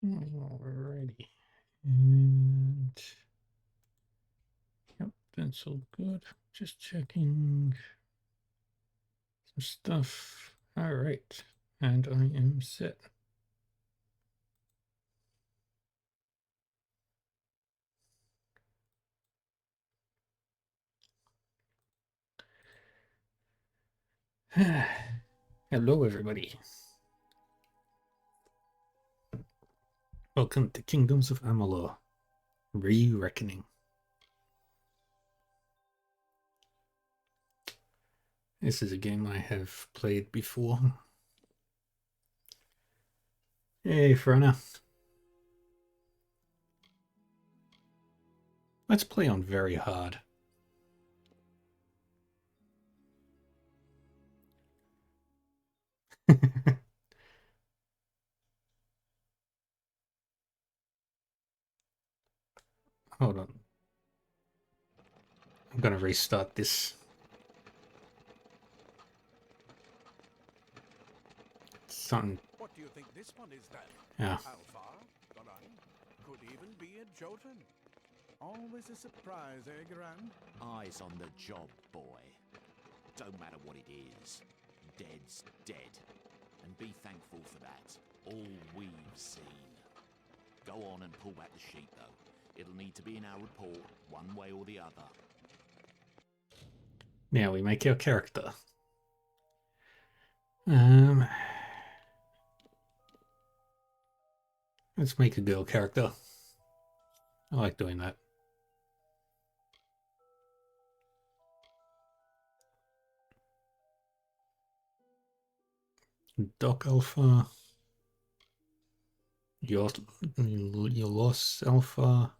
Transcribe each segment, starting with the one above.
Alrighty. And yep, that's all good. Just checking some stuff. Alright. And I am set. Hello, everybody. Welcome to Kingdoms of Amalur. Re-Reckoning. This is a game I have played before. Hey, Frona. Let's play on very hard. Hold on. I'm gonna restart this. Something. What do you think this one is then? Yeah. Alpha, Garan, could even be a Jotun. Always a surprise, eh, Garan? Eyes on the job, boy. Don't matter what it is. Dead's dead. And be thankful for that. All we've seen. Go on and pull back the sheet, though. It'll need to be in our report, one way or the other. Now we make our character. Let's make a girl character. I like doing that. Doc Alpha. Your loss Alpha.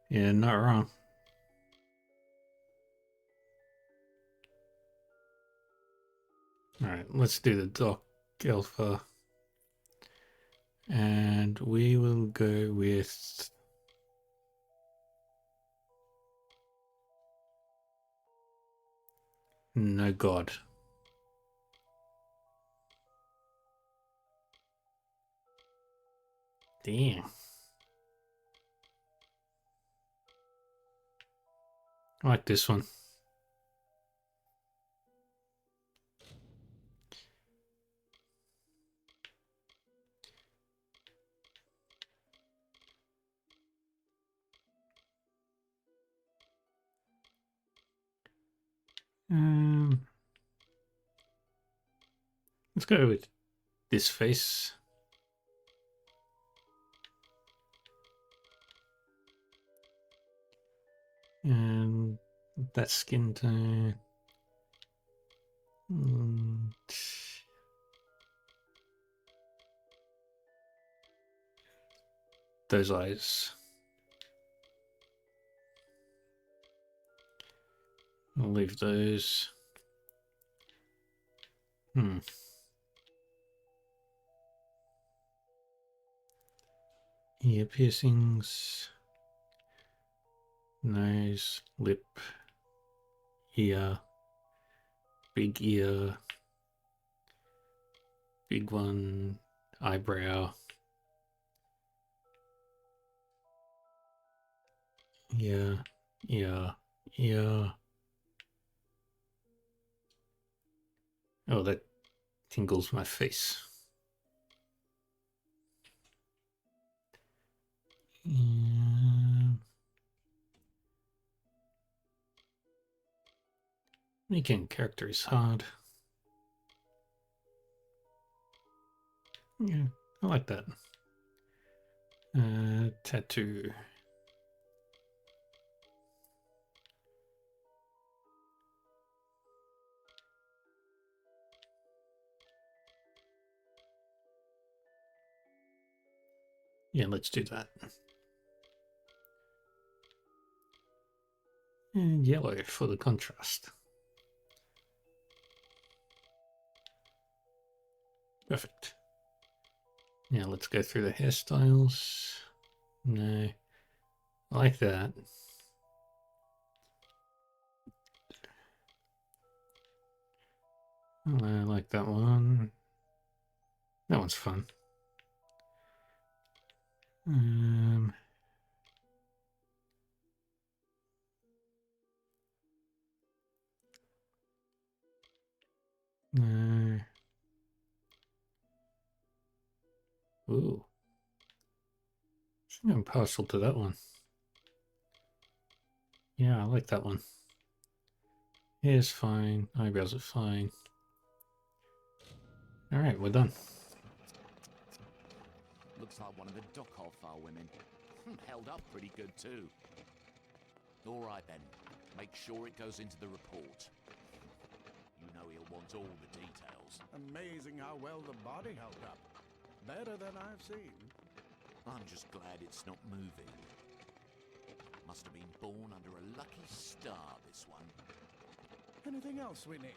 Yeah, not wrong. Alright, let's do the Doc Alpha. And we will go with no god. Damn. I like this one. Let's go with this face. And that skin tone. Those eyes. I'll leave those. Ear piercings. Nose, lip, ear, big ear, big one, eyebrow, ear, ear, ear. Oh, that tingles my face. Making character is hard. Yeah, I like that. Tattoo. Yeah, let's do that. And yellow for the contrast. Perfect. Now let's go through the hairstyles. No, I like that. I like that one. That one's fun. No. Ooh. I think I'm partial to that one. Yeah, I like that one. Hair's fine. Eyebrows are fine. Alright, we're done. Looks like one of the Dockhalfar women. Held up pretty good too. All right then. Make sure it goes into the report. You know he'll want all the details. Amazing how well the body held up. Better than I've seen. I'm just glad it's not moving. Must have been born under a lucky star, this one. Anything else we need?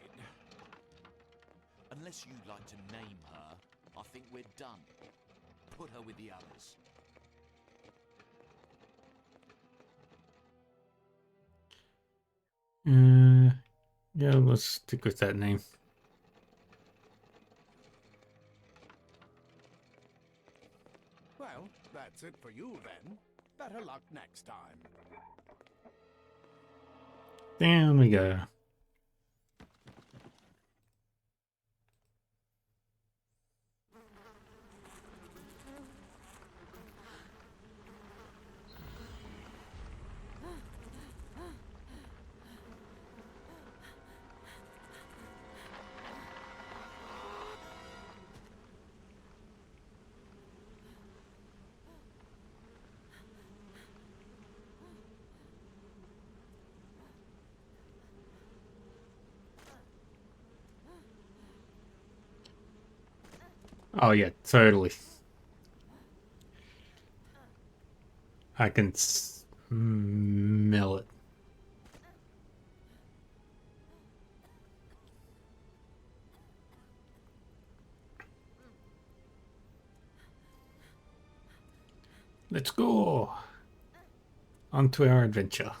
Unless you'd like to name her, I think we're done. Put her with the others. Yeah, let's stick with that name. Well, that's it for you then. Better luck next time. Down we go. Oh yeah, totally. I can smell it. Let's go on to our adventure.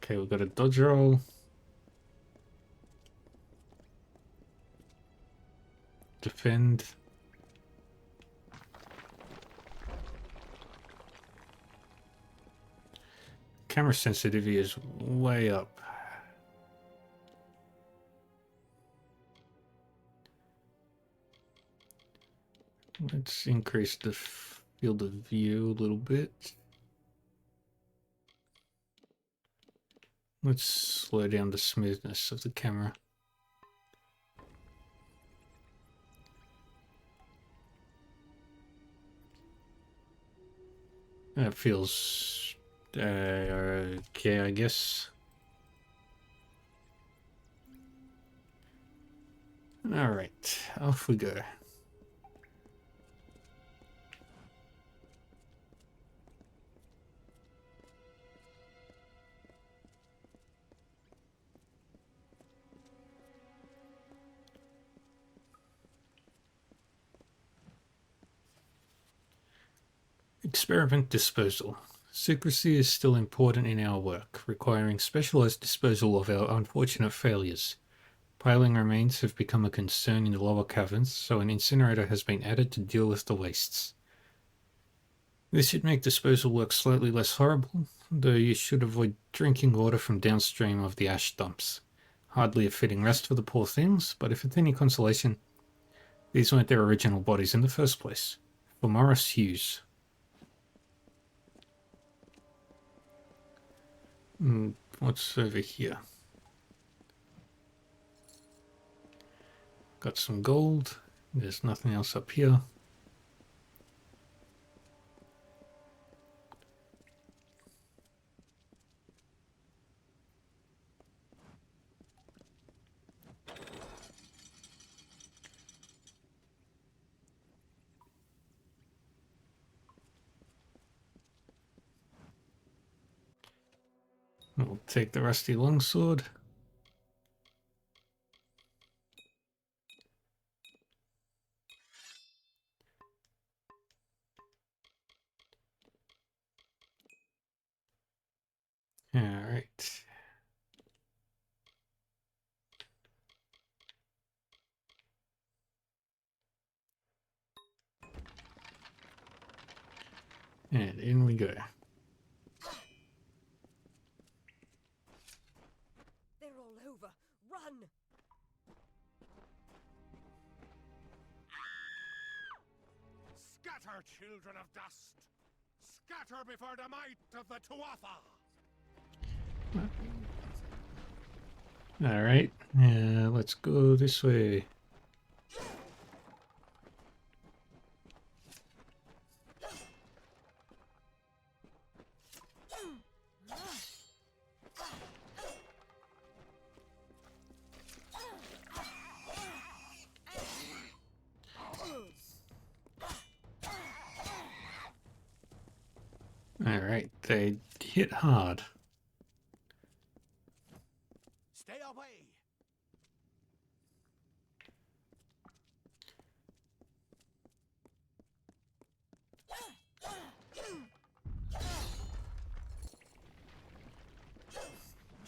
Okay, we've got a dodge roll. Defend. Camera sensitivity is way up. Let's increase the field of view a little bit. Let's slow down the smoothness of the camera. That feels okay, I guess. All right, off we go. Experiment disposal. Secrecy is still important in our work, requiring specialized disposal of our unfortunate failures. Piling remains have become a concern in the lower caverns, so an incinerator has been added to deal with the wastes. This should make disposal work slightly less horrible, though you should avoid drinking water from downstream of the ash dumps. Hardly a fitting rest for the poor things, but if it's any consolation, these weren't their original bodies in the first place. For Morris Hughes. What's over here? Got some gold. There's nothing else up here. We'll take the rusty longsword. All right. And in we go. They're all over. Run! Scatter, children of dust! Scatter before the might of the Tuatha! All right. Let's go this way. All right. They hit hard. Stay away!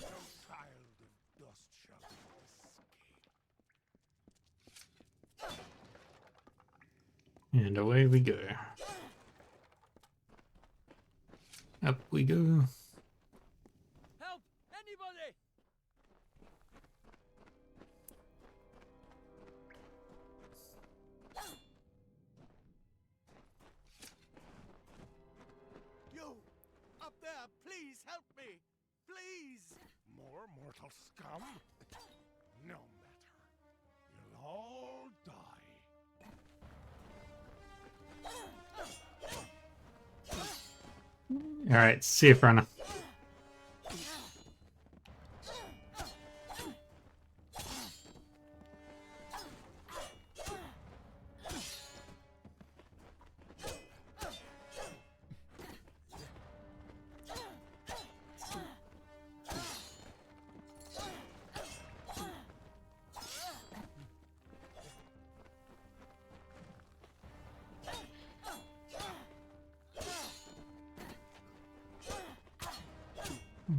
No child of dust shall escape. And away we go. Up we go. Help! Anybody! You! Up there, please help me! Please! More mortal scum? No matter. You'll all die. All right. See you, Frona.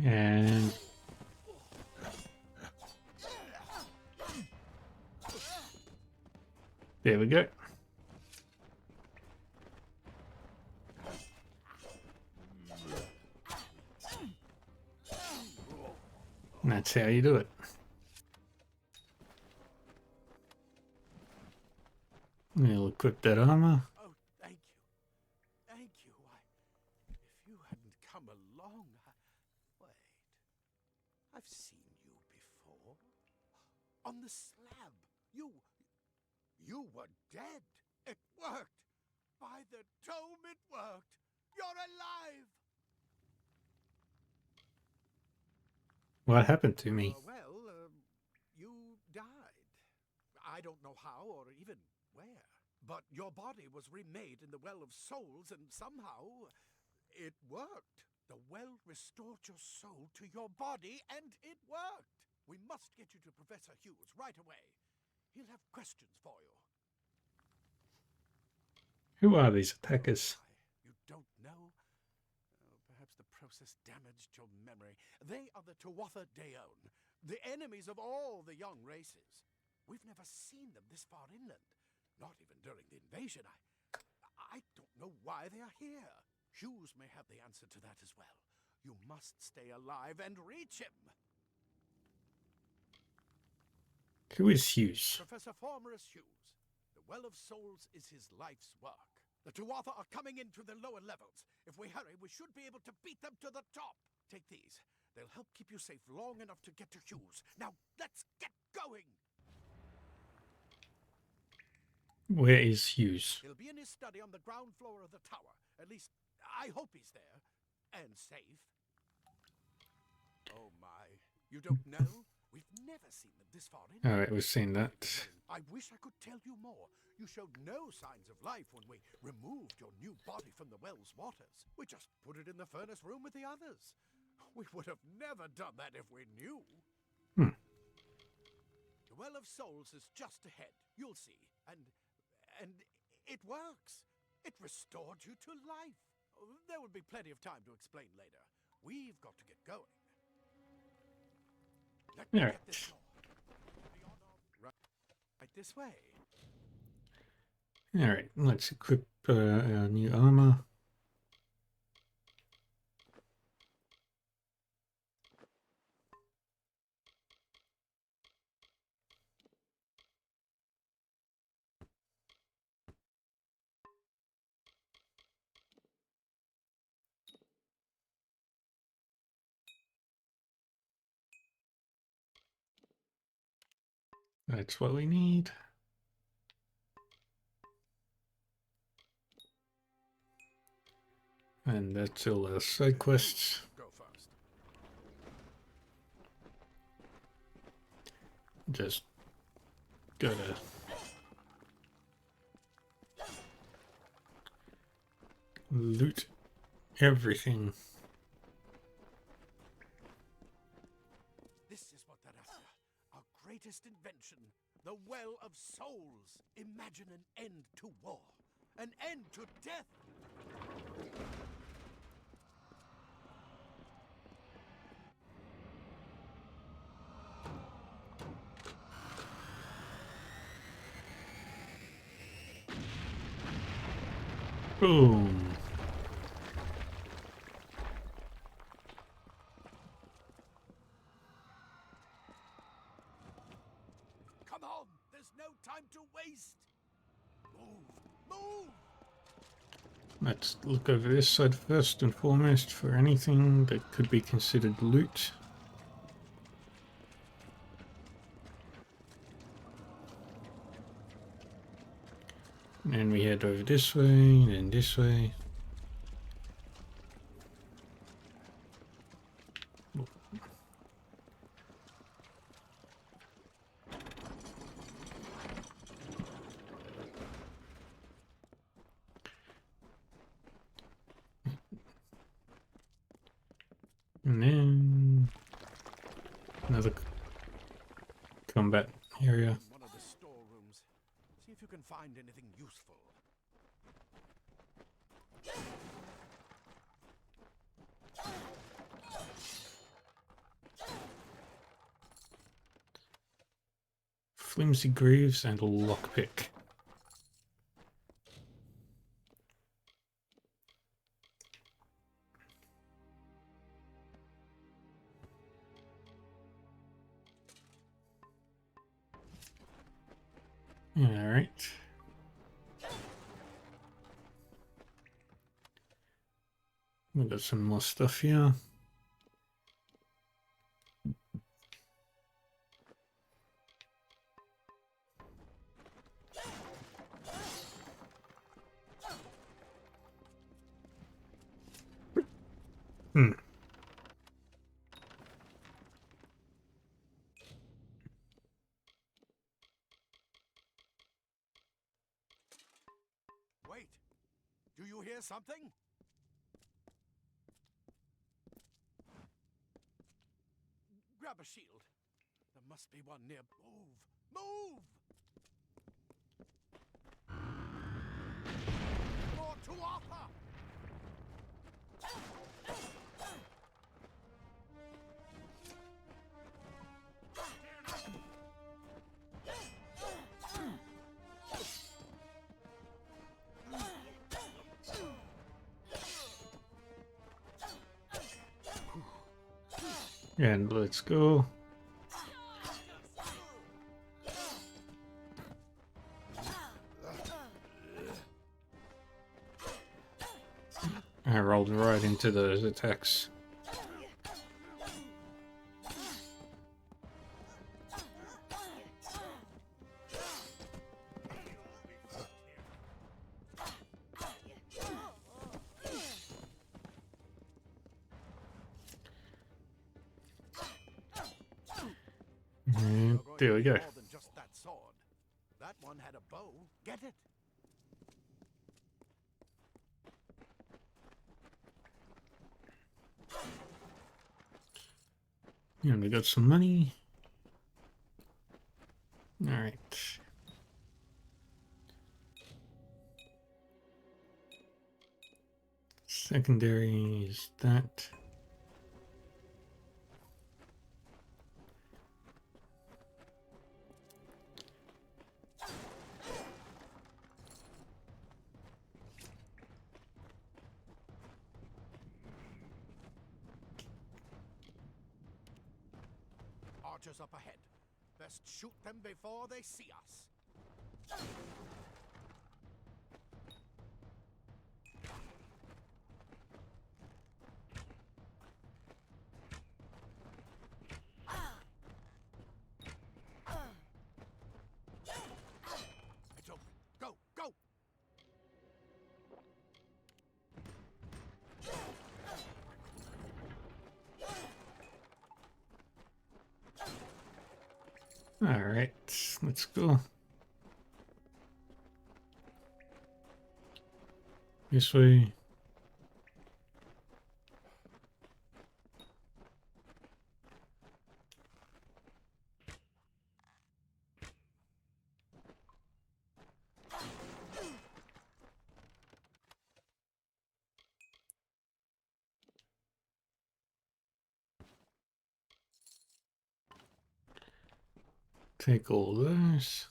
And there we go. And that's how you do it. We'll equip that armor. Oh, thank you. Thank you. If you hadn't come along, Wait. I've seen you before. On the slab. You were dead. It worked. By the tome, it worked. You're alive. What happened to me? You died. I don't know how or even where. But your body was remade in the Well of Souls, and somehow it worked. The well restored your soul to your body, and it worked. We must get you to Professor Hughes right away. He'll have questions for you. Who are these attackers? You don't know? Perhaps the process damaged your memory. They are the Tuatha Deon, the enemies of all the young races. We've never seen them this far inland, not even during the invasion. I don't know why they are here. Hughes may have the answer to that as well. You must stay alive and reach him. Who is Hughes? Professor Formerus Hughes. The Well of Souls is his life's work. The Tuatha are coming into the lower levels. If we hurry, we should be able to beat them to the top. Take these. They'll help keep you safe long enough to get to Hughes. Now, let's get going! Where is Hughes? He'll be in his study on the ground floor of the tower. At least, I hope he's there. And safe. Oh my. You don't know? We've never seen them this far in. All right, we've seen that. I wish I could tell you more. You showed no signs of life when we removed your new body from the well's waters. We just put it in the furnace room with the others. We would have never done that if we knew. Hmm. The Well of Souls is just ahead. You'll see. And it works. It restored you to life. There will be plenty of time to explain later. We've got to get going. Let me All get this right. door. Right this way. All right. Let's equip our new armor. That's what we need. And that's all our side quests. Go first. Just gotta loot everything. This is what they're after. Our greatest invention. The Well of Souls. Imagine an end to war. An end to death. Boom. Come on. There's no time to waste. Move. Move. Let's look over this side first and foremost for anything that could be considered loot. And we head over this way, and this way. And then another combat area. In one of the storerooms. See if you can find anything useful. Flimsy greaves and a lockpick. Alright. We've got some more stuff here. Hmm. Wait. Do you hear something? Grab a shield. There must be one near. Move! Move! More to Arthur! And let's go. I rolled right into those attacks. And there we go. More than just that sword. That one had a bow. Get it? And we got some money. Alright. Secondary is that. Archers up ahead. Best shoot them before they see us. It's open. Go, go! Alright, let's go. This way. Take all those.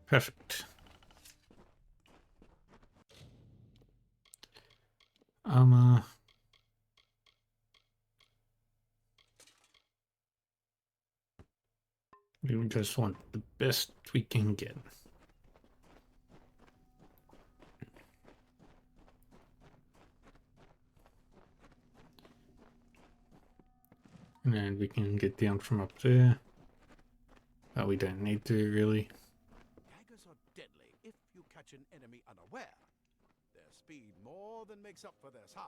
Perfect. We just want the best we can get. And then we can get down from up there. But we don't need to, really. Daggers are deadly if you catch an enemy unaware. Their speed more than makes up for their size.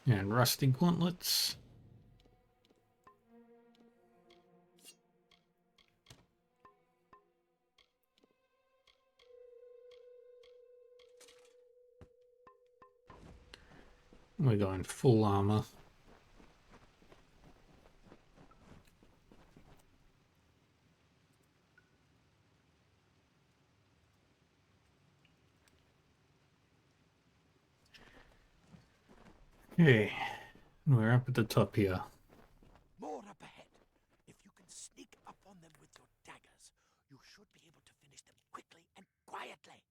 And rusty gauntlets. We're going full armor. Okay, we're up at the top here. More up ahead. If you can sneak up on them with your daggers, you should be able to finish them quickly and quietly.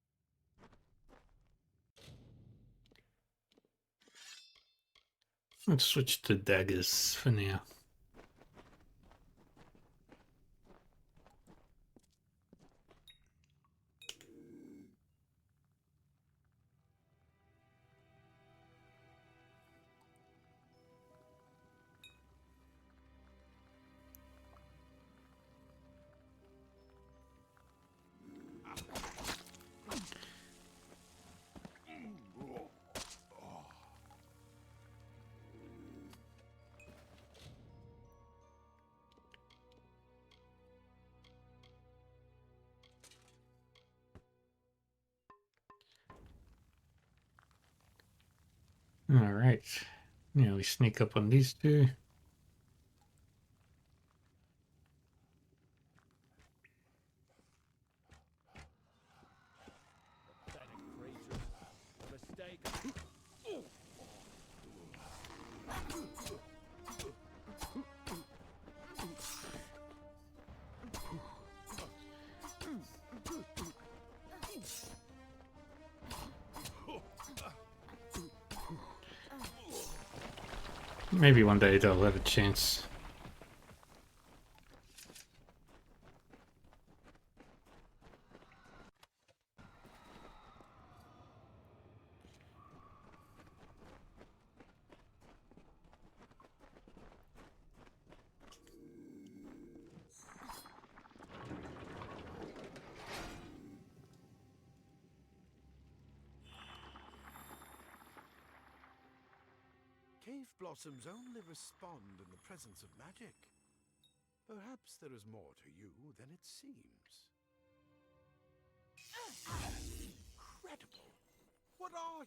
Let's switch to daggers for now. Alright, now we sneak up on these two. Pathetic creatures. A mistake. Maybe one day they'll have a chance. Cave blossoms only respond in the presence of magic. Perhaps there is more to you than it seems. Incredible! What are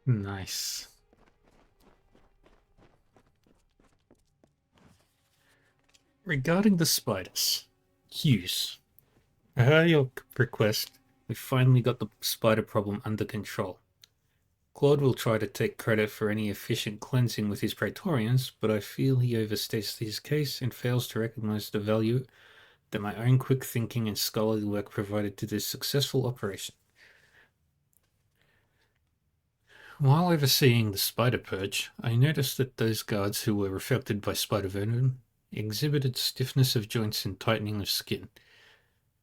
you? Nice. Regarding the spiders, Hughes, I heard your request. We finally got the spider problem under control. Claude will try to take credit for any efficient cleansing with his Praetorians, but I feel he overstates his case and fails to recognize the value that my own quick thinking and scholarly work provided to this successful operation. While overseeing the spider purge, I noticed that those guards who were affected by spider venom exhibited stiffness of joints and tightening of skin,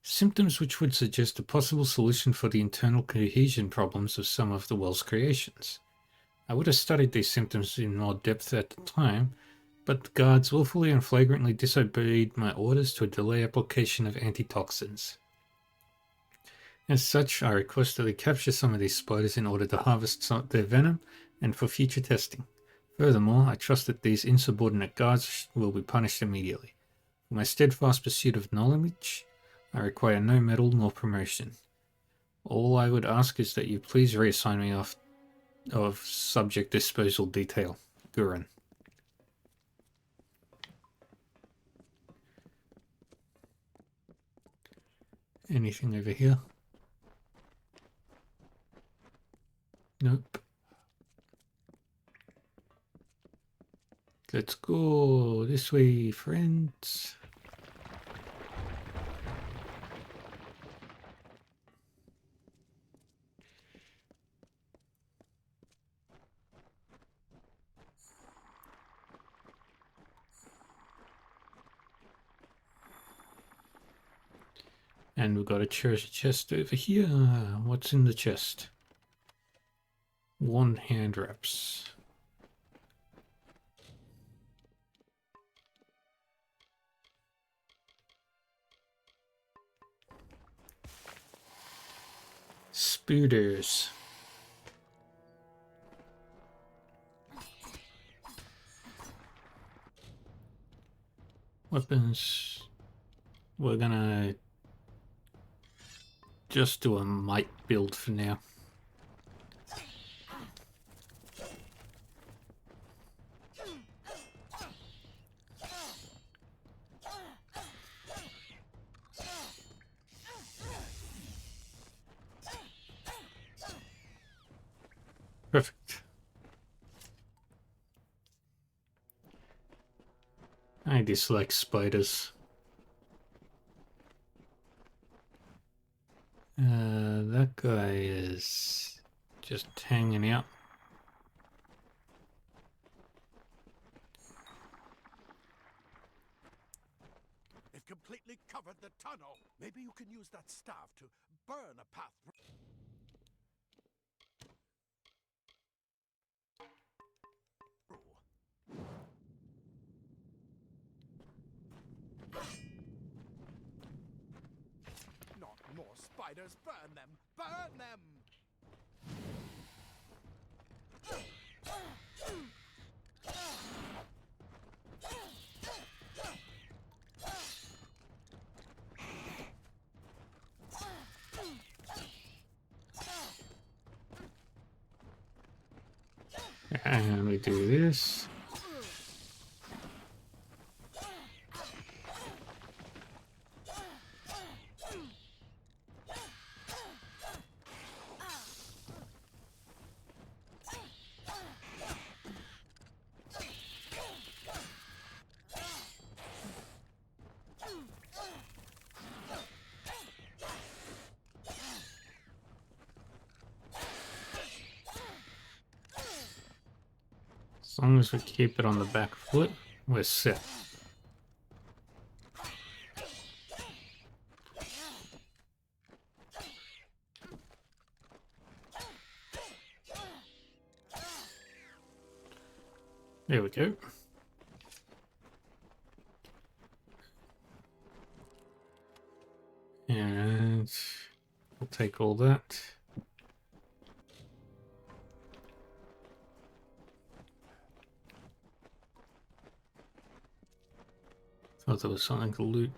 symptoms which would suggest a possible solution for the internal cohesion problems of some of the well's creations. I would have studied these symptoms in more depth at the time, but the guards willfully and flagrantly disobeyed my orders to delay application of antitoxins. As such, I request that we capture some of these spiders in order to harvest their venom and for future testing. Furthermore, I trust that these insubordinate guards will be punished immediately. For my steadfast pursuit of knowledge, I require no medal nor promotion. All I would ask is that you please reassign me of subject disposal detail. Gurren. Anything over here? Nope. Let's go this way, friends. And we've got a treasure chest over here. What's in the chest? One hand wraps. Spooters. Weapons. We're gonna just do a might build for now. Perfect. I dislike spiders. That guy is just hanging out. It completely covered the tunnel. Maybe you can use that staff to burn a path. Not more spiders. Burn them. Burn them. And we do this. As long as we keep it on the back foot, we're set. There we go. And we'll take all that. Thought there was something to loot.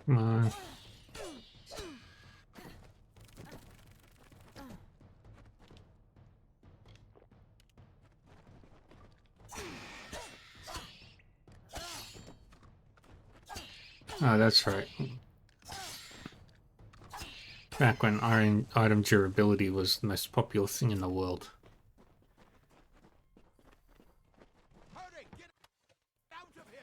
Come on. Oh, that's right. Back when item durability was the most popular thing in the world. Hurry, get out of here!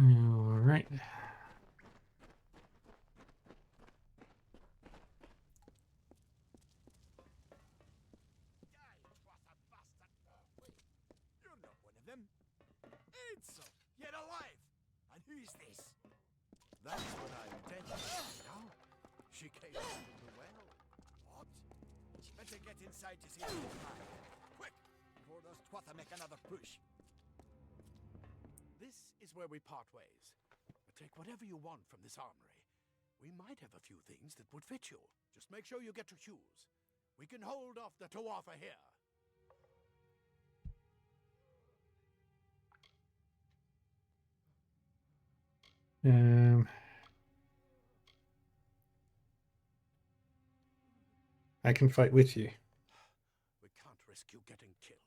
Alright. You're not one of them. Ansel, yet alive! And who's this? That's what I intended. Now, she came out of the well. What? Better get inside to see who's alive. Quick, before those twatha make another push. This is where we part ways. But take whatever you want from this armory. We might have a few things that would fit you. Just make sure you get your shoes. We can hold off the Tuatha here. I can fight with you. We can't risk you getting killed.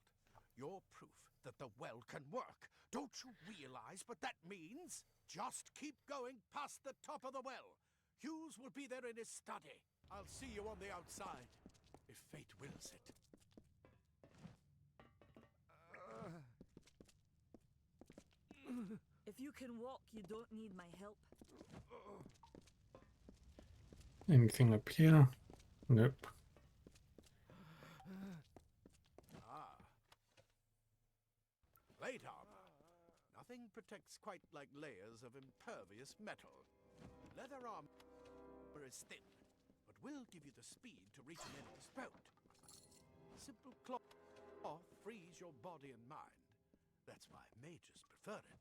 You're proof that the well can work. Don't you realize what that means? Just keep going past the top of the well. Hughes will be there in his study. I'll see you on the outside, if fate wills it. If you can walk, you don't need my help. Anything up here? Nope. Plate armor. Nothing protects quite like layers of impervious metal. Leather armor is thin, but will give you the speed to reach an enemy's throat. Simple cloth frees your body and mind. That's why mages prefer it.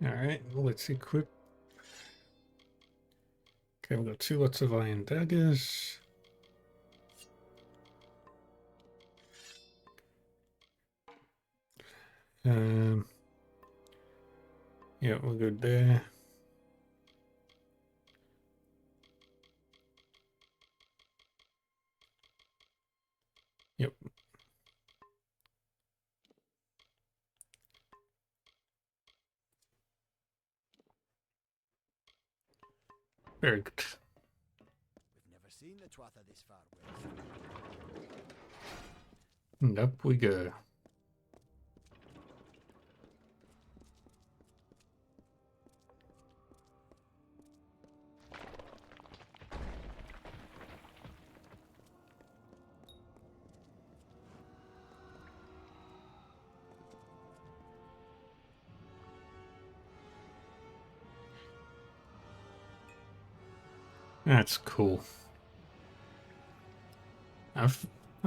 Alright, let's equip. Okay, we've got 2 lots of iron daggers. Yeah, we'll go there. Yep. Very good. We've never seen the Tuatha this far west. And up we go. That's cool. I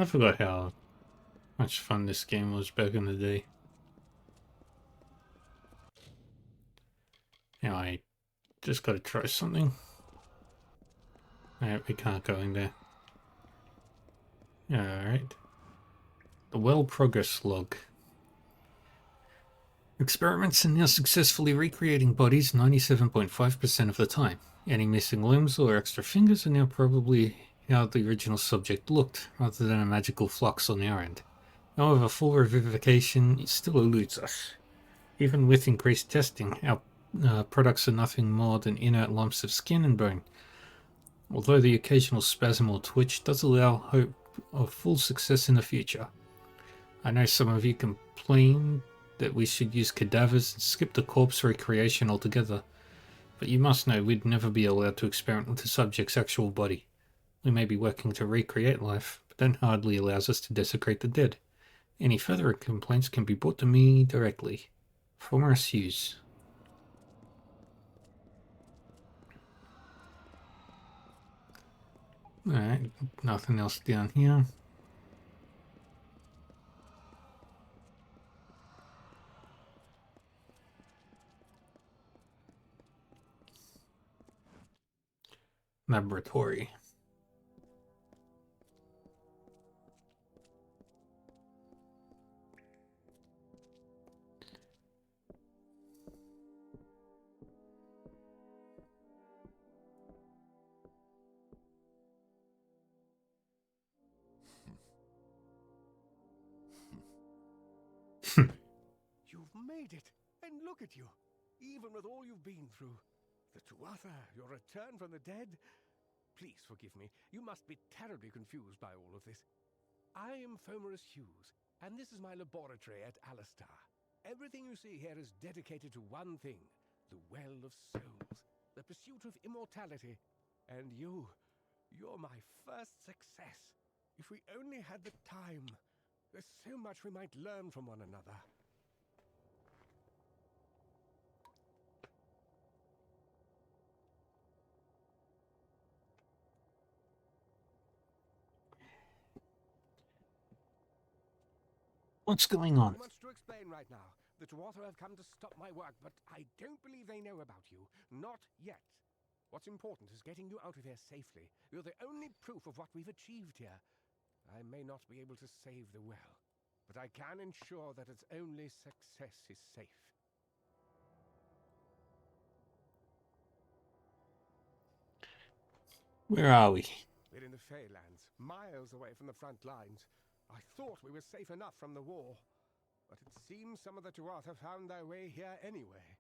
forgot how much fun this game was back in the day. Now I just gotta try something. Alright, we can't go in there. Alright. The well progress log. Experiments are now successfully recreating bodies 97.5% of the time. Any missing limbs or extra fingers are now probably how the original subject looked, rather than a magical flux on our end. However, full revivification still eludes us. Even with increased testing, our products are nothing more than inert lumps of skin and bone. Although the occasional spasm or twitch does allow hope of full success in the future. I know some of you complain that we should use cadavers and skip the corpse recreation altogether, but you must know we'd never be allowed to experiment with the subject's actual body. We may be working to recreate life, but that hardly allows us to desecrate the dead. Any further complaints can be brought to me directly. Formerus Hughes. Alright, nothing else down here. Laboratory. You've made it, and look at you, even with all you've been through. The Tuatha, your return from the dead. Please forgive me, you must be terribly confused by all of this. I am Fomerus Hughes, and this is my laboratory at Alistar. Everything you see here is dedicated to one thing, the Well of Souls, the pursuit of immortality. And you're my first success. If we only had the time, there's so much we might learn from one another. What's going on? Not much to explain right now. The Tuatha have come to stop my work, but I don't believe they know about you. Not yet. What's important is getting you out of here safely. You're the only proof of what we've achieved here. I may not be able to save the well, but I can ensure that its only success is safe. Where are we? We're in the Feylands, miles away from the front lines. I thought we were safe enough from the war, but it seems some of the Tuatha found their way here anyway.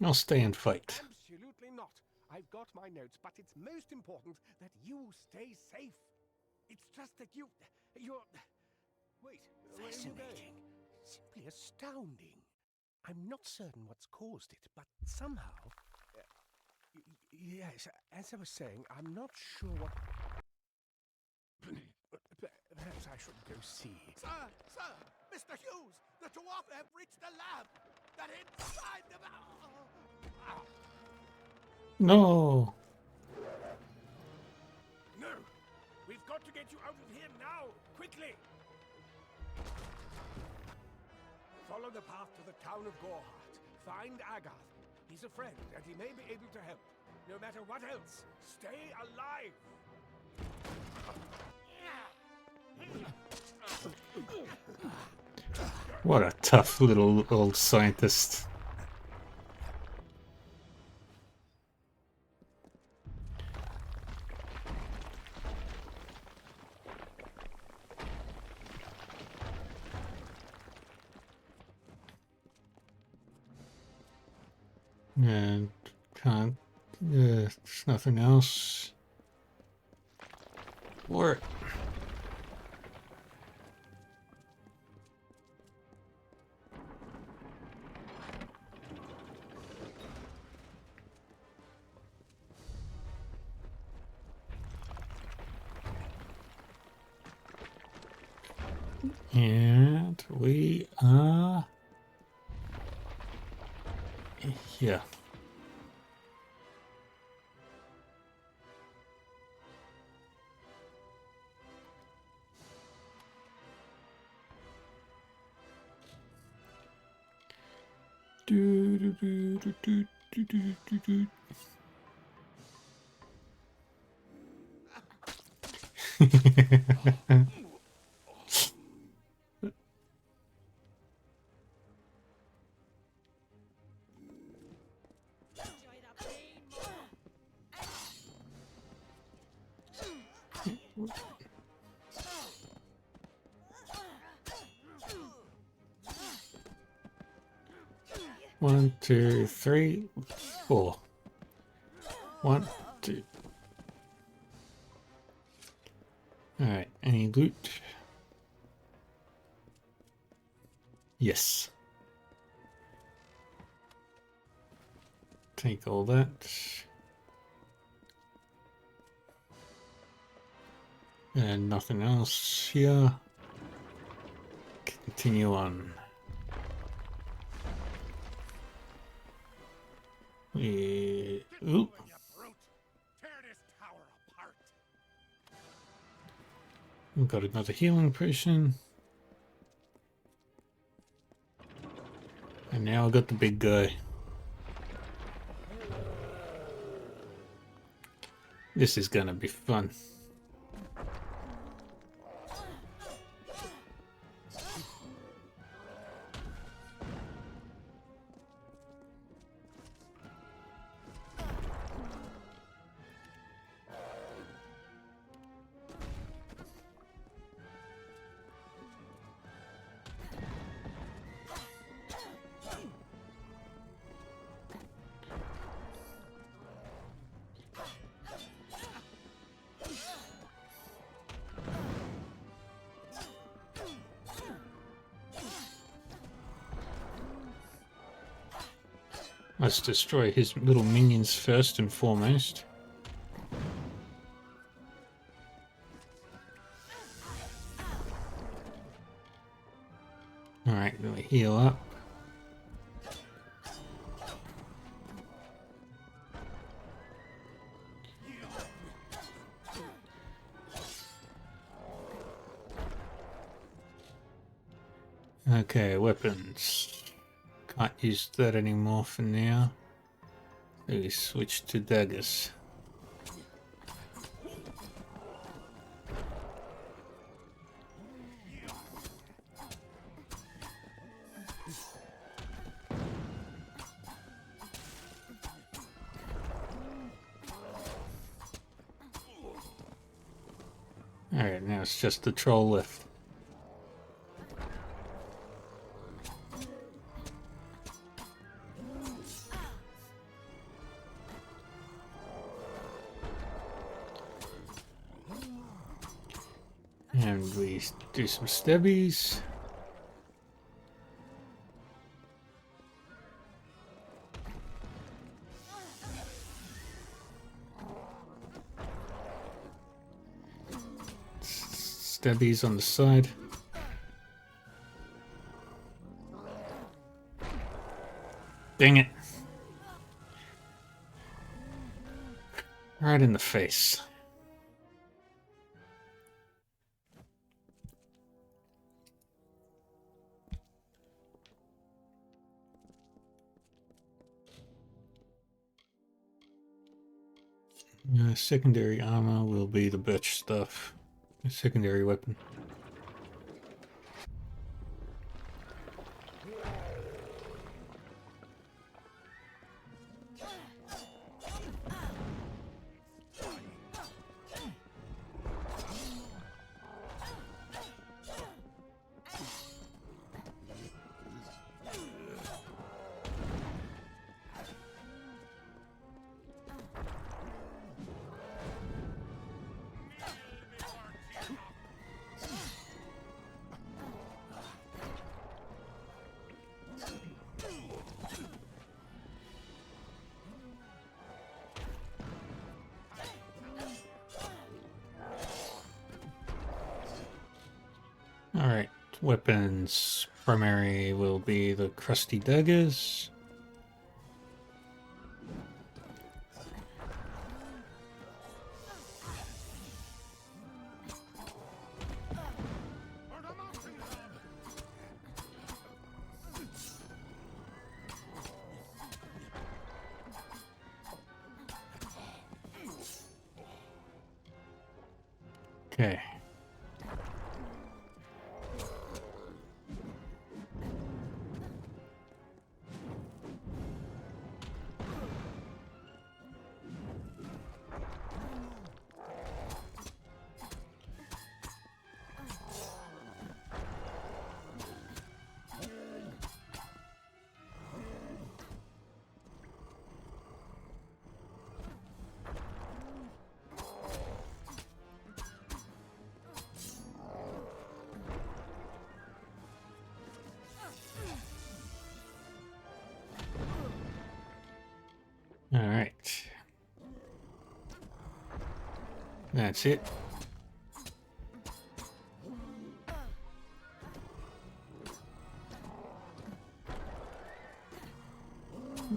I'll stay and fight. Absolutely not. I've got my notes, but it's most important that you stay safe. It's just that you're... Wait, where are you going? Simply astounding. I'm not certain what's caused it, but somehow... yes, as I was saying, I'm not sure what... Perhaps I should go see. Sir! Mr. Hughes! The Tuatha have reached the lab! They're inside the... No! No! We've got to get you out of here now! Quickly! Follow the path to the town of Gorhart. Find Agath. He's a friend, and he may be able to help. No matter what else, stay alive! What a tough little old scientist. And can't... there's nothing else. Or... and we are here. Do, do, do, do, do, do, do, do, do. 1, 2, 3, 4. 1, 2. Alright, any loot? Yes. Take all that. And nothing else here. Continue on. Ooh. You brute! Tear this tower apart! We've got another healing potion. And now I got the big guy. This is gonna be fun. Let's destroy his little minions first and foremost. Alright, then we heal up. Okay, weapons. Can't use that anymore for now. So we switch to daggers. Alright, now it's just the troll left. And we do some stabbies. Stabbies on the side. Dang it. Right in the face. Secondary armor will be the birch stuff. A secondary weapon. Alright, weapons. Primary will be the crusty daggers. Okay. That's it.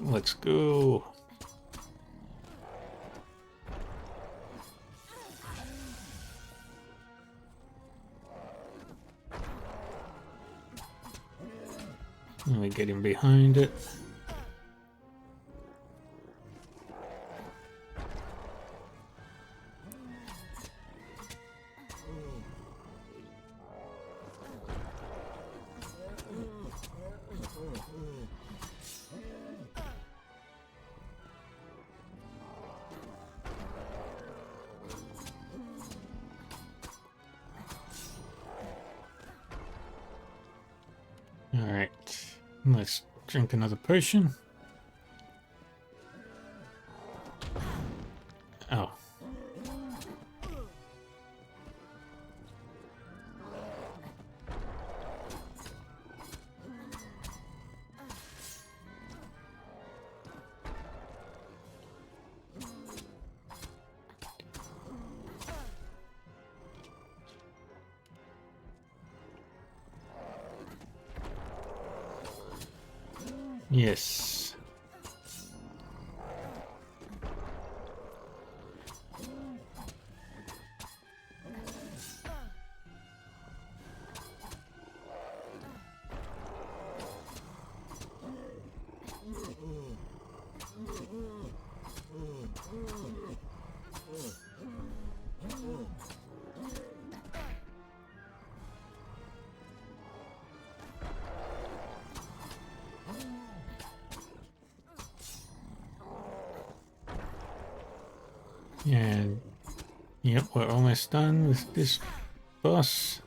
Let's go. Let me get him behind it. Alright, let's drink another potion. Oh. Yes. And yep, we're almost done with this boss.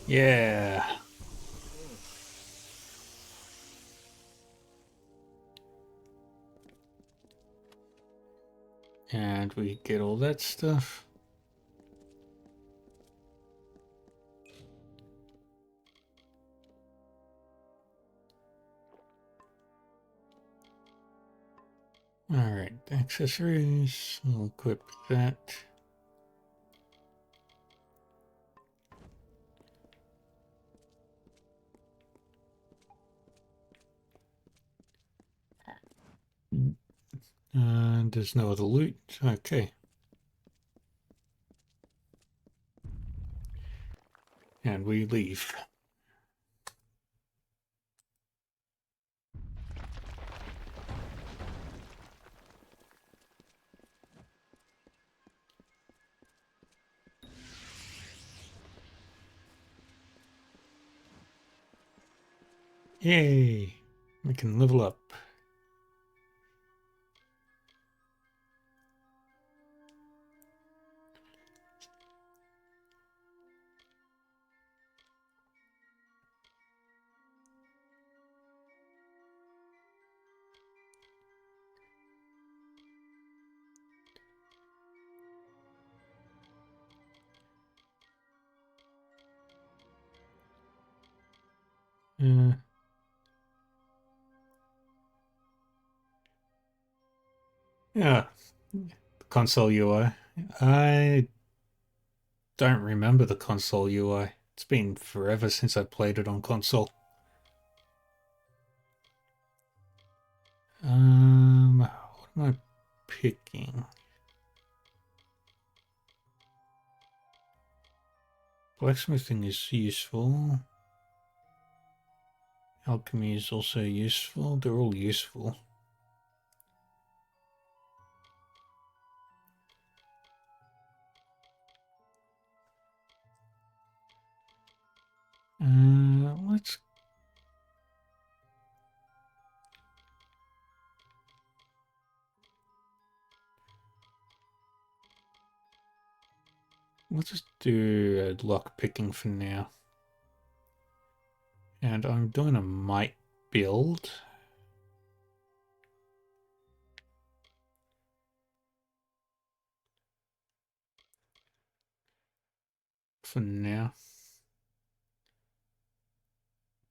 Yeah. And we get all that stuff. Alright, accessories. We'll equip that. And there's no other loot. Okay. And we leave. Yay! We can level up. Uh, yeah, console UI. I don't remember the console UI. It's been forever since I played it on console. What am I picking? Blacksmithing is useful. Alchemy is also useful. They're all useful. Let's just do lock picking for now. And I'm doing a might build. for now.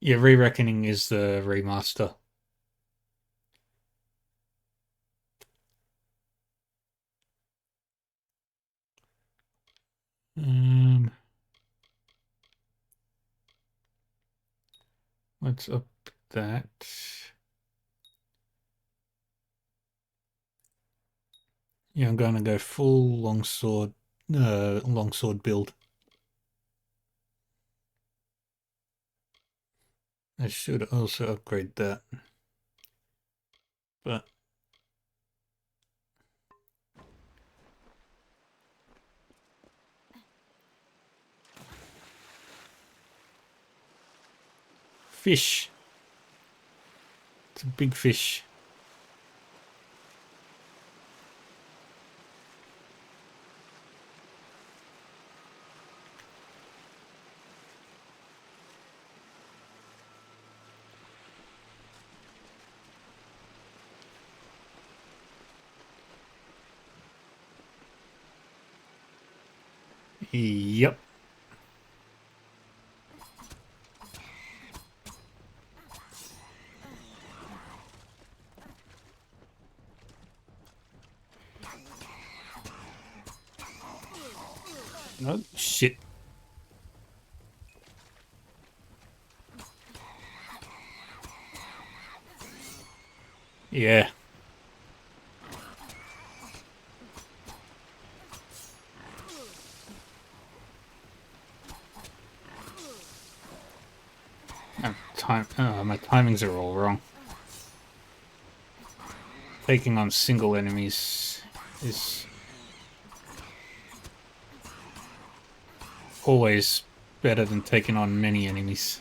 Yeah, Re-Reckoning is the remaster. Let's up that. Yeah, I'm going to go full longsword build. I should also upgrade that. But fish. It's a big fish. Yep. Oh, shit. Yeah. My timings are all wrong. Taking on single enemies is always better than taking on many enemies.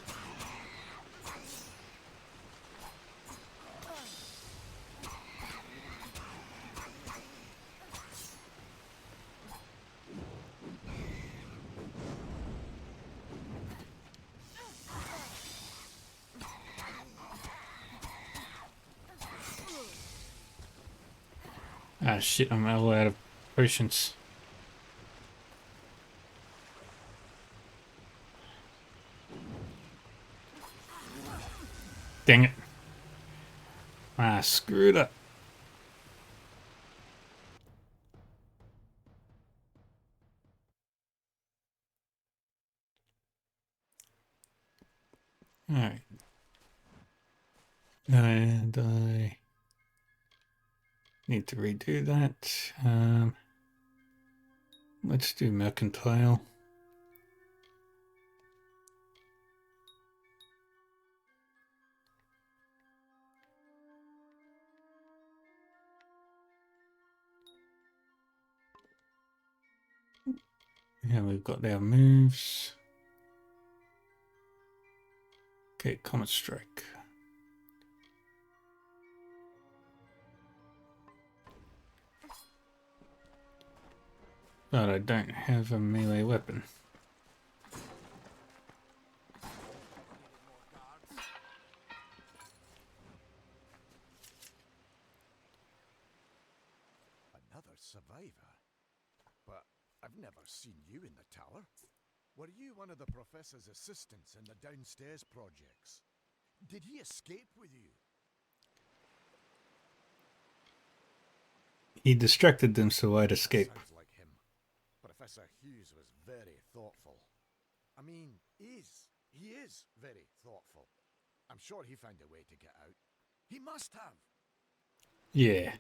Ah, shit, I'm all out of potions. Dang it. Ah, screwed up. Alright. And I need to redo that. Let's do mercantile. Yeah, we've got our moves. Okay, Comet Strike. But I don't have a melee weapon. Another survivor? But I've never seen you in the tower. Were you one of the professor's assistants in the downstairs projects? Did he escape with you? He distracted them so I'd escape. Sounds like him. Professor Hughes was very thoughtful. I mean, he is very thoughtful. I'm sure he found a way to get out. He must have. Yeah.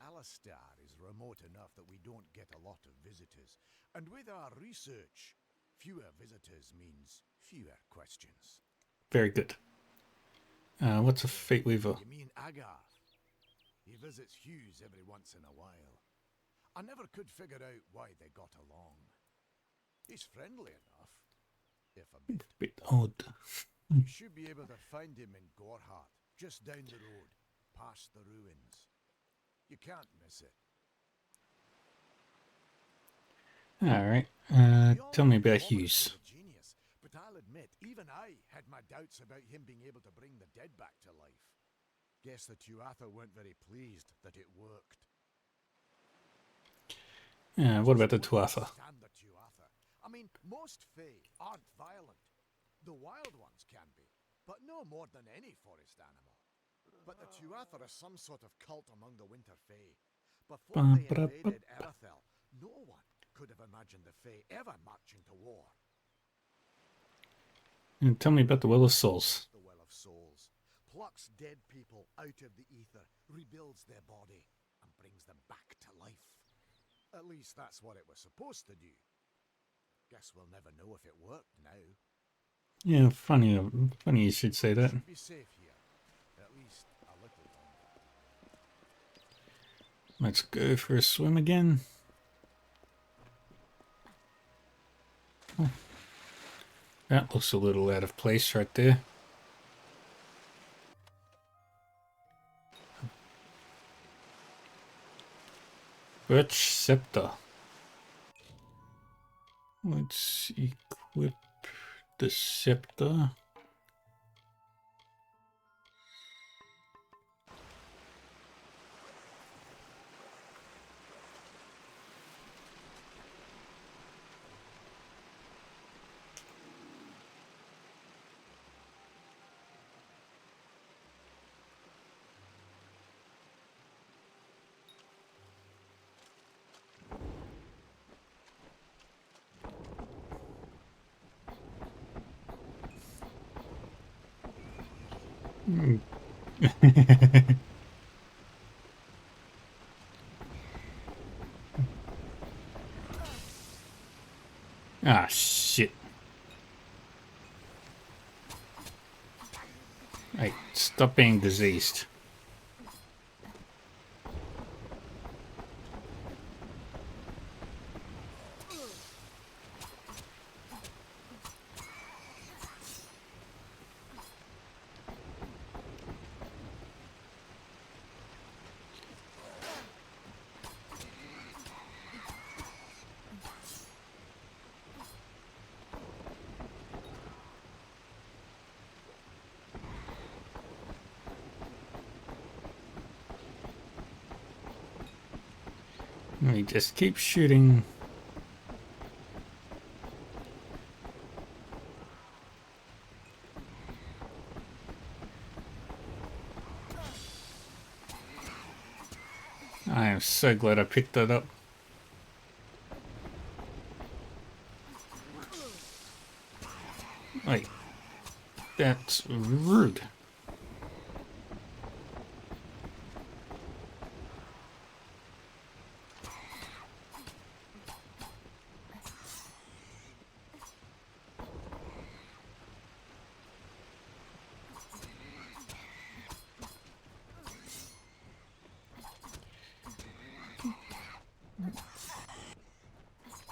Alistar is remote enough that we don't get a lot of visitors. And with our research, fewer visitors means fewer questions. Very good. What's a Fate Weaver? You mean Agar? He visits Hughes every once in a while. I never could figure out why they got along. He's friendly enough, if a bit. Bit odd. You should be able to find him in Gorhart, just down the road, past the ruins. You can't miss it. Alright. Tell me about Hughes. Genius, but I'll admit, even I had my doubts about him being able to bring the dead back to life. Guess the Tuatha weren't very pleased that it worked. What about the Tuatha? I mean, most Fae aren't violent. The wild ones can be, but no more than any forest animal. But the Tuatha are some sort of cult among the Winter Fae. Before they invaded Erythel, no one could have imagined the Fae ever marching to war. And tell me about the Well of Souls. The Well of Souls plucks dead people out of the ether, rebuilds their body, and brings them back to life. At least that's what it was supposed to do. Guess we'll never know if it worked now. Yeah, funny you should say that. Should be safe here, at least a little longer. Let's go for a swim again. Oh. That looks a little out of place right there. Birch Scepter. Let's equip the scepter. Ah, shit. Hey, stop being diseased. We just keep shooting. I am so glad I picked that up. Wait, that's rude.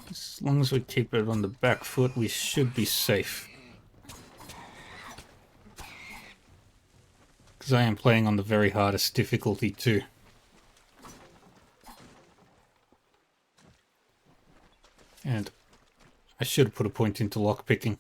As long as we keep it on the back foot, we should be safe. Because I am playing on the very hardest difficulty too. And I should have put a point into lockpicking.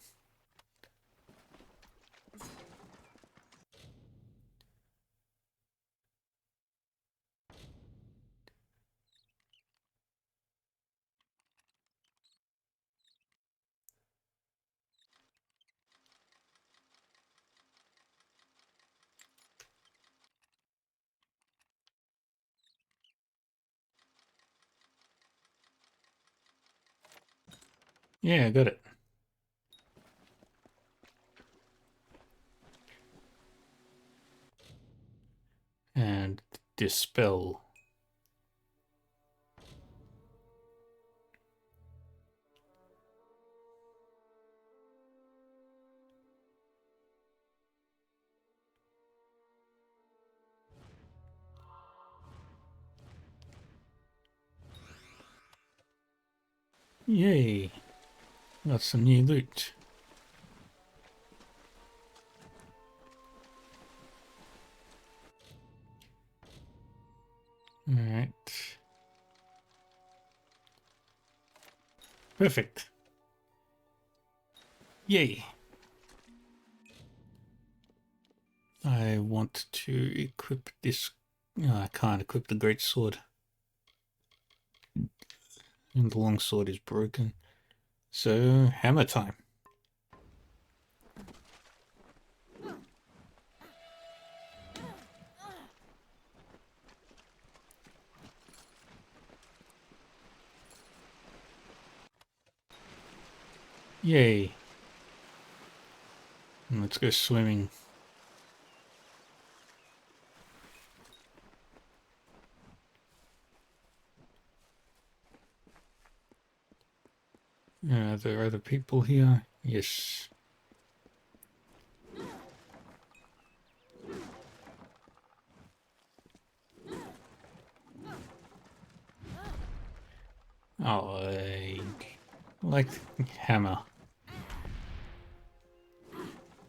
Yeah, I got it. And dispel. Yay. Got some new loot. Alright. Perfect. Yay. I want to equip this. No, I can't equip the great sword. And the long sword is broken. So, hammer time. Yay. Let's go swimming. Are there other people here? Yes. Oh, I like hammer.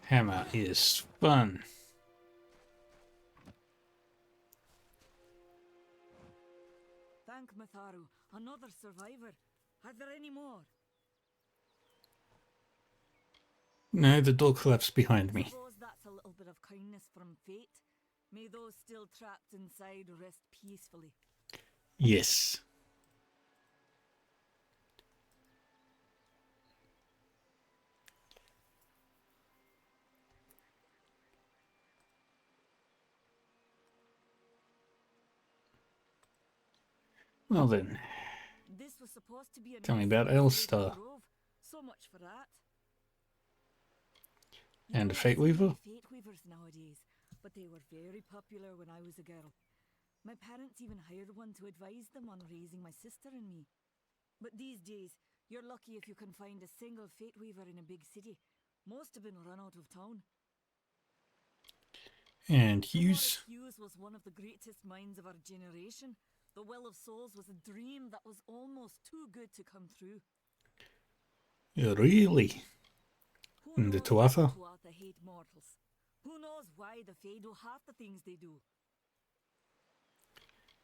Hammer is fun. Thank Matharu. Another survivor. Are there any more? No, the door collapsed behind me. Suppose that's a little bit of kindness from fate. May those still trapped inside rest peacefully. Yes. Well then, This was supposed to be a tell me nice about isolated Elstar. grove. So much for that. And You Fate don't see Weaver? many Fate Weavers nowadays, but they were very popular when I was a girl. My parents even hired one to advise them on raising my sister and me. But these days, you're lucky if you can find a single Fate Weaver in a big city. Most have been run out of town. And Dolores Hughes. Hughes was one of the greatest minds of our generation. The Well of Souls was a dream that was almost too good to come true. Really? Who And the knows why Tuatha? Tuatha hate mortals? Who knows why the Fae do half the things they do?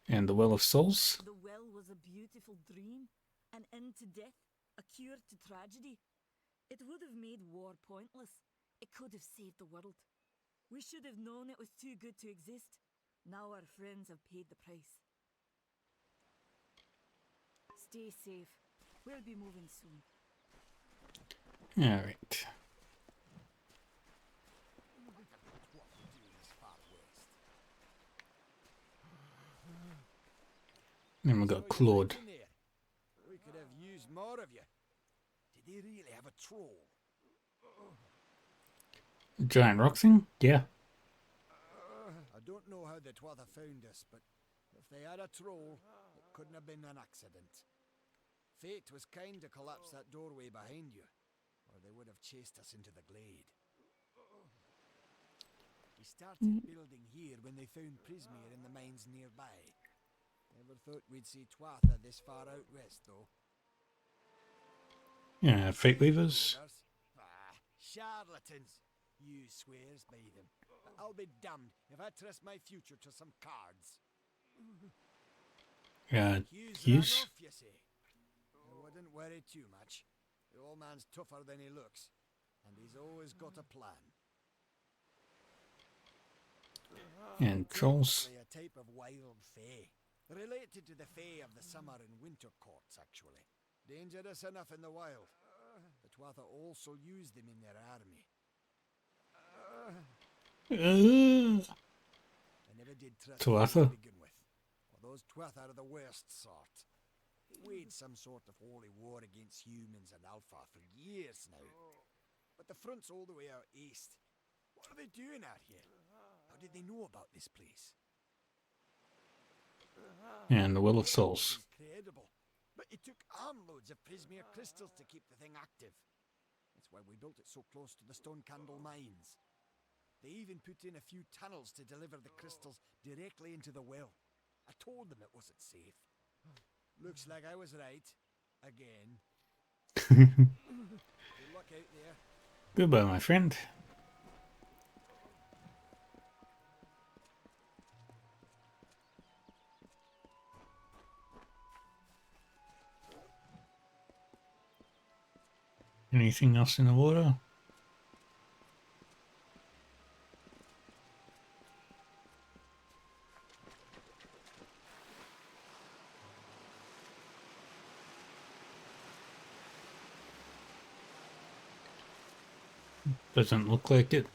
And the Well of Souls? The well was a beautiful dream, an end to death, a cure to tragedy. It would have made war pointless. It could have saved the world. We should have known it was too good to exist. Now our friends have paid the price. Stay safe. We'll be moving soon. Alright. What we do in this far west. Then we got Claude. In there. We could have used more of you. Did they really have a troll? Giant rock thing? Yeah. I don't know how the Tuatha found us, but if they had a troll, it couldn't have been an accident. Fate was kind to collapse that doorway behind you, or they would have chased us into the glade. We started building here when they found Prismere in the mines nearby. Never thought we'd see Tuatha this far out west, though. Yeah, Fate Weavers. Ah, charlatans. You swears by them. But I'll be damned if I trust my future to some cards. Hughes ran Hughes. off, you say? I wouldn't worry too much. The old man's tougher than he looks, and he's always got a plan. And Trolls. Probably a type of wild fae. Related to the fae of the summer and winter courts, actually. Dangerous enough in the wild. The Tuatha also use them in their army. I never did trust Tuatha? to begin with. Well, those Tuatha are the worst sort. They waged some sort of holy war against humans and Alpha for years now. But the front's all the way out east. What are they doing out here? How did they know about this place? And the Well of Souls. Incredible. But it took armloads of Prismere crystals to keep the thing active. That's why we built it so close to the Stone Candle mines. They even put in a few tunnels to deliver the crystals directly into the well. I told them it wasn't safe. Looks like I was right. Again. Good luck out there. Goodbye, my friend. Anything else in the water? Doesn't look like it.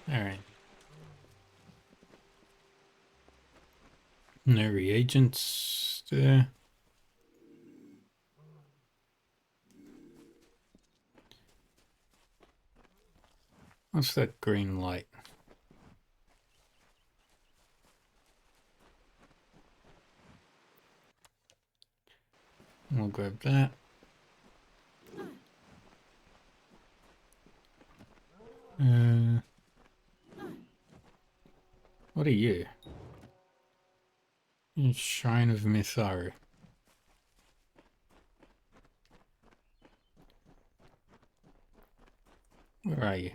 Alright. No reagents there. What's that green light? We'll grab that. What are you? Shrine of Mitharu. Where are you?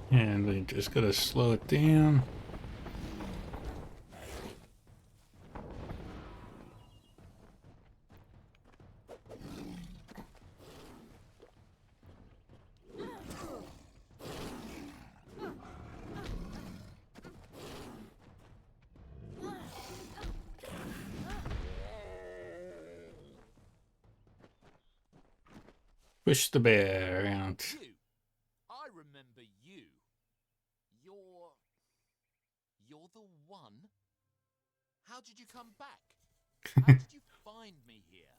And we just gotta slow it down. Push the bear around. You. I remember you. You're the one? How did you come back? How did you find me here?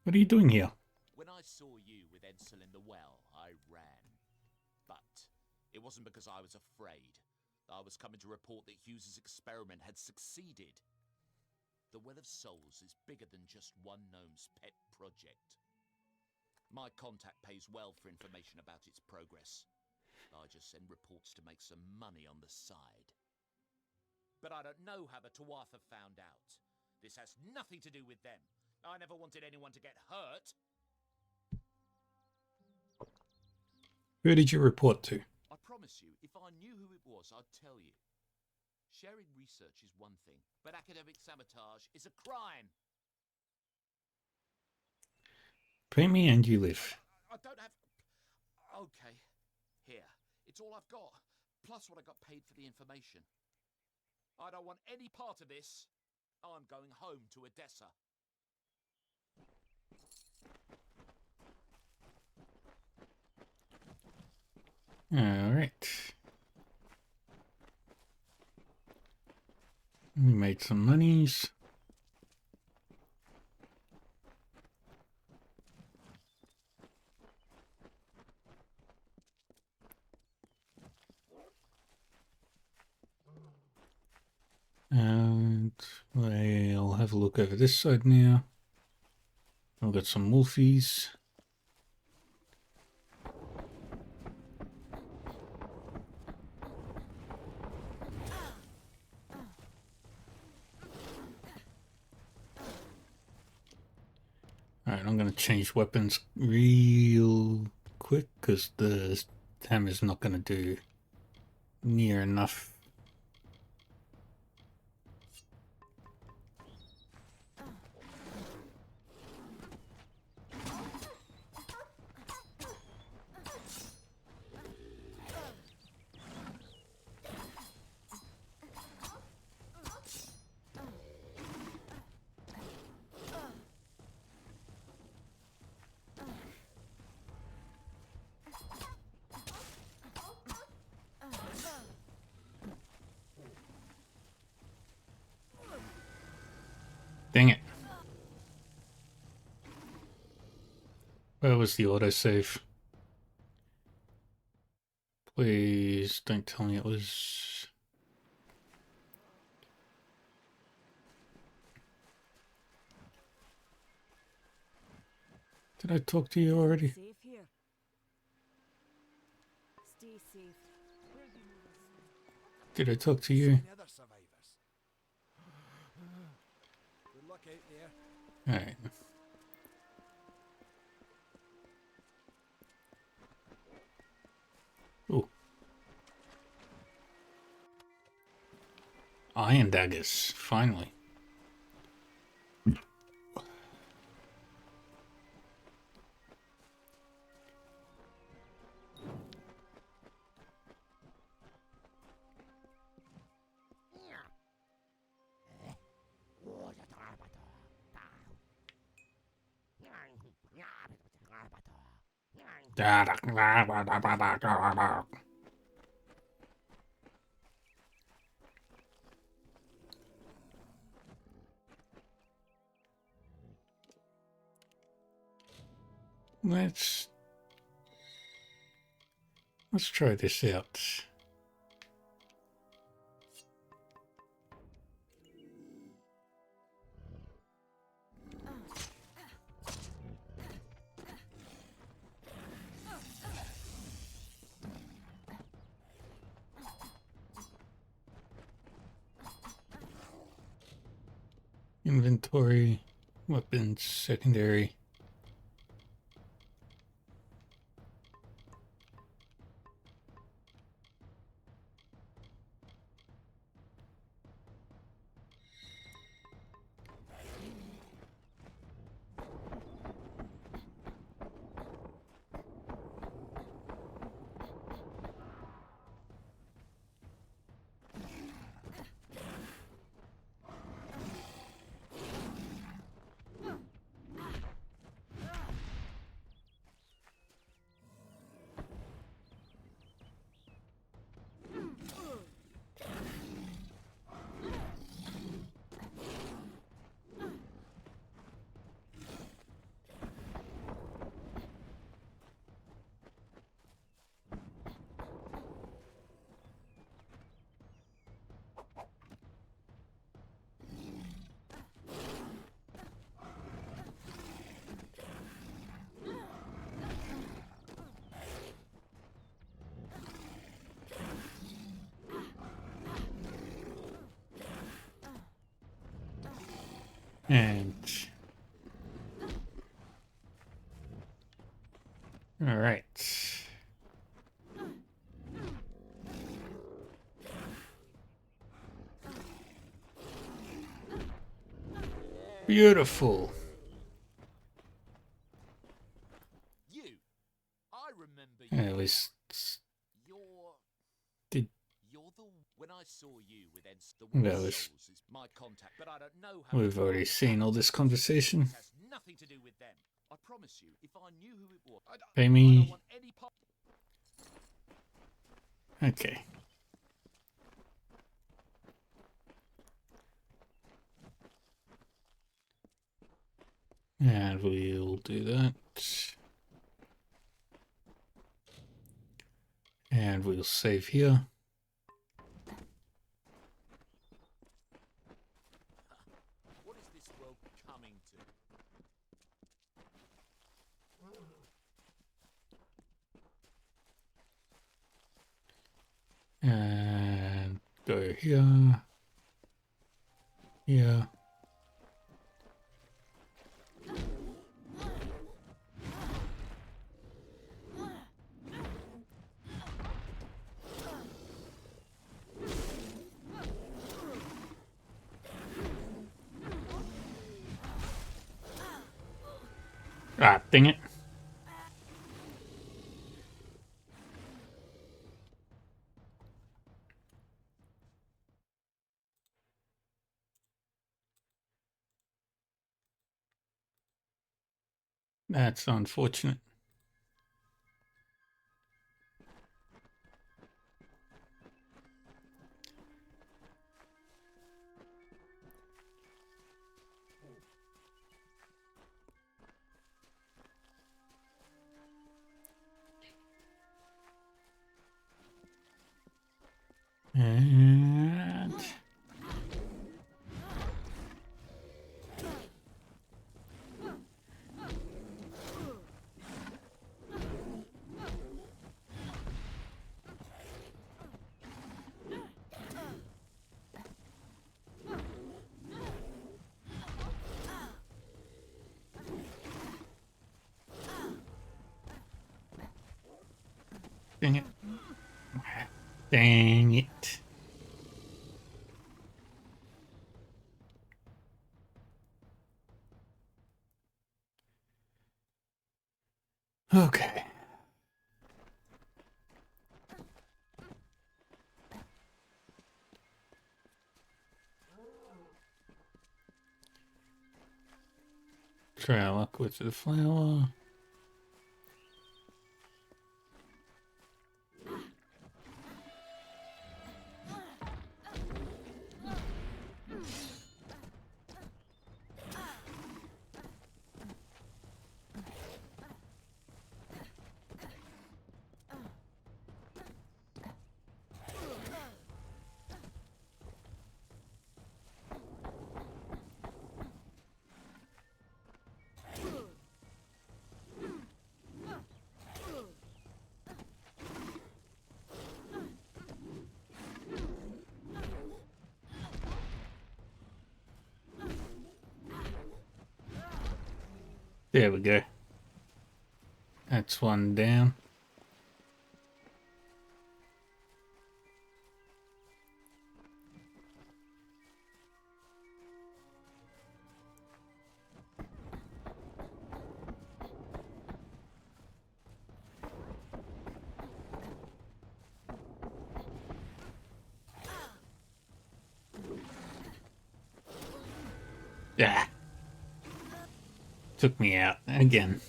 What are you doing here? When I saw you with Edsel in the well, I ran. But it wasn't because I was afraid. I was coming to report that Hughes's experiment had succeeded. The Well of Souls is bigger than just one gnome's pet project. My contact pays well for information about its progress. I just send reports to make some money on the side. But I don't know how the Tuatha found out. This has nothing to do with them. I never wanted anyone to get hurt. Who did you report to? I promise you, if I knew who it was, I'd tell you. Sharing research is one thing, but academic sabotage is a crime. Pay me and you live. I don't have... Okay, here. It's all I've got, plus what I got paid for the information. I don't want any part of this. I'm going home to Odessa. Alright. We made some monies. And I'll have a look over this side now. I've got some wolfies. Alright, I'm going to change weapons real quick because the hammer's not going to do near enough. Dang it. Where was the autosave? Please don't tell me it was... Did I talk to you already? Safe here. Stay safe. Did I talk to you? Any other survivors? luck out there. Alright. Ooh. Iron daggers, finally. Let's try this out. Inventory, weapons, secondary. And all right. Beautiful. You. I remember Yeah, you. it was. You're. Did You're the. When I saw you with the That Wood was- Souls is my contact, but I don't know how. We've already seen all this conversation. This has nothing to do with them. I promise you, if I knew who it was, Pay I don't me. want any part. Okay. And we'll do that. And we'll save here. What is this world coming to? And go here. Here. Ah, dang it. That's unfortunate. And Dang it. Dang it. Okay. Try our luck with the flower. There we go. That's one down. Yeah. Took me out again.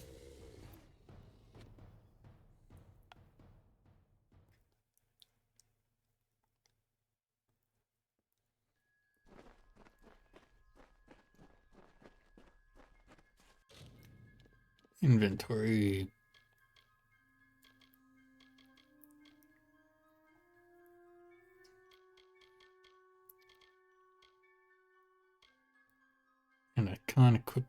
Inventory. And I can't equip.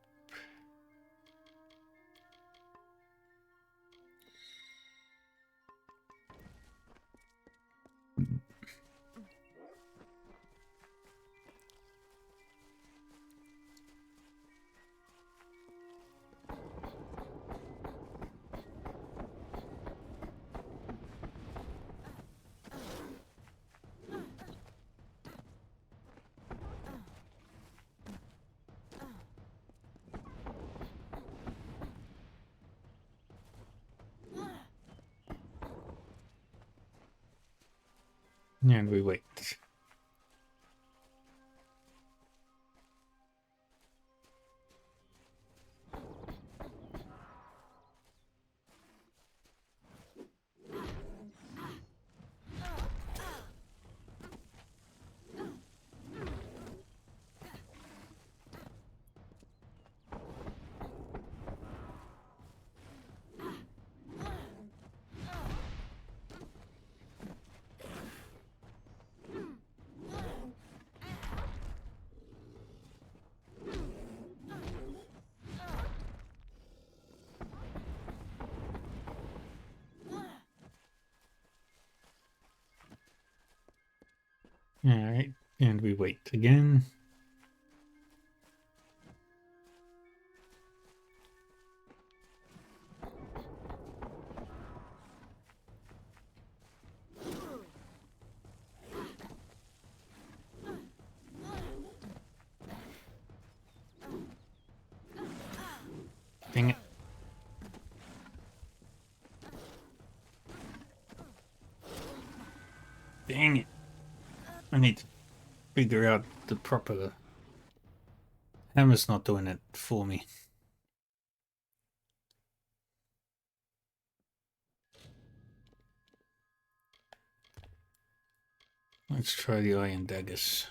And we wait. Alright, and we wait again. Dang it. Dang it. I need to figure out the proper... Hammer's not doing it for me. Let's try the iron daggers.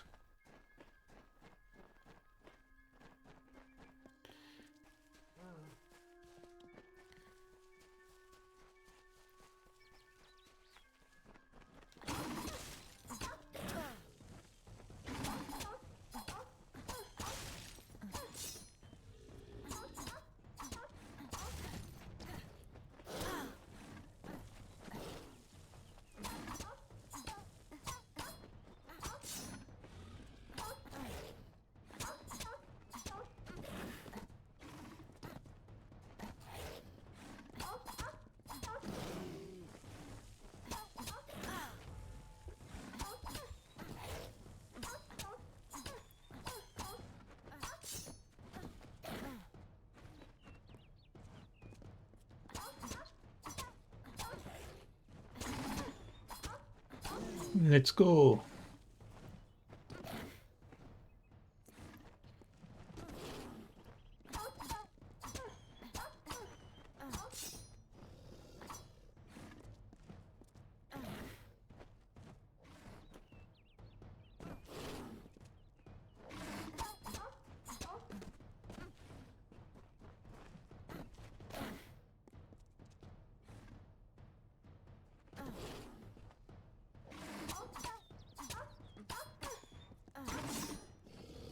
Let's go.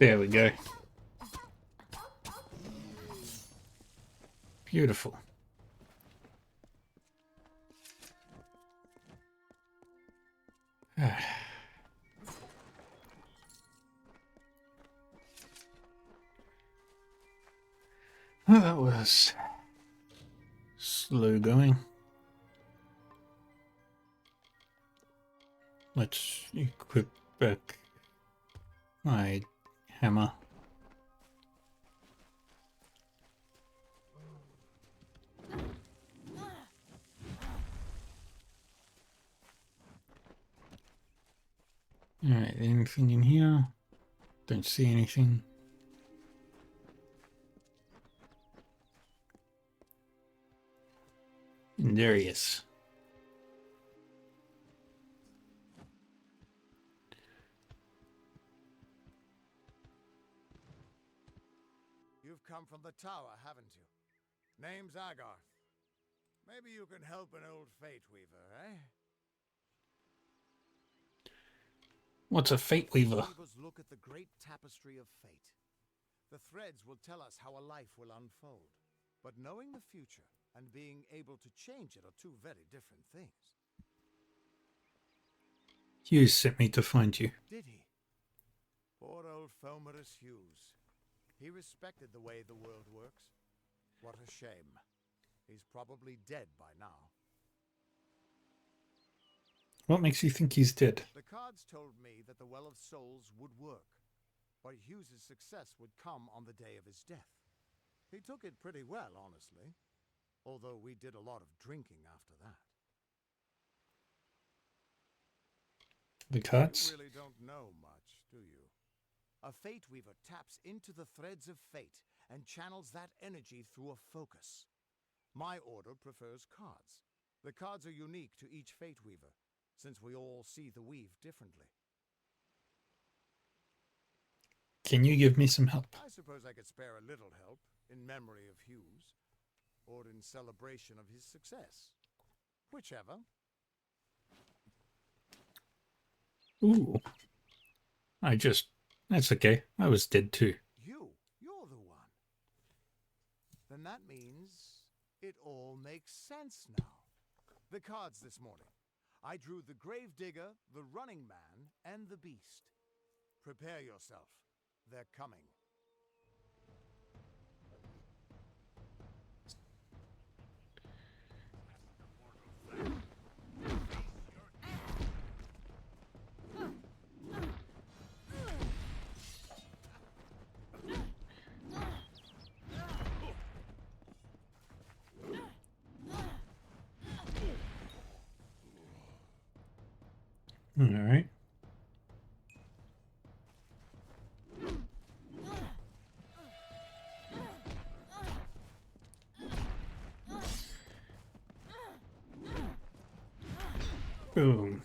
There we go. Beautiful. Well, that was slow going. Let's equip back my hammer. Alright, anything in here? Don't see anything. And there he is. You've come from the tower, haven't you? Name's Agarth. Maybe you can help an old Fate Weaver, eh? What's a Fate Weaver? Weavers look at the great tapestry of fate. The threads will tell us how a life will unfold. But knowing the future and being able to change it are two very different things. Hughes sent me to find you. Did he? Poor old Fomerus Hughes. He respected the way the world works. What a shame. He's probably dead by now. What makes you think he's dead? The cards told me that the Well of Souls would work, but Hughes's success would come on the day of his death. He took it pretty well, honestly, although we did a lot of drinking after that. The cards? You really don't know much, do you? A Fate Weaver taps into the threads of fate and channels that energy through a focus. My order prefers cards. The cards are unique to each Fate Weaver, since we all see the weave differently. Can you give me some help? I suppose I could spare a little help in memory of Hughes, or in celebration of his success. Whichever. Ooh. That's okay. I was dead too. You're the one. Then that means it all makes sense now. The cards this morning. I drew the Gravedigger, the Running Man, and the Beast. Prepare yourself. They're coming. All right. Boom.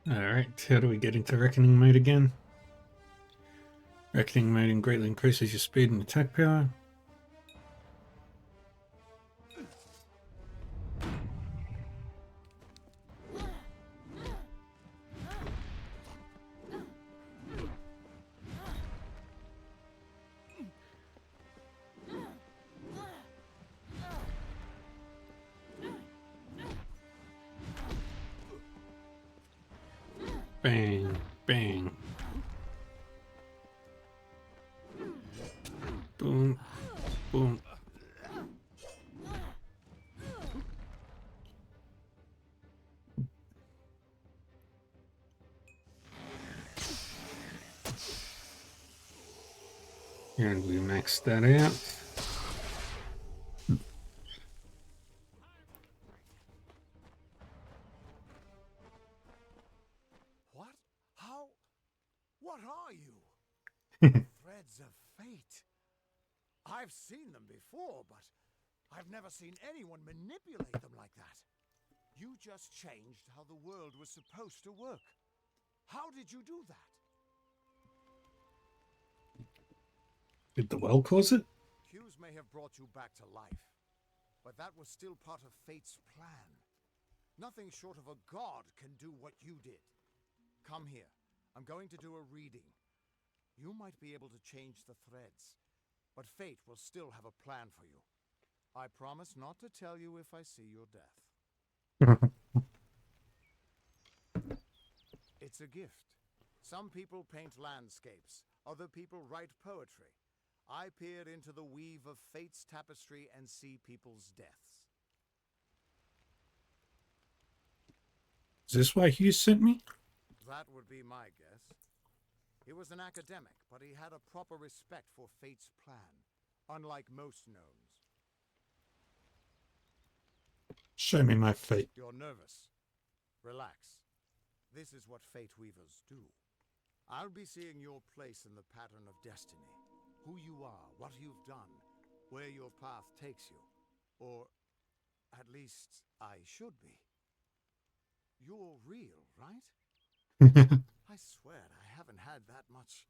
Alright, how do we get into Reckoning mode again? Reckoning mode greatly increases your speed and attack power. Bang, bang. Boom, boom. And we max that out. What are you? The threads of fate. I've seen them before, but I've never seen anyone manipulate them like that. You just changed how the world was supposed to work. How did you do that? Did the well cause it? Hughes may have brought you back to life, but that was still part of fate's plan. Nothing short of a god can do what you did. Come here. I'm going to do a reading. You might be able to change the threads, but fate will still have a plan for you. I promise not to tell you if I see your death. It's a gift. Some people paint landscapes, other people write poetry. I peer into the weave of fate's tapestry and see people's deaths. Is this why Hughes sent me? That would be my guess. He was an academic, but he had a proper respect for fate's plan, unlike most gnomes. Show me my fate. You're nervous. Relax. This is what fate weavers do. I'll be seeing your place in the pattern of destiny. Who you are, what you've done, where your path takes you. Or, at least, I should be. You're real, right? I swear I haven't had that much.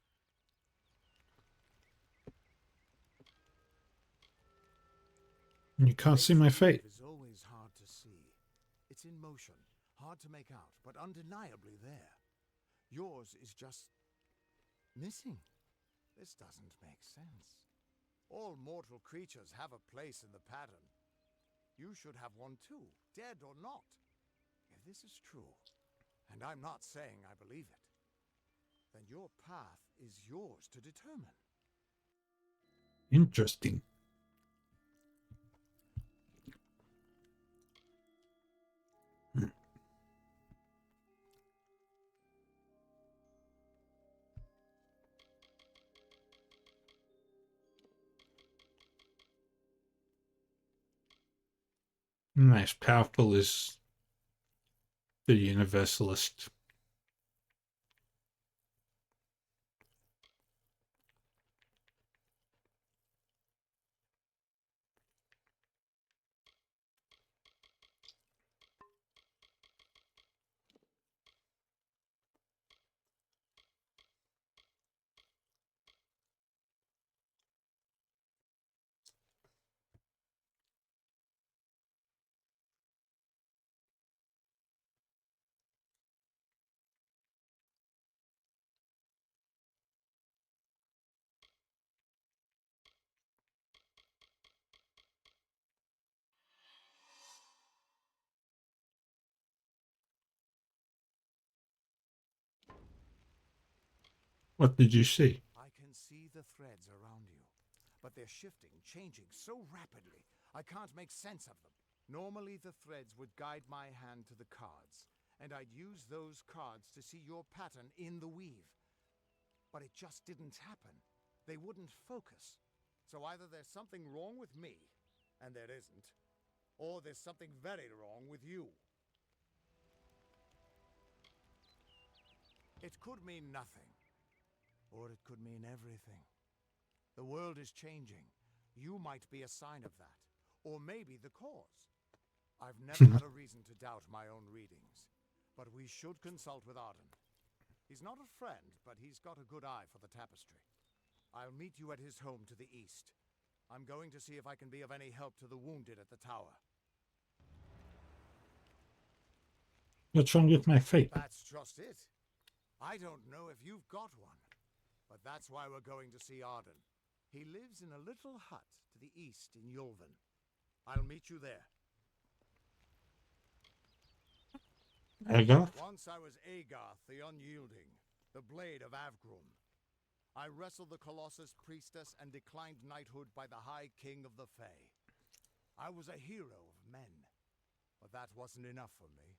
You can't see my fate. It's always hard to see. It's in motion, hard to make out, but undeniably there. Yours is just missing. This doesn't make sense. All mortal creatures have a place in the pattern. You should have one too, dead or not. If this is true, and I'm not saying I believe it, then your path is yours to determine. Interesting. As powerful as the Universalist. What did you see? I can see the threads around you, but they're shifting, changing so rapidly, I can't make sense of them. Normally the threads would guide my hand to the cards, and I'd use those cards to see your pattern in the weave. But it just didn't happen. They wouldn't focus. So either there's something wrong with me, and there isn't, or there's something very wrong with you. It could mean nothing. Or it could mean everything. The world is changing. You might be a sign of that. Or maybe the cause. I've never had a reason to doubt my own readings. But we should consult with Arden. He's not a friend, but he's got a good eye for the tapestry. I'll meet you at his home to the east. I'm going to see if I can be of any help to the wounded at the tower. What's wrong with my fate? That's just it. I don't know if you've got one. But that's why we're going to see Arden. He lives in a little hut to the east in Yulven. I'll meet you there. Agar? Once I was Agarth the Unyielding, the Blade of Avgrum. I wrestled the Colossus Priestess and declined knighthood by the High King of the Fae. I was a hero of men, but that wasn't enough for me.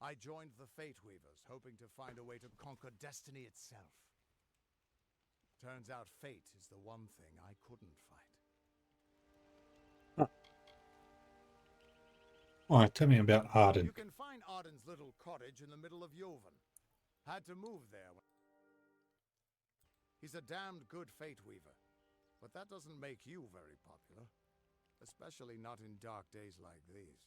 I joined the Fate Weavers, hoping to find a way to conquer destiny itself. Turns out fate is the one thing I couldn't fight. Alright, tell me about Arden. You can find Arden's little cottage in the middle of Yulven. Had to move there. He's a damned good fate weaver, but that doesn't make you very popular, especially not in dark days like these.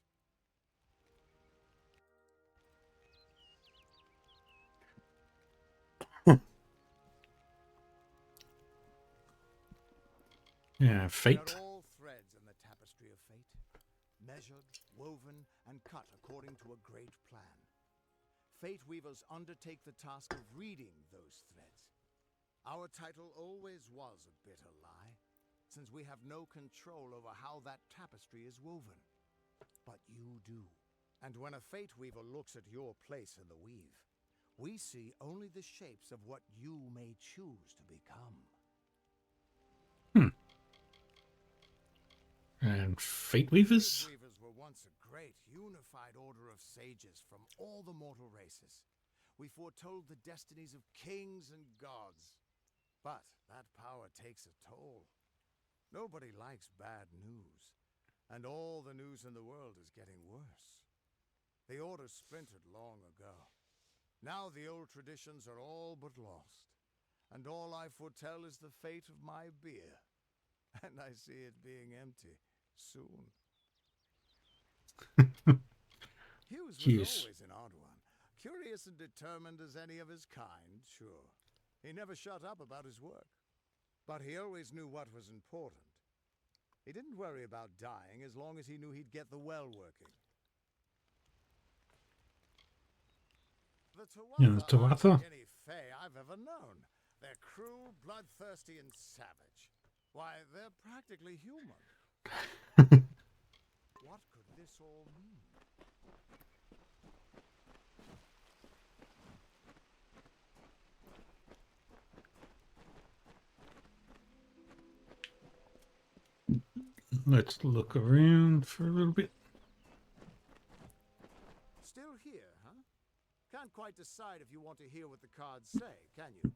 Yeah, We fate. are all threads in the tapestry of fate, measured, woven, and cut according to a great plan. Fate weavers undertake the task of reading those threads. Our title always was a bitter lie, since we have no control over how that tapestry is woven. But you do. And when a fate weaver looks at your place in the weave, we see only the shapes of what you may choose to become. And fate Fate weavers? weavers were once a great, unified order of sages from all the mortal races. We foretold the destinies of kings and gods. But that power takes a toll. Nobody likes bad news, and all the news in the world is getting worse. The order splintered long ago. Now the old traditions are all but lost, and all I foretell is the fate of my beer. And I see it being empty soon. Hughes was Jeez. always an odd one. Curious and determined as any of his kind, sure. He never shut up about his work. But he always knew what was important. He didn't worry about dying as long as he knew he'd get the well working. The Yeah, the Tuatha aren't Tuatha? like any Fae I've ever known. They're cruel, bloodthirsty, and savage. Why, they're practically human. What could this all mean? Let's look around for a little bit. Still here, huh? Can't quite decide if you want to hear what the cards say, can you?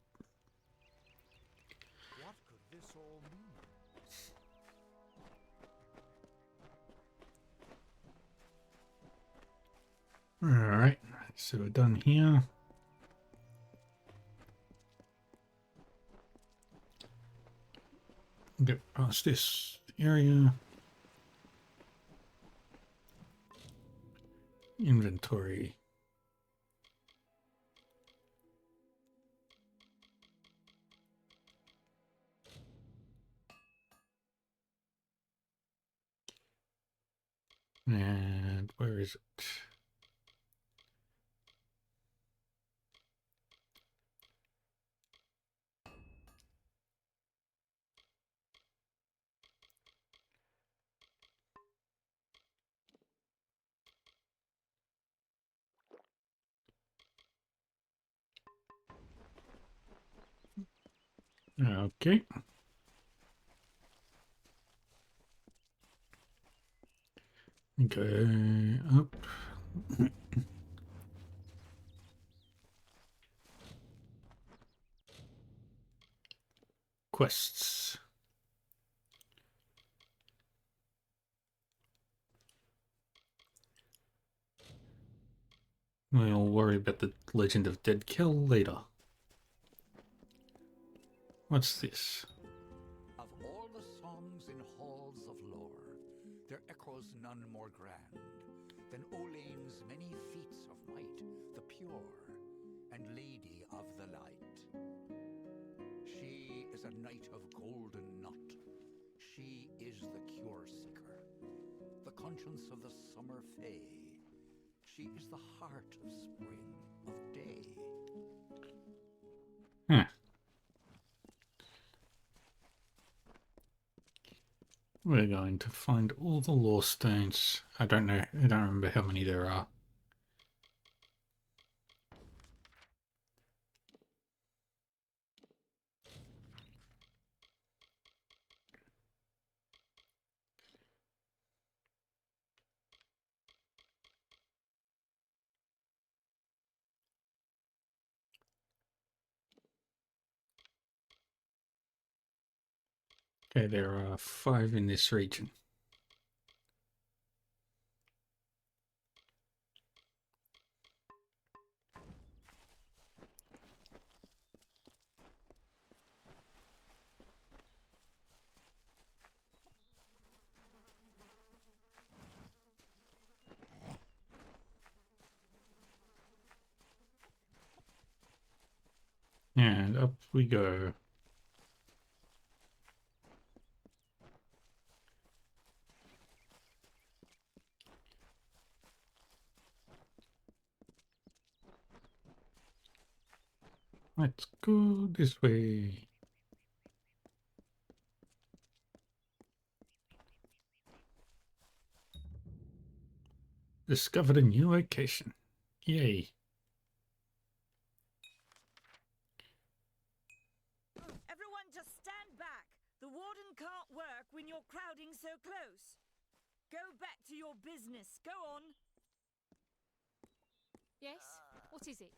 What could this all mean? Alright, so we're done here. Get past this area. Inventory. And where is it? Okay. Go up. Quests. We'll worry about the Legend of Dead Kill later. What's this? Of all the songs in halls of lore, there echoes none more grand than Olain's many feats of might, the pure and lady of the light. She is a knight of golden knot. She is the cure seeker, the conscience of the summer fae. She is the heart of spring, of day. Huh. We're going to find all the lore stones. I don't remember how many there are. Okay, there are 5 in this region. And up we go. Let's go this way. Discovered a new location. Yay. Everyone just stand back. The warden can't work when you're crowding so close. Go back to your business. Go on. Yes? What is it?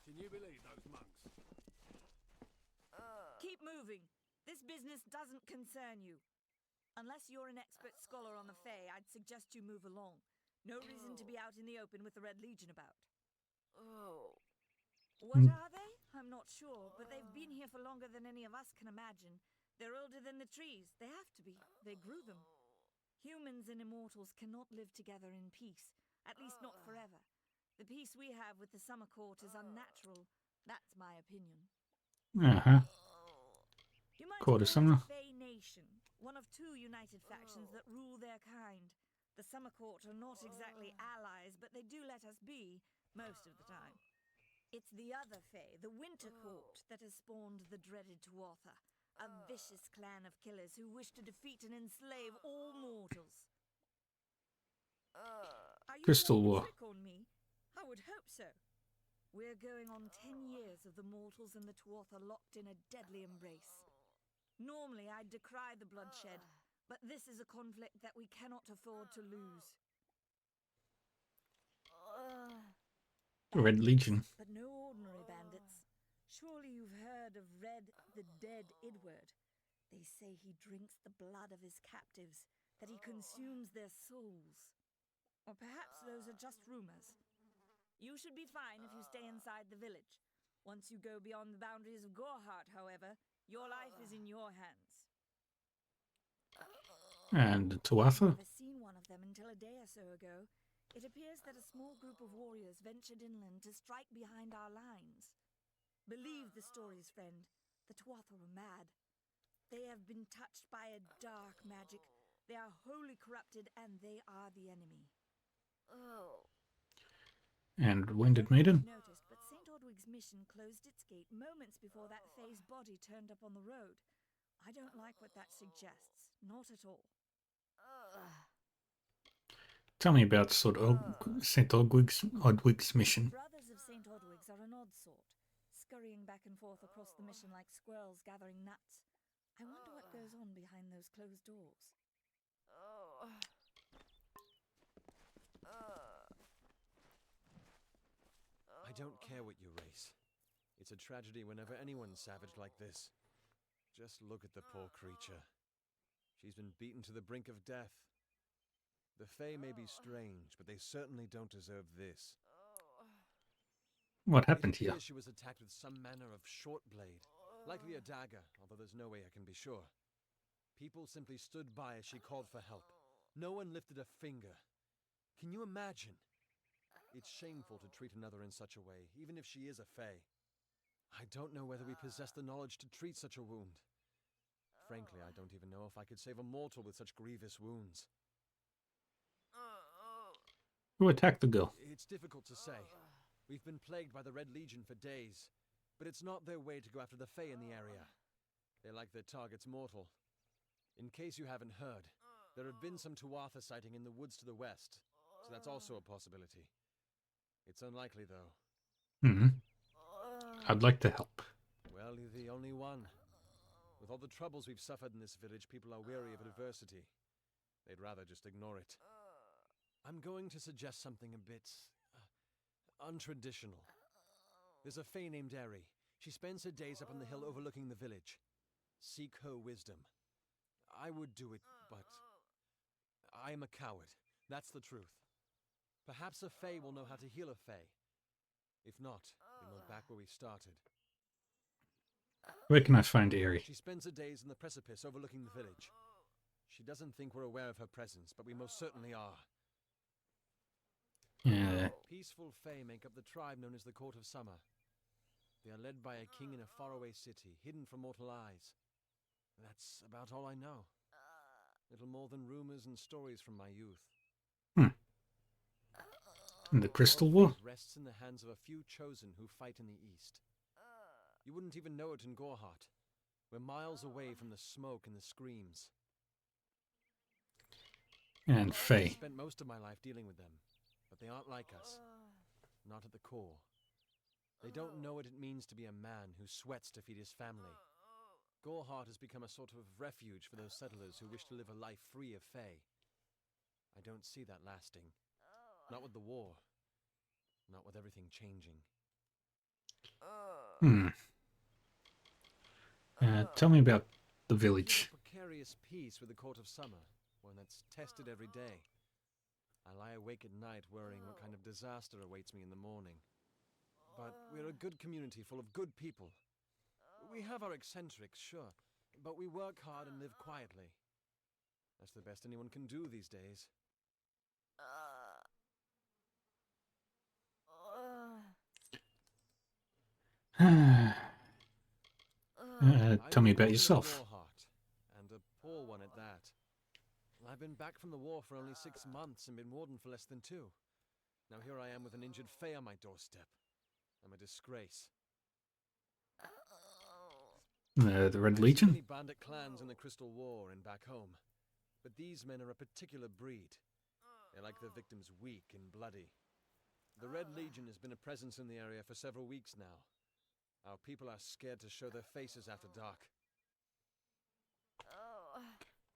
Can you believe those monks? Keep moving. This business doesn't concern you. Unless you're an expert scholar on the Fae, I'd suggest you move along. No reason to be out in the open with the Red Legion about. What are they? I'm not sure, but they've been here for longer than any of us can imagine. They're older than the trees. They have to be. They grew them. Humans and immortals cannot live together in peace, at least not forever. The peace we have with the Summer Court is unnatural. That's my opinion. Uh-huh. You might Court call of it Summer. a Fae nation, one of two united factions that rule their kind. The Summer Court are not exactly allies, but they do let us be, most of the time. It's the other Fae, the Winter Court, that has spawned the dreaded Tuatha, a vicious clan of killers who wish to defeat and enslave all mortals. Are you Crystal playing a War. trick on me? I would hope so. We're going on 10 years of the mortals and the Tuatha locked in a deadly embrace. Normally, I'd decry the bloodshed, but this is a conflict that we cannot afford to lose. Red Legion. But no ordinary bandits. Surely you've heard of Red the Dead Idward. They say he drinks the blood of his captives, that he consumes their souls. Or perhaps those are just rumors. You should be fine if you stay inside the village. Once you go beyond the boundaries of Gorhart, however, your life is in your hands. And I've Tuatha. never seen one of them until a day or so ago. It appears that a small group of warriors ventured inland to strike behind our lines. Believe the stories, friend. The Tuatha are mad. They have been touched by a dark magic. They are wholly corrupted, and they are the enemy. And Winded Maiden. Noticed, but St. Odwig's mission closed its gate moments before that Fae's body turned up on the road. I don't like what that suggests. Not at all. Tell me about St. Odwig's mission. Brothers of St. Odwig's are an odd sort, scurrying back and forth across the mission like squirrels gathering nuts. I wonder what goes on behind those closed doors. I don't care what you race. It's a tragedy whenever anyone's savage like this. Just look at the poor creature. She's been beaten to the brink of death. The Fae may be strange, but they certainly don't deserve this. What happened It here? appears she was attacked with some manner of short blade, likely a dagger, although there's no way I can be sure. People simply stood by as she called for help. No one lifted a finger. Can you imagine? It's shameful to treat another in such a way, even if she is a Fae. I don't know whether we possess the knowledge to treat such a wound. Frankly, I don't even know if I could save a mortal with such grievous wounds. Who attacked the girl? It's difficult to say. We've been plagued by the Red Legion for days, but it's not their way to go after the Fae in the area. They like their targets mortal. In case you haven't heard, there have been some Tuatha sighting in the woods to the west, so that's also a possibility. It's unlikely, though. I'd like to help. Well, you're the only one. With all the troubles we've suffered in this village, people are weary of adversity. They'd rather just ignore it. I'm going to suggest something a bit untraditional. There's a Fae named Eri. She spends her days up on the hill overlooking the village. Seek her wisdom. I would do it, but I am a coward. That's the truth. Perhaps a Fae will know how to heal a Fae. If not, then we're back where we started. Where can I find Eri? She spends her days in the precipice overlooking the village. She doesn't think we're aware of her presence, but we most certainly are. Yeah. Peaceful Fae make up the tribe known as the Court of Summer. They are led by a king in a faraway city, hidden from mortal eyes. That's about all I know. Little more than rumors and stories from my youth. The Crystal Our War? fate rests in the hands of a few chosen who fight in the east. You wouldn't even know it in Gorhart. We're miles away from the smoke and the screams. And I Faye. spent most of my life dealing with them, but they aren't like us. Not at the core. They don't know what it means to be a man who sweats to feed his family. Gorhart has become a sort of refuge for those settlers who wish to live a life free of Fae. I don't see that lasting. Not with the war. Not with everything changing. Tell me about the We live village. a precarious peace with the Court of Summer, one that's tested every day. I lie awake at night worrying what kind of disaster awaits me in the morning. But we're a good community full of good people. We have our eccentrics, sure, but we work hard and live quietly. That's the best anyone can do these days. Tell me I about was born in yourself. Gorhart, and a poor one at that. I've been back from the war for only 6 months and been warden for less than 2. Now here I am with an injured Fae on my doorstep. I'm a disgrace. The Red I've seen Legion? many bandit clans in the Crystal War and back home, but these men are a particular breed. They like their victims weak and bloody. The Red Legion has been a presence in the area for several weeks now. Our people are scared to show their faces after dark.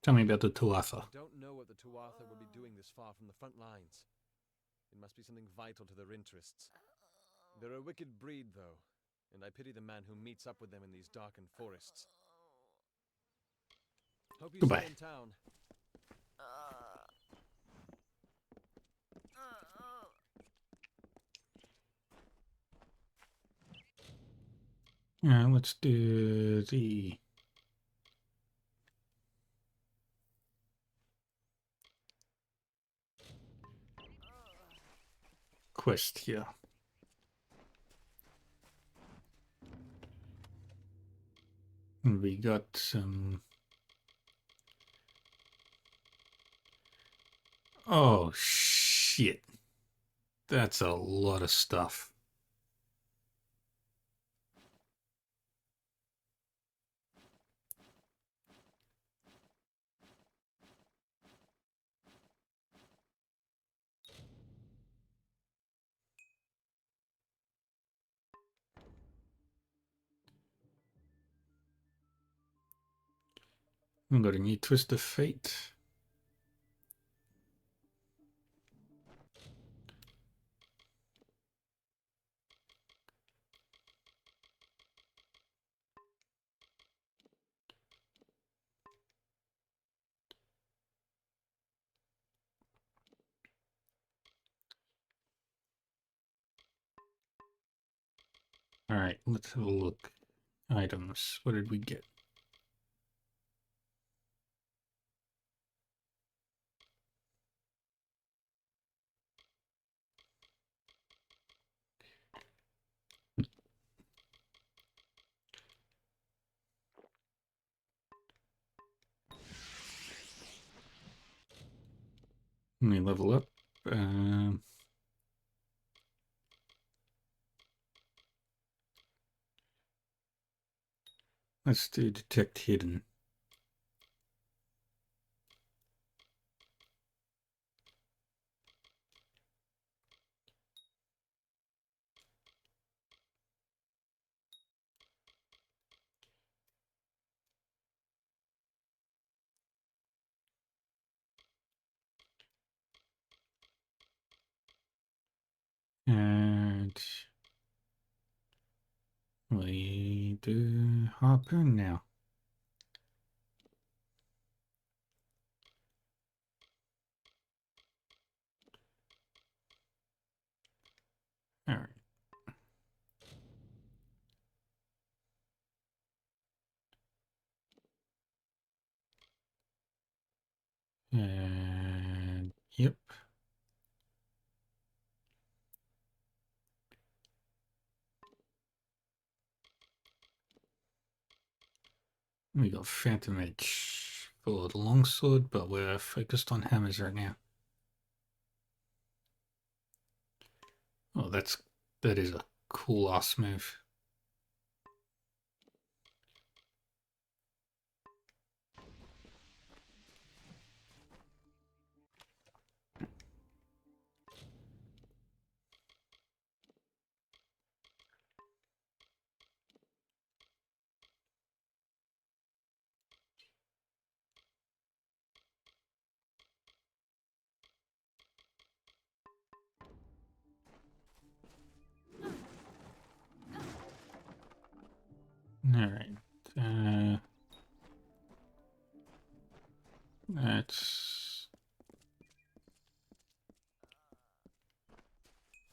Tell me about the Tuatha. I don't know what the Tuatha will be doing this far from the front lines. It must be something vital to their interests. They're a wicked breed, though, and I pity the man who meets up with them in these darkened forests. Hope you Goodbye. stay in town. Let's do the quest here. And we got some... Oh, shit. That's a lot of stuff. We've got a new Twist of Fate. Alright, let's have a look. Items. What did we get? Let me level up. Let's do Detect Hidden. And we do Harpoon now. Alright. And yep. We got Phantom Edge for the longsword, but we're focused on hammers right now. Oh, that is a cool ass move. All right. That's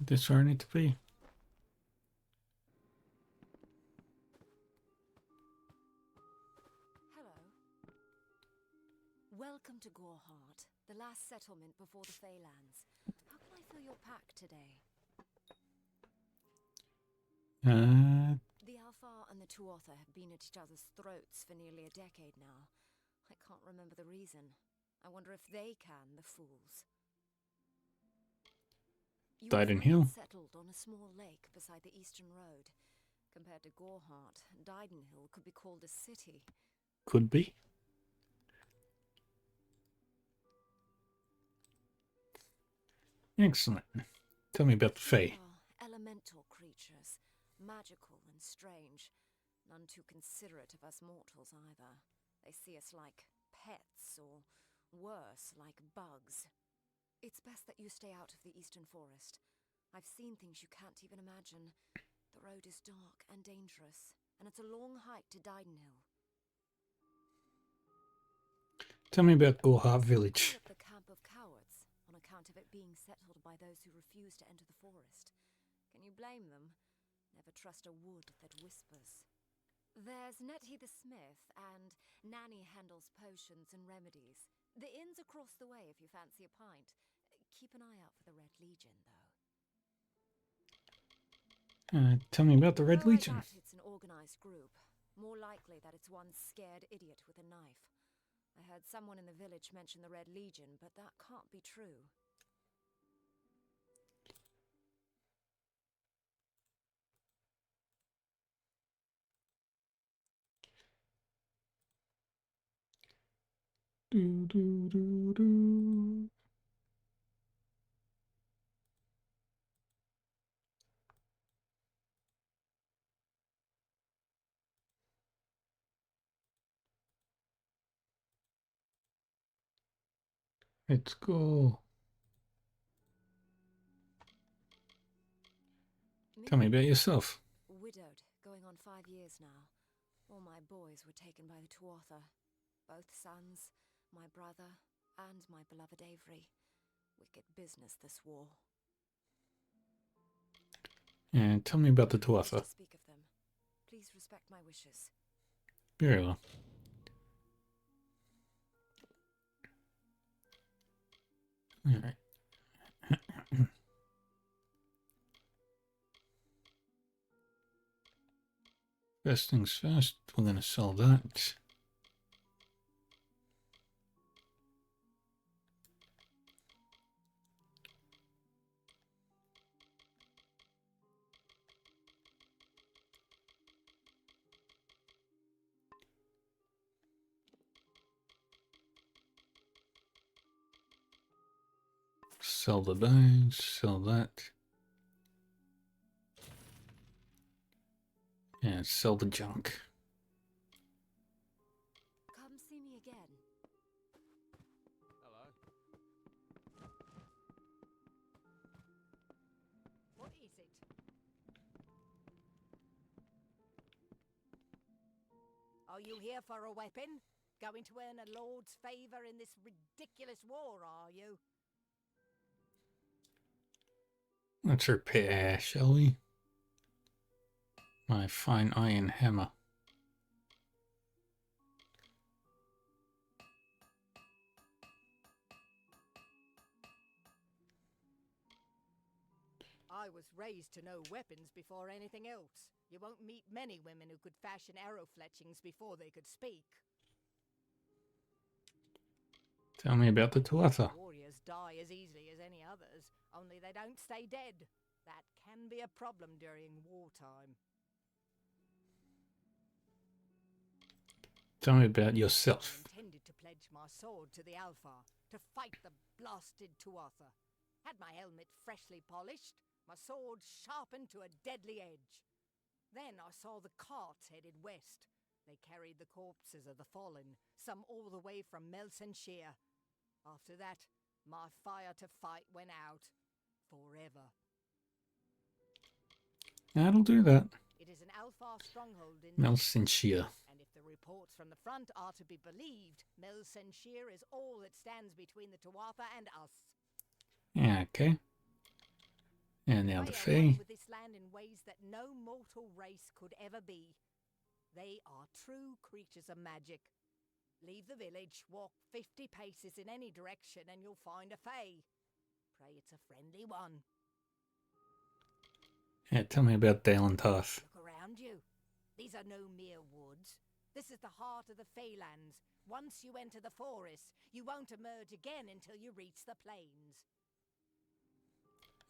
this where I need to be. Hello. Welcome to Goreheart, the last settlement before the Feylands. How can I fill your pack today? Uh, The Alfar and the Tuatha have been at each other's throats for nearly a decade now. I can't remember the reason. I wonder if they can, the fools. You were Dyden finally Hill. settled on a small lake beside the eastern road. Compared to Goreheart, Dydenhill could be called a city. Could be. Excellent. Tell me about the Fae. Elemental creatures, magical and strange. None too considerate of us mortals either. They see us like pets, or worse, like bugs. It's best that you stay out of the eastern forest. I've seen things you can't even imagine. The road is dark and dangerous, and it's a long hike to Dydenhill. Tell me about Goreheart Village. Call it the Camp of Cowards, on account of it being settled by those who refuse to enter the forest. Can you blame them? Never trust a wood that whispers. There's Nettie the smith, and Nanny handles potions and remedies. The inn's across the way if you fancy a pint. Keep an eye out for the Red Legion, though. Tell me about the Red Oh, Legion. I doubt it's an organized group. More likely that it's one scared idiot with a knife. I heard someone in the village mention the Red Legion, but that can't be true. Do, do, do, do. Let's go. Tell me about yourself. Widowed, going on 5 years now. All my boys were taken by the Tuatha. Both sons, my brother, and my beloved Avery. Wicked business, this war. And tell me about the I don't wish Tuatha. to speak of them. Please respect my wishes. Very well. All right. First things first, we're going to sell that. Sell the dice, sell that. And sell the junk. Come see me again. Hello. What is it? Are you here for a weapon? Going to earn a lord's favour in this ridiculous war, are you? Let's repair, shall we? My fine iron hammer. I was raised to know weapons before anything else. You won't meet many women who could fashion arrow fletchings before they could speak. Tell me about the Tuatha. Warriors die as easily as any others, only they don't stay dead. That can be a problem during wartime. Tell me about yourself. I intended to pledge my sword to the Alpha, to fight the blasted Tuatha. Had my helmet freshly polished, my sword sharpened to a deadly edge. Then I saw the carts headed west. They carried the corpses of the fallen, some all the way from Melsenshire. After that, my fire to fight went out. Forever. That'll do that. It is an Alpha stronghold in Melsenshire. and if the reports from the front are to be believed, Melsenshire is all that stands between the Tuatha and us. Yeah, okay. And now They the are fee. one with this land in ways that no mortal race could ever be. They are true creatures of magic. Leave the village, walk 50 paces in any direction, and you'll find a fae. Pray it's a friendly one. Yeah, tell me about Dale and Tarth. Look around you. These are no mere woods. This is the heart of the Feylands. Once you enter the forest, you won't emerge again until you reach the plains.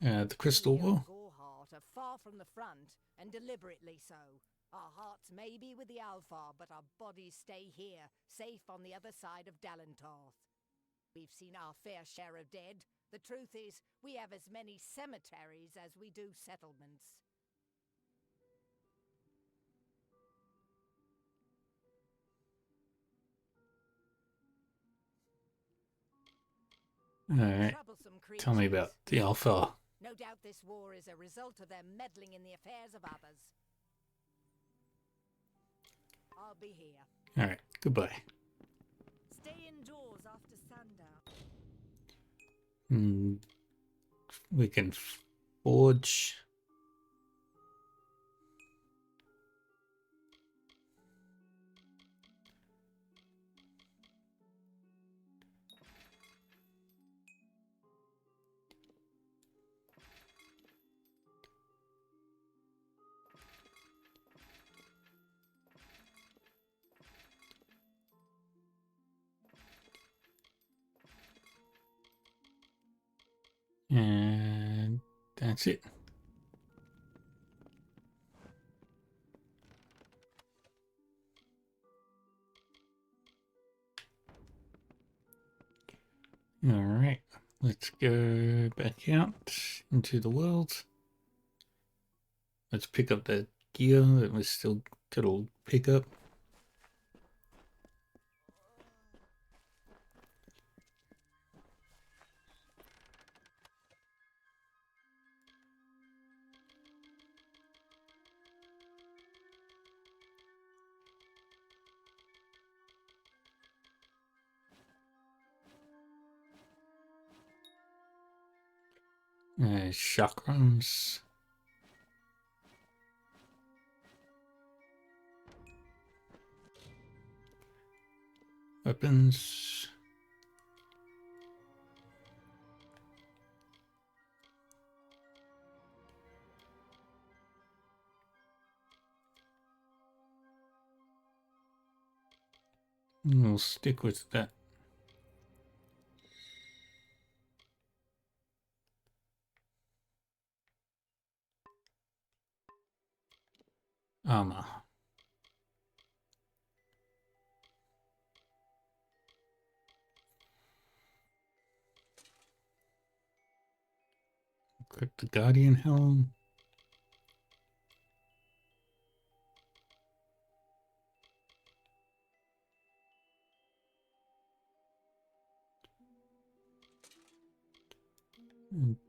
The Crystal We of War. Gorhart are far from the front, and deliberately so. Our hearts may be with the Alpha, but our bodies stay here, safe on the other side of Dalentarth. We've seen our fair share of dead. The truth is, we have as many cemeteries as we do settlements. Alright. Troublesome creatures. Tell me about the Alpha. No doubt this war is a result of their meddling in the affairs of others. I'll be here. Alright, goodbye. Stay indoors after sundown. We can forge. And that's it. Alright, let's go back out into the world. Let's pick up that gear that we still got to pick up. Chakrams. Weapons. We'll stick with that. Armor. Equip the Guardian Helm.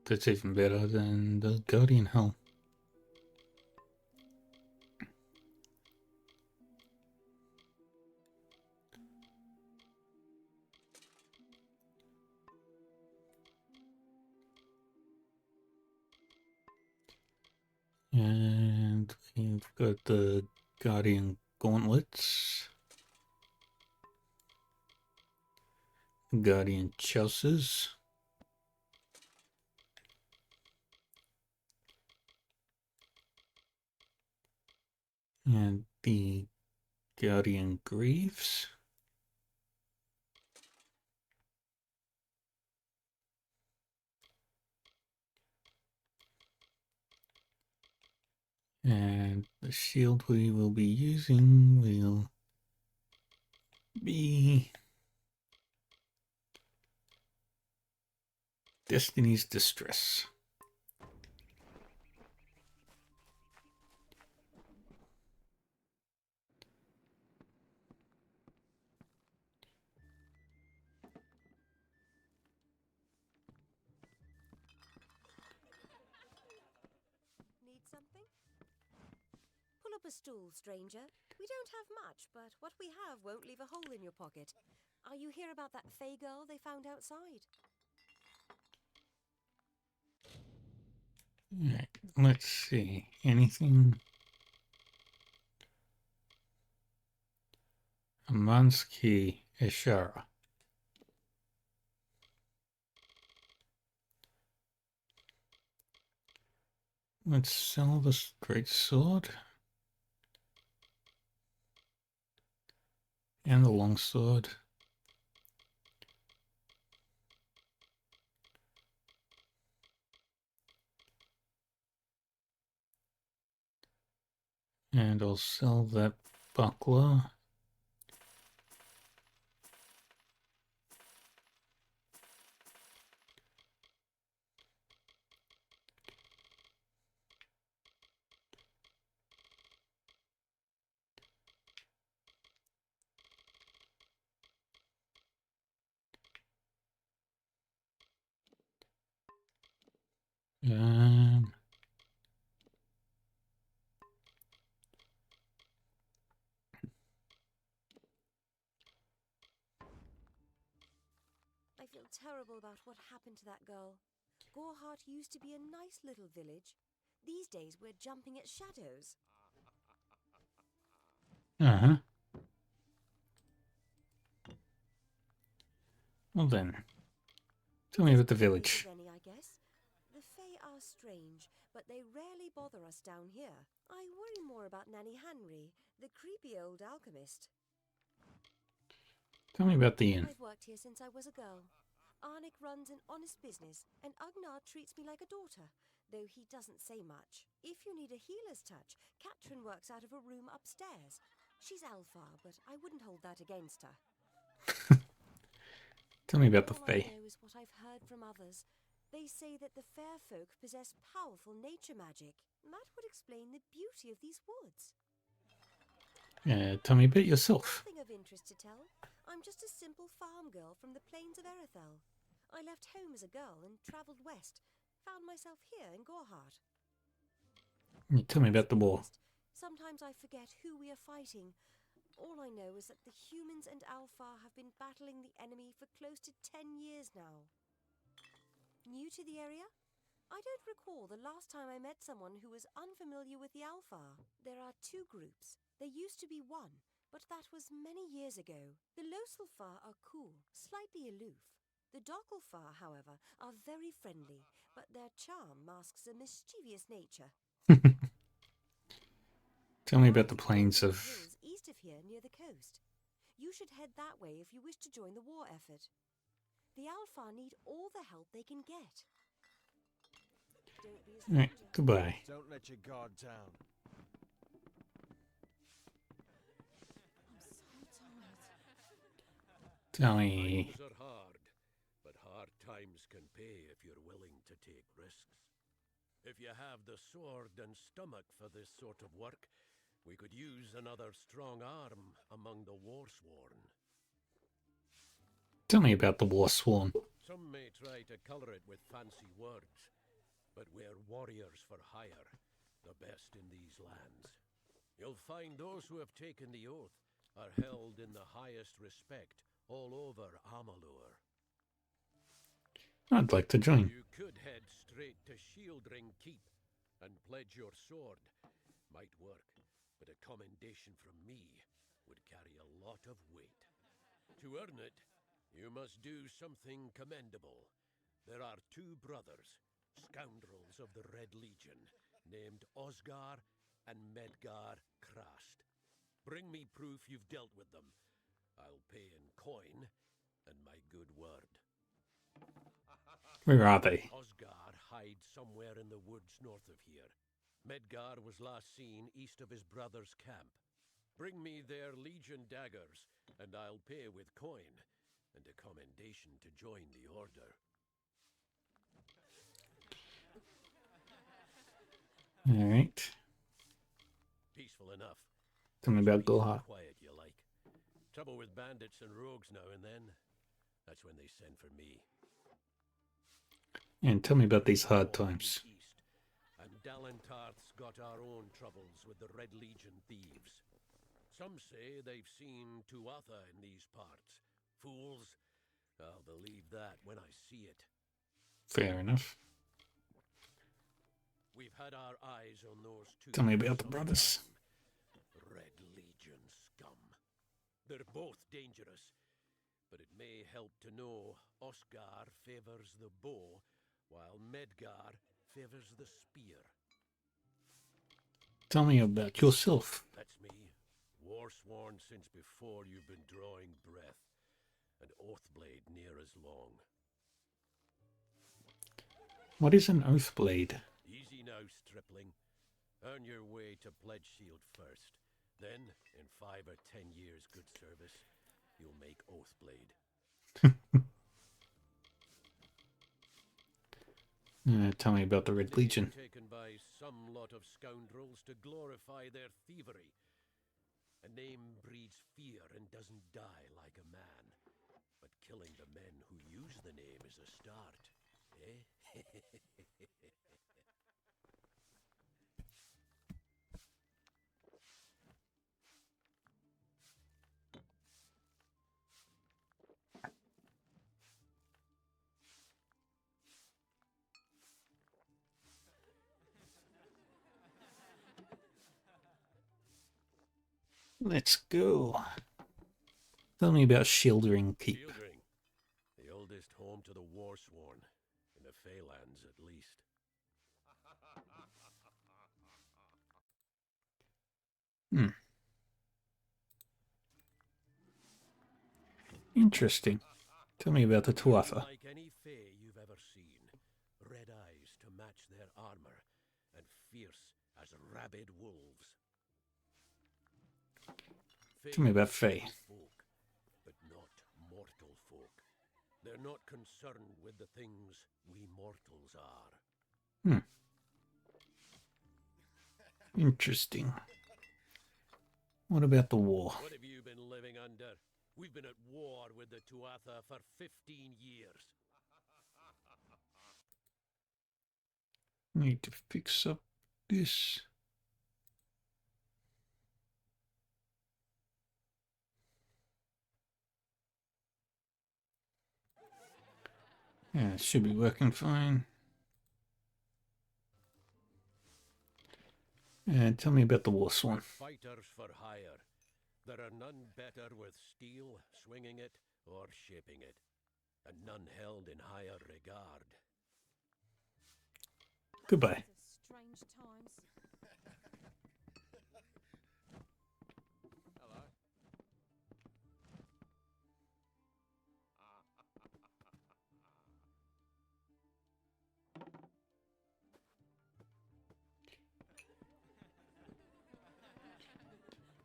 That's even better than the Guardian Helm. And we've got the Guardian Gauntlets. Guardian Chaucers. And the Guardian Greaves. And the shield we will be using will be Destiny's Distress. Need something? Pull up a stool, stranger. We don't have much, but what we have won't leave a hole in your pocket. Are you here about that Fey girl they found outside? Alright, let's see. Anything? Amansky Ishara. Let's sell this great sword. And the long sword. And I'll sell that buckler. Um, I feel terrible about what happened to that girl. Gorehart used to be a nice little village. These days we're jumping at shadows. uh-huh. Well then, tell me about the village. Any, I guess. The Fae are strange, but they rarely bother us down here. I worry more about Nanny Henry, the creepy old alchemist. Tell me about the inn. I've worked here since I was a girl. Arnik runs an honest business, and Agnar treats me like a daughter, though he doesn't say much. If you need a healer's touch, Katrin works out of a room upstairs. She's Alpha, but I wouldn't hold that against her. Tell me about the All I Fae. know is what I've heard from others. They say that the fair folk possess powerful nature magic. That would explain the beauty of these woods. Tell me about yourself. Nothing of interest to tell. I'm just a simple farm girl from the plains of Erethel. I left home as a girl and travelled west. Found myself here in Gorehart. Tell me about the war. Sometimes I forget who we are fighting. All I know is that the humans and Alpha have been battling the enemy for close to 10 years now. New to the area? I don't recall the last time I met someone who was unfamiliar with the Alpha. There are two groups. There used to be one, but that was many years ago. The Loselfar are cool, slightly aloof. The Dockelfar, however, are very friendly, but their charm masks a mischievous nature. Tell me about the plains of... Hills east of here near the coast. You should head that way if you wish to join the war effort. The Alpha need all the help they can get. Don't be a Alright, stranger. goodbye. Don't let your guard down. Tell me... Times are hard, but hard times can pay if you're willing to take risks. If you have the sword and stomach for this sort of work, we could use another strong arm among the Warsworn. Tell me about the Warsworn. Some may try to color it with fancy words, but we're warriors for hire, the best in these lands. You'll find those who have taken the oath are held in the highest respect all over Amalur. I'd like to join. You could head straight to Shieldring Keep and pledge your sword. Might work, but a commendation from me would carry a lot of weight. To earn it, you must do something commendable. There are two brothers, scoundrels of the Red Legion, named Osgar and Medgar Krast. Bring me proof you've dealt with them. I'll pay in coin and my good word. Where are they? Osgar hides somewhere in the woods north of here. Medgar was last seen east of his brother's camp. Bring me their Legion daggers, and I'll pay with coin and a commendation to join the order. Alright. Peaceful enough. Tell me about Peace and Goha. quiet you like. Trouble with bandits and rogues now and then. That's when they send for me. And tell me about these hard times. East, and Dalentarth's got our own troubles with the Red Legion thieves. Some say they've seen Tuatha in these parts. Fools, I'll believe that when I see it. Fair enough. We've had our eyes on those two. Tell me about for the some brothers. time. Red Legion scum. They're both dangerous, but it may help to know Oscar favors the bow, while Medgar favors the spear. Tell me about yourself. That's me, war-sworn since before you've been drawing breath, and Oathblade near as long. What is an Oathblade? Easy now, stripling. Earn your way to Pledge Shield first. Then, in 5 or 10 years' good service, you'll make Oathblade. Tell me about the Red Legion. Taken by some lot of scoundrels to glorify their thievery. A name breeds fear and doesn't die like a man. But killing the men who use the name is a start, eh? Let's go. Tell me about Shieldring Keep. Shieldring, the oldest home to the Warsworn, in the Feylands at least. Interesting. Tell me about the Tuatha. Like any Fey you've ever seen. Red eyes to match their armor, and fierce as rabid wolves. Tell me about Fey. Folk, but not mortal folk. They're not concerned with the things we mortals are. Interesting. What about the war? What have you been living under? We've been at war with the Tuatha for 15 years. Need to fix up this. Yeah, it should be working fine. And tell me about the Warsworn. Fighters for hire. There are none better with steel, swinging it, or shaping it. And none held in higher regard. Goodbye. Strange times. Hello.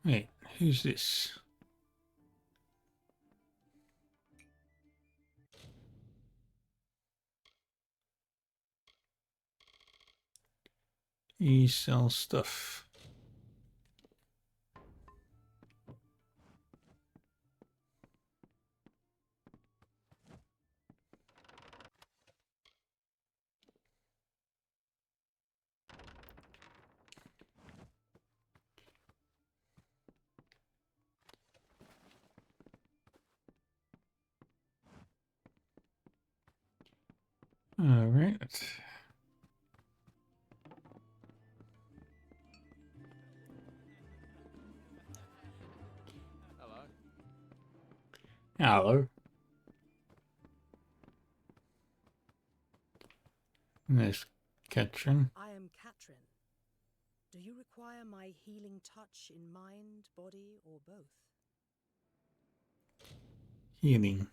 Wait, who's this? He sells stuff. All right. Hello. Hello. There's Katrin. I am Katrin. Do you require my healing touch in mind, body, or both? Healing.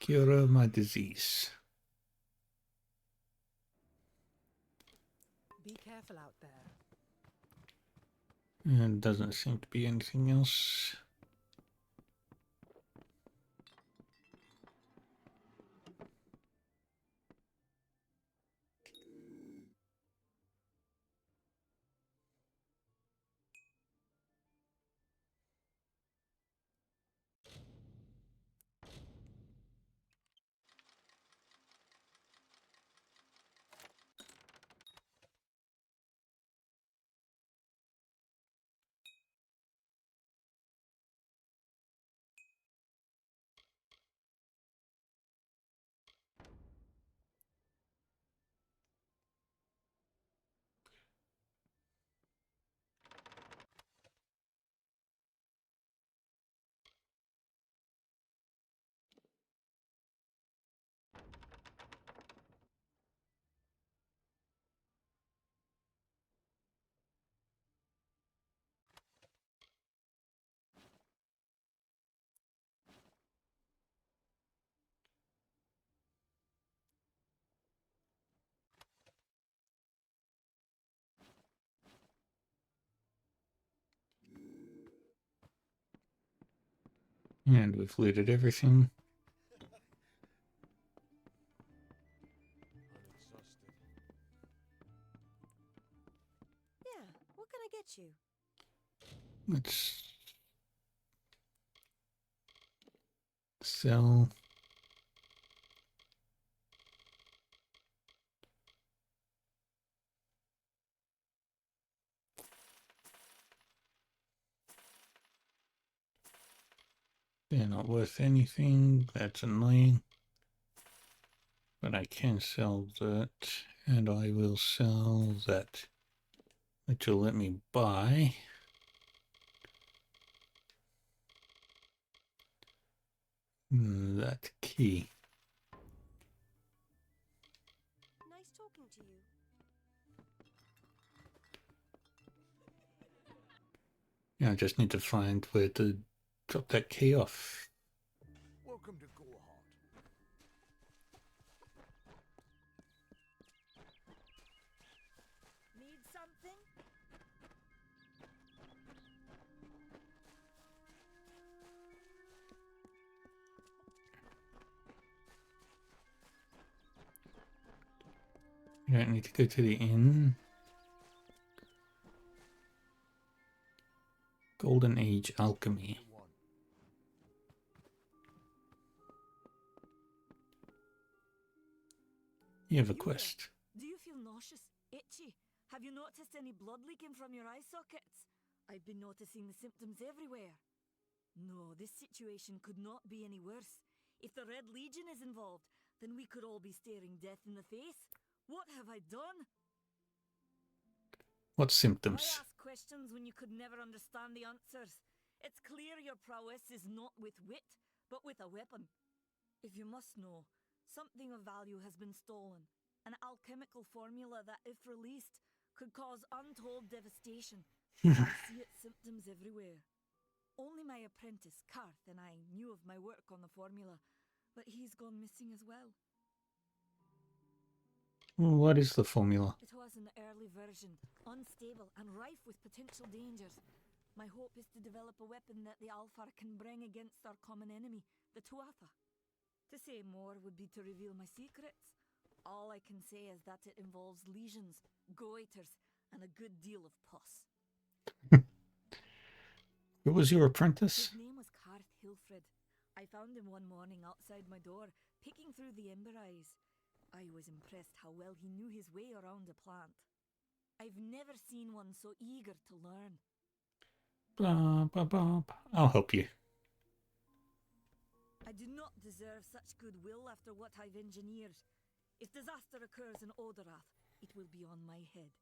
Cure my disease. Be careful out there. And doesn't seem to be anything else. And we've looted everything. I'm exhausted. Yeah, what can I get you? Let's sell. They're not worth anything. That's annoying. But I can sell that, and I will sell that, which will let me buy that key. Nice talking to you. Yeah, I just need to find where to drop that key off. Welcome to Gorehart. Need something? You don't need to go to the inn. Golden Age Alchemy. You have a quest. Do you feel nauseous? Itchy? Have you noticed any blood leaking from your eye sockets? I've been noticing the symptoms everywhere. No, this situation could not be any worse. If the Red Legion is involved, then we could all be staring death in the face. What have I done? What Why symptoms? ask questions when you could never understand the answers? It's clear your prowess is not with wit, but with a weapon. If you must know, something of value has been stolen. An alchemical formula that, if released, could cause untold devastation. I see its symptoms everywhere. Only my apprentice, Karth, and I knew of my work on the formula, but he's gone missing as well. What is the formula? It was an early version, unstable and rife with potential dangers. My hope is to develop a weapon that the Alfar can bring against our common enemy, the Tuatha. To say more would be to reveal my secrets. All I can say is that it involves lesions, goiters, and a good deal of pus. Who was your apprentice? His name was Karth Hilfred. I found him one morning outside my door, picking through the ember eyes. I was impressed how well he knew his way around a plant. I've never seen one so eager to learn. Blah, blah, blah. I'll help you. I do not deserve such goodwill after what I've engineered. If disaster occurs in Odorath, it will be on my head.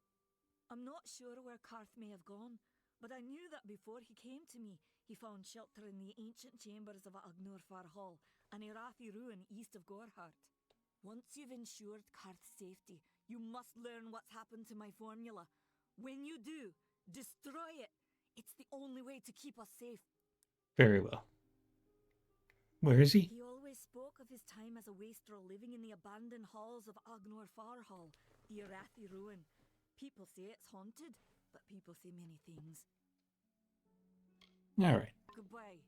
I'm not sure where Karth may have gone, but I knew that before he came to me, he found shelter in the ancient chambers of Agnurfar Hall, an Irathi ruin east of Gorhart. Once you've ensured Karth's safety, you must learn what's happened to my formula. When you do, destroy it. It's the only way to keep us safe. Very well. Where is he? He always spoke of his time as a wastrel living in the abandoned halls of Agnor Farhall, the Arathi ruin. People say it's haunted, but people say many things. All right. Goodbye.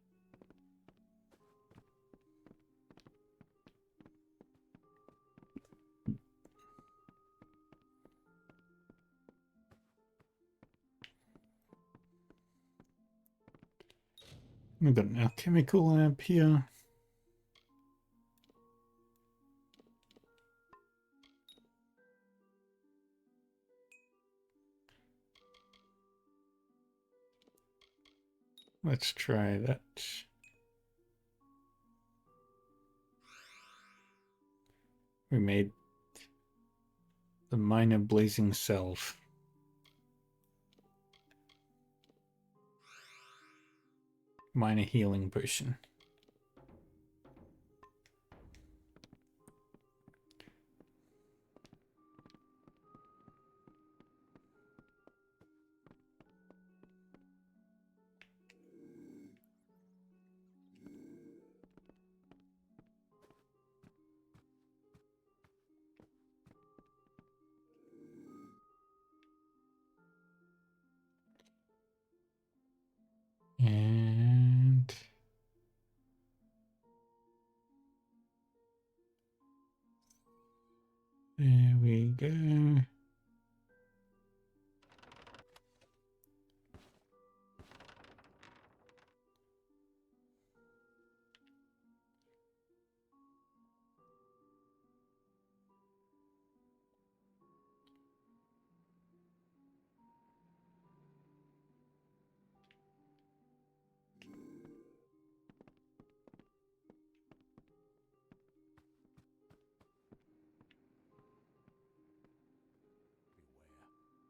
We've got an alchemical lamp here. Let's try that. We made the minor blazing salve. Minor healing potion. And there we go. Beware.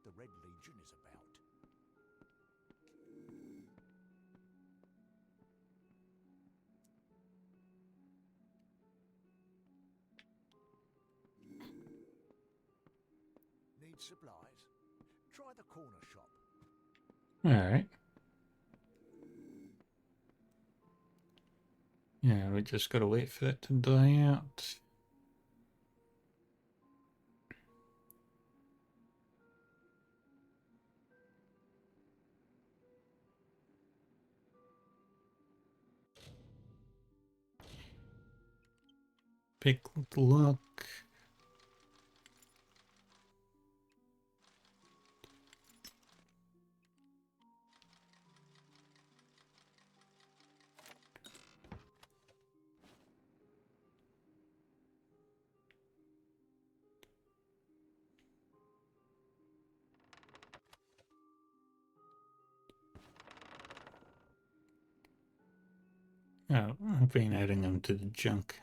The Red Legion is about. Need supplies? Try the corner shop. Alright. Yeah, we just gotta wait for that to die out. Pick luck. Oh, I've been adding them to the junk.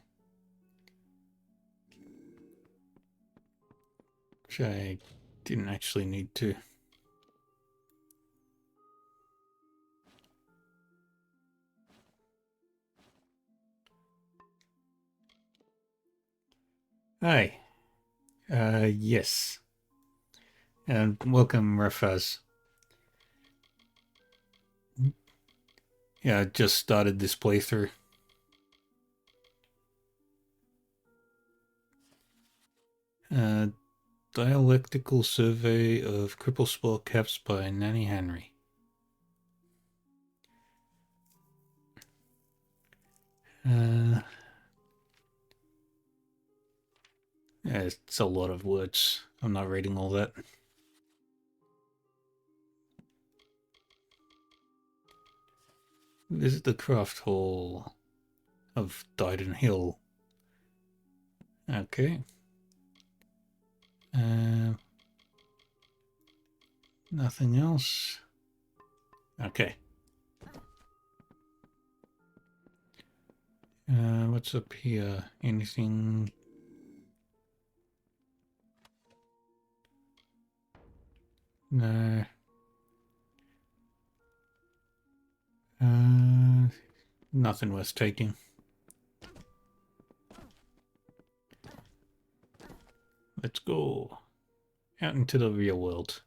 Which I didn't actually need to. Hi. Yes. And welcome, Rafaz. Yeah, I just started this playthrough. Dialectical Survey of Cripple Spell Caps by Nanny Henry. Yeah, it's a lot of words. I'm not reading all that. Visit the craft hall of Dyden Hill. Okay. Nothing else. Okay. What's up here? Anything? No. Nothing worth taking. Let's go out into the real world.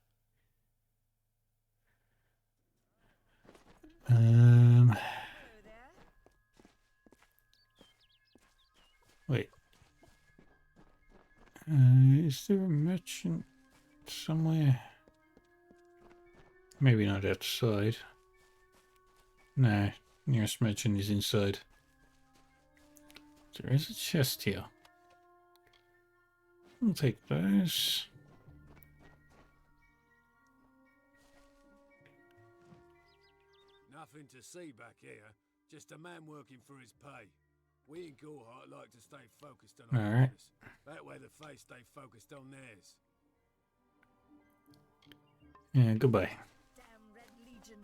Wait. Is there a merchant somewhere? Maybe not outside. No, nearest merchant is inside. There is a chest here. I'll take those. Nothing to see back here. Just a man working for his pay. We in Gorhart like to stay focused on our Alright. business. That way the Fae stay focused on theirs. Yeah, goodbye. Damn Red Legion.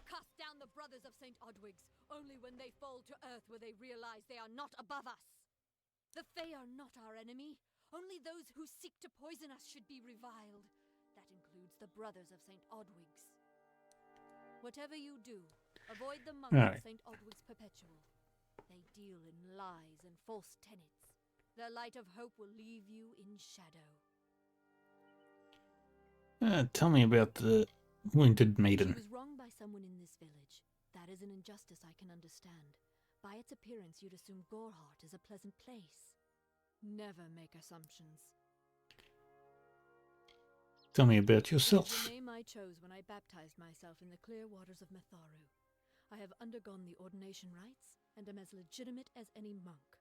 Cast down the brothers of St. Odwig's. Only when they fall to earth will they realize they are not above us. The Fae are not our enemy. Only those who seek to poison us should be reviled. That includes the brothers of St. Odwig's. Whatever you do, avoid the monks of St. Odwig's Perpetual. They deal in lies and false tenets. Their light of hope will leave you in shadow. Tell me about the wounded maiden. She was wronged by someone in this village. That is an injustice I can understand. By its appearance, you'd assume Gorhart is a pleasant place. Never make assumptions. Tell me about It yourself. is the name I chose when I baptized myself in the clear waters of Mitharu. I have undergone the ordination rites and am as legitimate as any monk.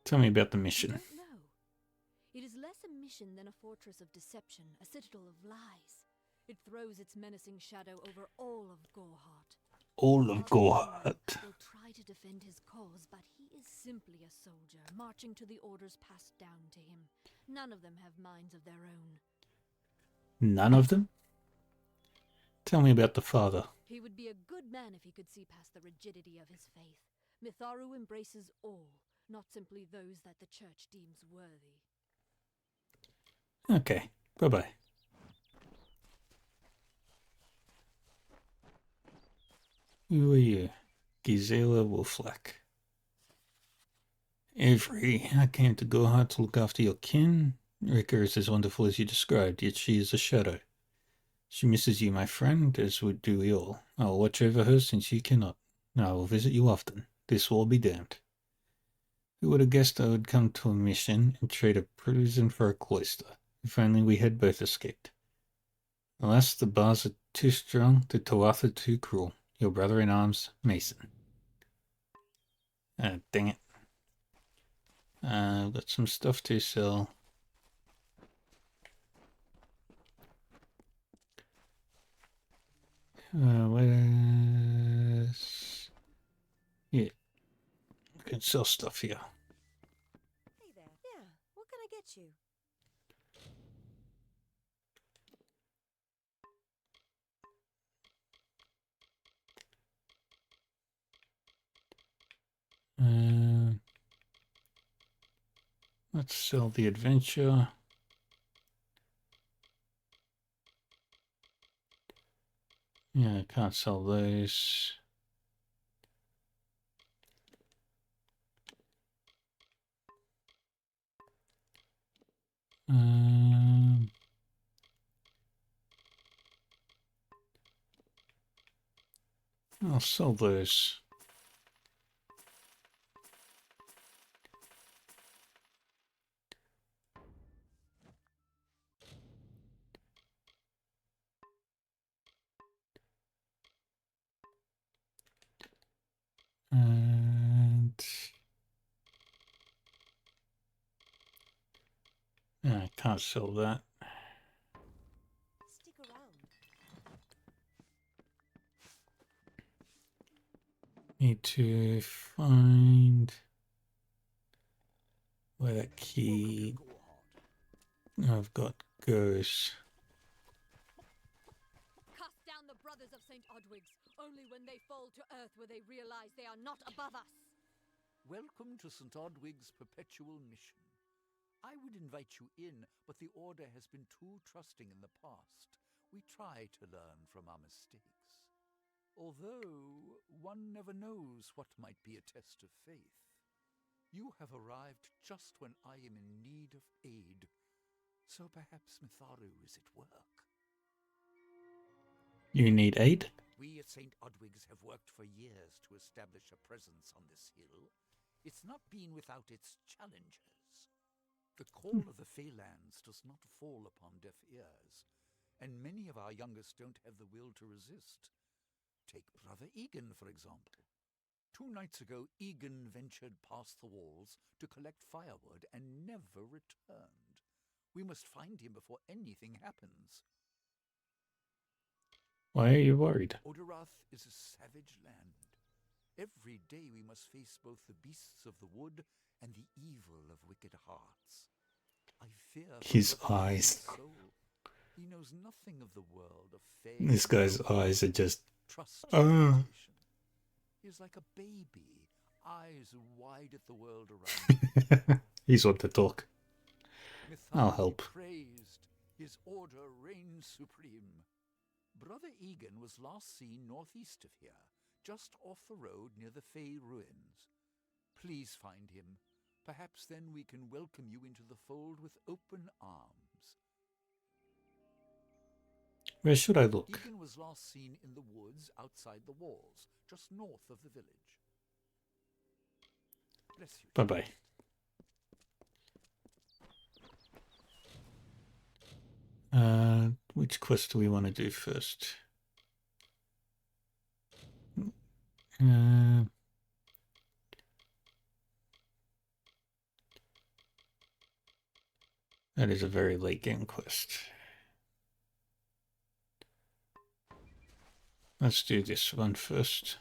Tell me about the You mission. don't know. It is less a mission than a fortress of deception, a citadel of lies. It throws its menacing shadow over all of Gorhart. All of Gorhart. Will try to defend his cause, but he is simply a soldier, marching to the orders passed down to him. None of them have minds of their own. None of them? Tell me about the father. He would be a good man if he could see past the rigidity of his faith. Mitharu embraces all, not simply those that the church deems worthy. Okay, bye-bye. Who are you? Gisela Wolflack. Avery, I came to Gorhart to look after your kin. Rika is as wonderful as you described, yet she is a shadow. She misses you, my friend, as would do we all. I will watch over her since you cannot. I will visit you often. This will be damned. Who would have guessed I would come to a mission and trade a prison for a cloister? If only we had both escaped. Alas, the bars are too strong, the Tuatha too cruel. Your brother-in-arms, Mason. Dang it. I've got some stuff to sell. What else? Yeah. I can sell stuff here. Hey there. Yeah, what can I get you? Let's sell the adventure. Yeah, I can't sell those. I'll sell those. And I can't sell that. Stick around. Need to find where that key I've got goes. Cast down the brothers of St. Odwig's. Only when they fall to earth will they realize they are not above us. Welcome to St. Odwig's Perpetual Mission. I would invite you in, but the Order has been too trusting in the past. We try to learn from our mistakes. Although, one never knows what might be a test of faith. You have arrived just when I am in need of aid. So perhaps Mitharu is at work. You need aid? We at St. Odwig's have worked for years to establish a presence on this hill. It's not been without its challenges. The call of the Feylands does not fall upon deaf ears, and many of our youngest don't have the will to resist. Take Brother Egan, for example. 2 nights ago, Egan ventured past the walls to collect firewood and never returned. We must find him before anything happens. Why are you worried? Oderath is a savage land. Every day we must face both the beasts of the wood and the evil of wicked hearts. I fear for His Brother eyes. Egan's soul. He knows nothing of the world of Fey. This guy's eyes are just... Trust and meditation. He is like a baby, eyes wide at the world around. He's what to talk. I'll Mitharu help. Praised, his order reigns supreme. Brother Egan was last seen northeast of here, just off the road near the Fey ruins. Please find him. Perhaps then we can welcome you into the fold with open arms. Where should I look? Egan was last seen in the woods outside the walls, just north of the village. Bless you. Bye-bye. Which quest do we want to do first? That is a very late game quest. Let's do this one first.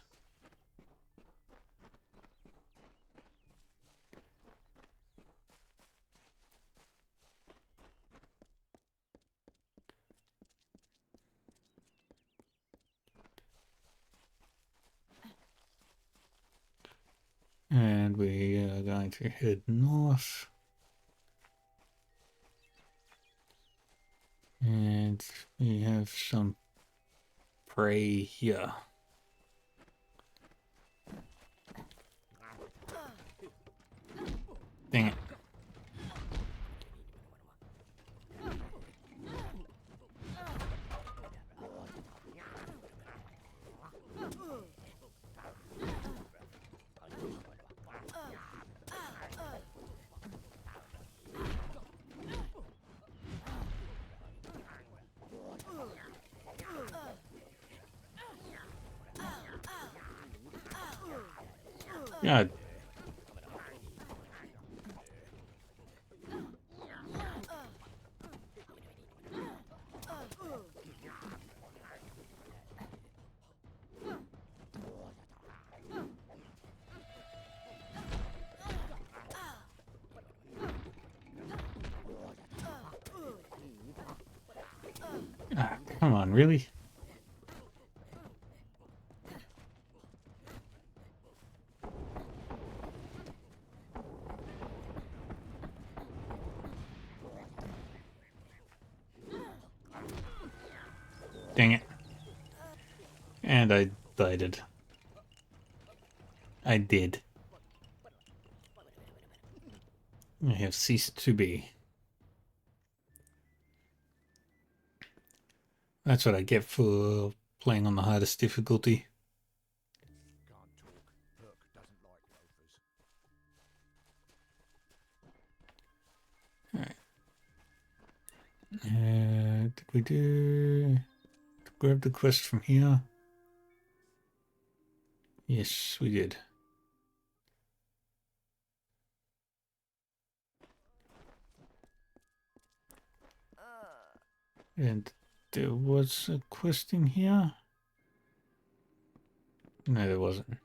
And we are going to head north. And we have some prey here. Dang it. God. Ah, come on, really? Dang it. And I died. I did. I have ceased to be. That's what I get for playing on the hardest difficulty. Can't talk. Perk doesn't like loafers. Alright. Did we do... grab the quest from here? Yes, we did. And there was a quest in here? No, there wasn't.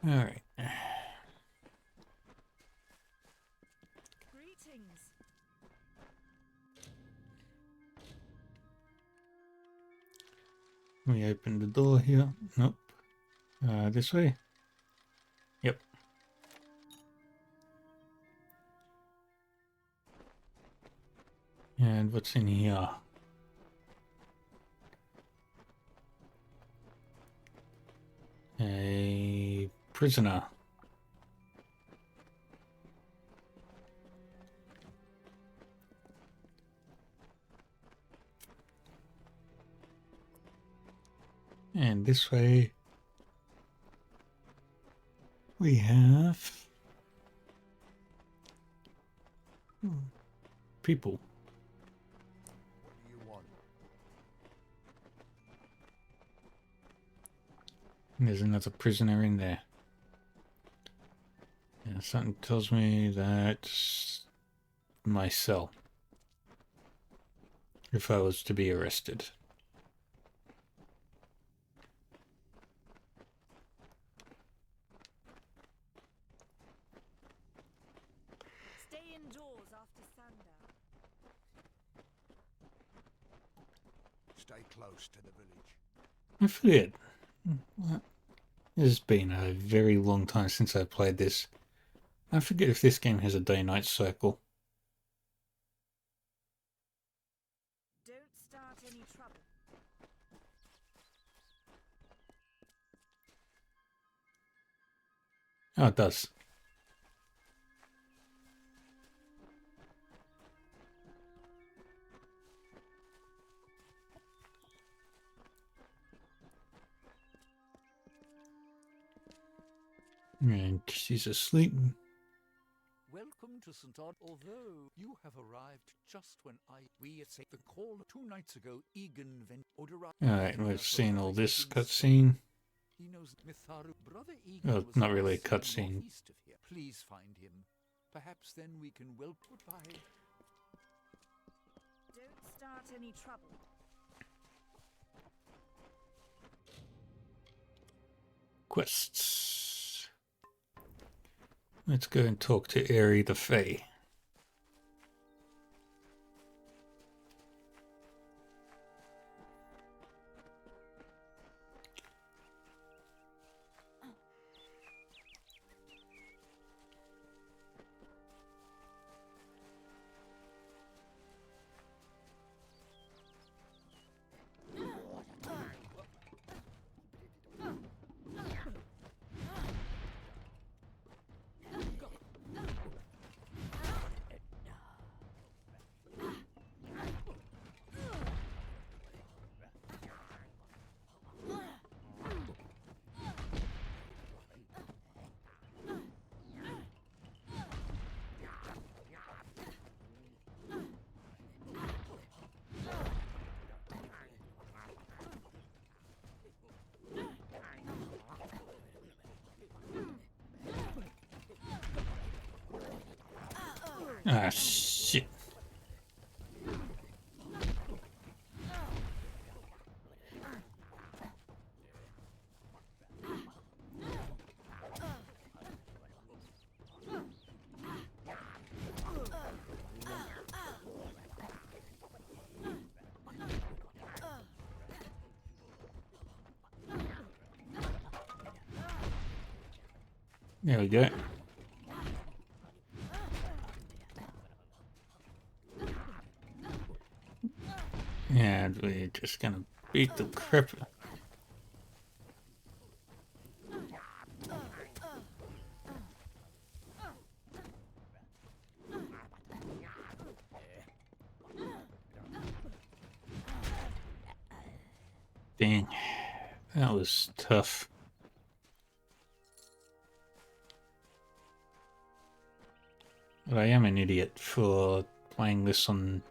Alright. Greetings. We open the door here. Nope. This way? Yep. And what's in here? A prisoner. And this way we have people. What do you want? And there's another prisoner in there. And something tells me that's my cell. If I was to be arrested. Stay indoors after sundown. Stay close to the village. I forget. It's been a very long time since I played this. I forget if this game has a day-night cycle. Don't start any trouble. Oh, it does. And she's asleep. Welcome to St. Odd. Although you have arrived just when we at the call 2 nights ago, Egan Vent Odora. Alright, we've seen all this cutscene. He knows Mitharu. Brother Egan Oh, was not really a last seen cutscene. northeast of here. Please find him. Perhaps then we can goodbye. Don't start any trouble. Quests. Let's go and talk to Aerie the Fae. Ah, shit. There we go. And we're just gonna beat the crap. Dang, that was tough. But I am an idiot for playing this on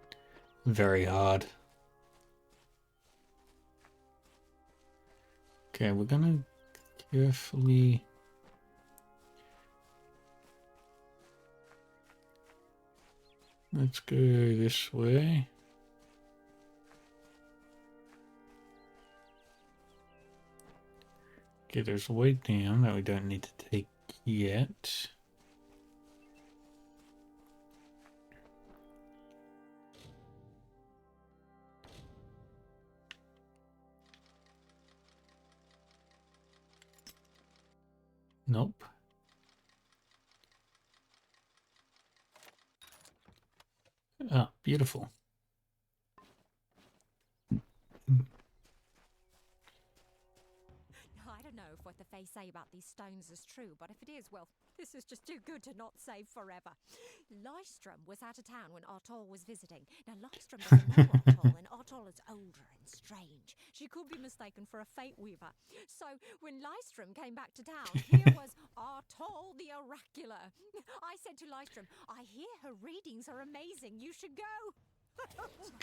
very hard. Okay, we're gonna carefully... Let's go this way. Okay, there's a way down that we don't need to take yet. Nope. Ah, beautiful. I don't know if what the Fae say about these stones is true, but if it is, well, this is just too good to not say forever. Lystrom was out of town when Artol was visiting. Now, Lystrom doesn't know Artol, and Artol is older and strange. She could be mistaken for a fate weaver. So, when Lystrom came back to town, here was Artol the Oracular. I said to Lystrom, I hear her readings are amazing. You should go.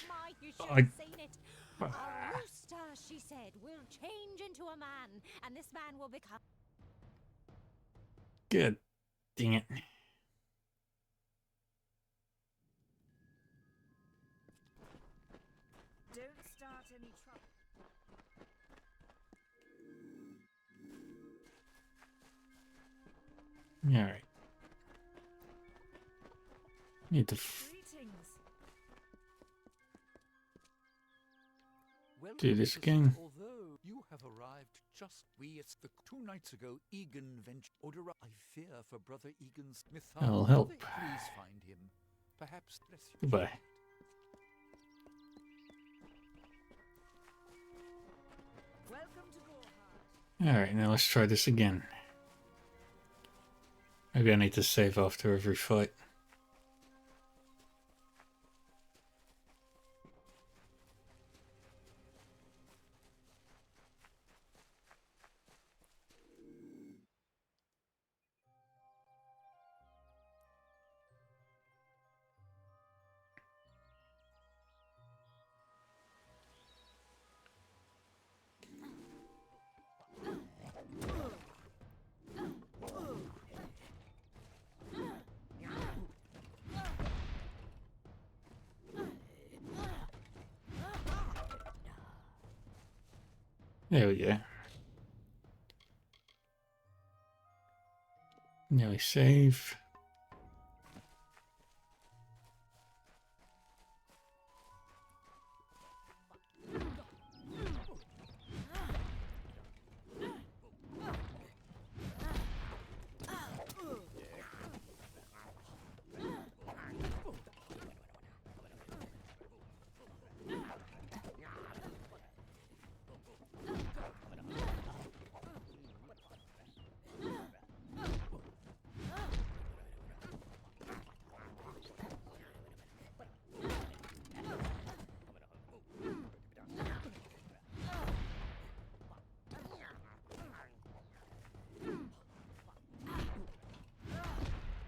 My, you should have seen it. A rooster, she said, will change into a man, and this man will become... Good. Dang it. Don't start any trouble. Alright. Need to Greetings. do this again. Although you have arrived just it's the 2 nights ago Egan ventured. I fear for brother Egan's myth. I'll help. Please find him. Perhaps Goodbye. Welcome to Gorhard. Alright, now let's try this again. Maybe I need to save after every fight. There we go. Now we save.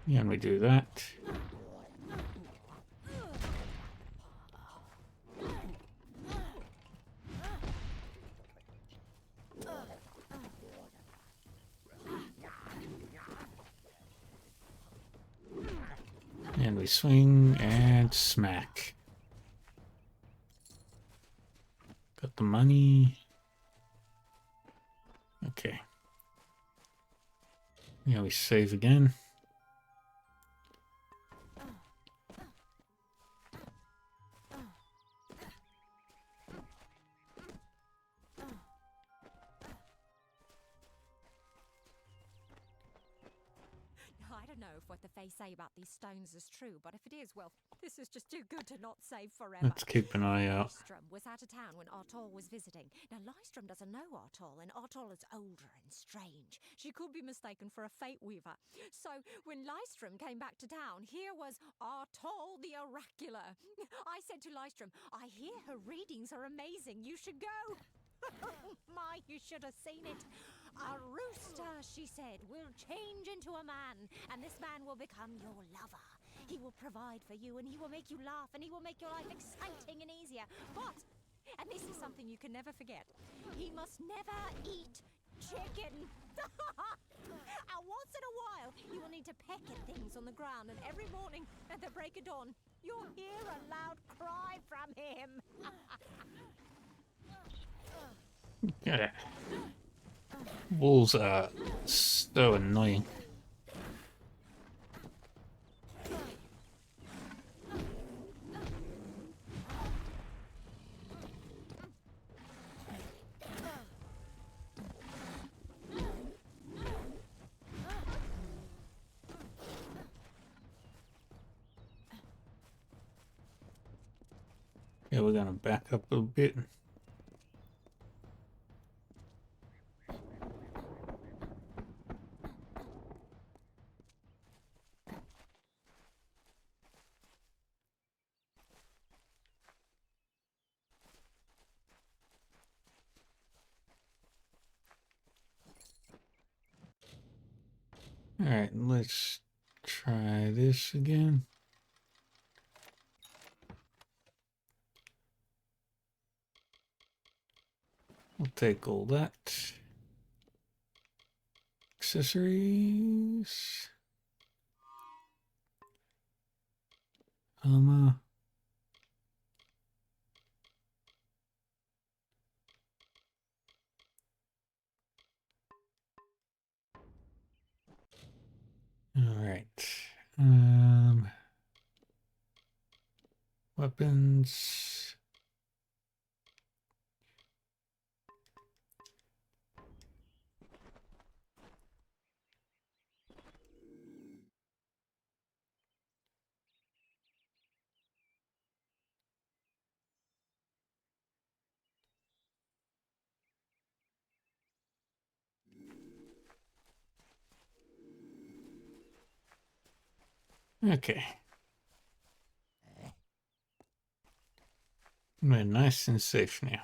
Yeah, and we do that. And we swing and smack. Got the money. Okay. Yeah, we save again. I don't know if what the Fae say about these stones is true, but if it is, well, this is just too good to not say forever. Let's keep an eye out. Lystrom was out of town when Artol was visiting. Now, Lystrom doesn't know Artol, and Artol is older and strange. She could be mistaken for a fate weaver. So, when Lystrom came back to town, here was Artol the Oracular. I said to Lystrom, I hear her readings are amazing. You should go. My, you should have seen it. A rooster, she said, will change into a man, and this man will become your lover. He will provide for you, and he will make you laugh, and he will make your life exciting and easier. But, and this is something you can never forget, he must never eat chicken. And once in a while, you will need to peck at things on the ground, and every morning at the break of dawn, you'll hear a loud cry from him. Yeah. Wolves are so annoying. Yeah, we're gonna back up a bit. Alright, let's try this again. I'll take all that. Accessories. Armor. Alright. Weapons. Okay. We're nice and safe now.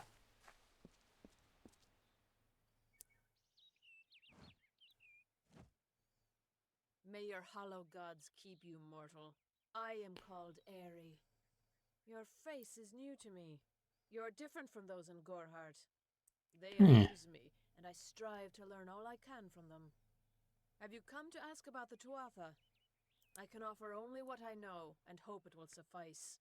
May your hollow gods keep you mortal. I am called Airy. Your face is new to me. You're different from those in Gorhart. They amuse me, and I strive to learn all I can from them. Have you come to ask about the Tuatha? I can offer only what I know, and hope it will suffice.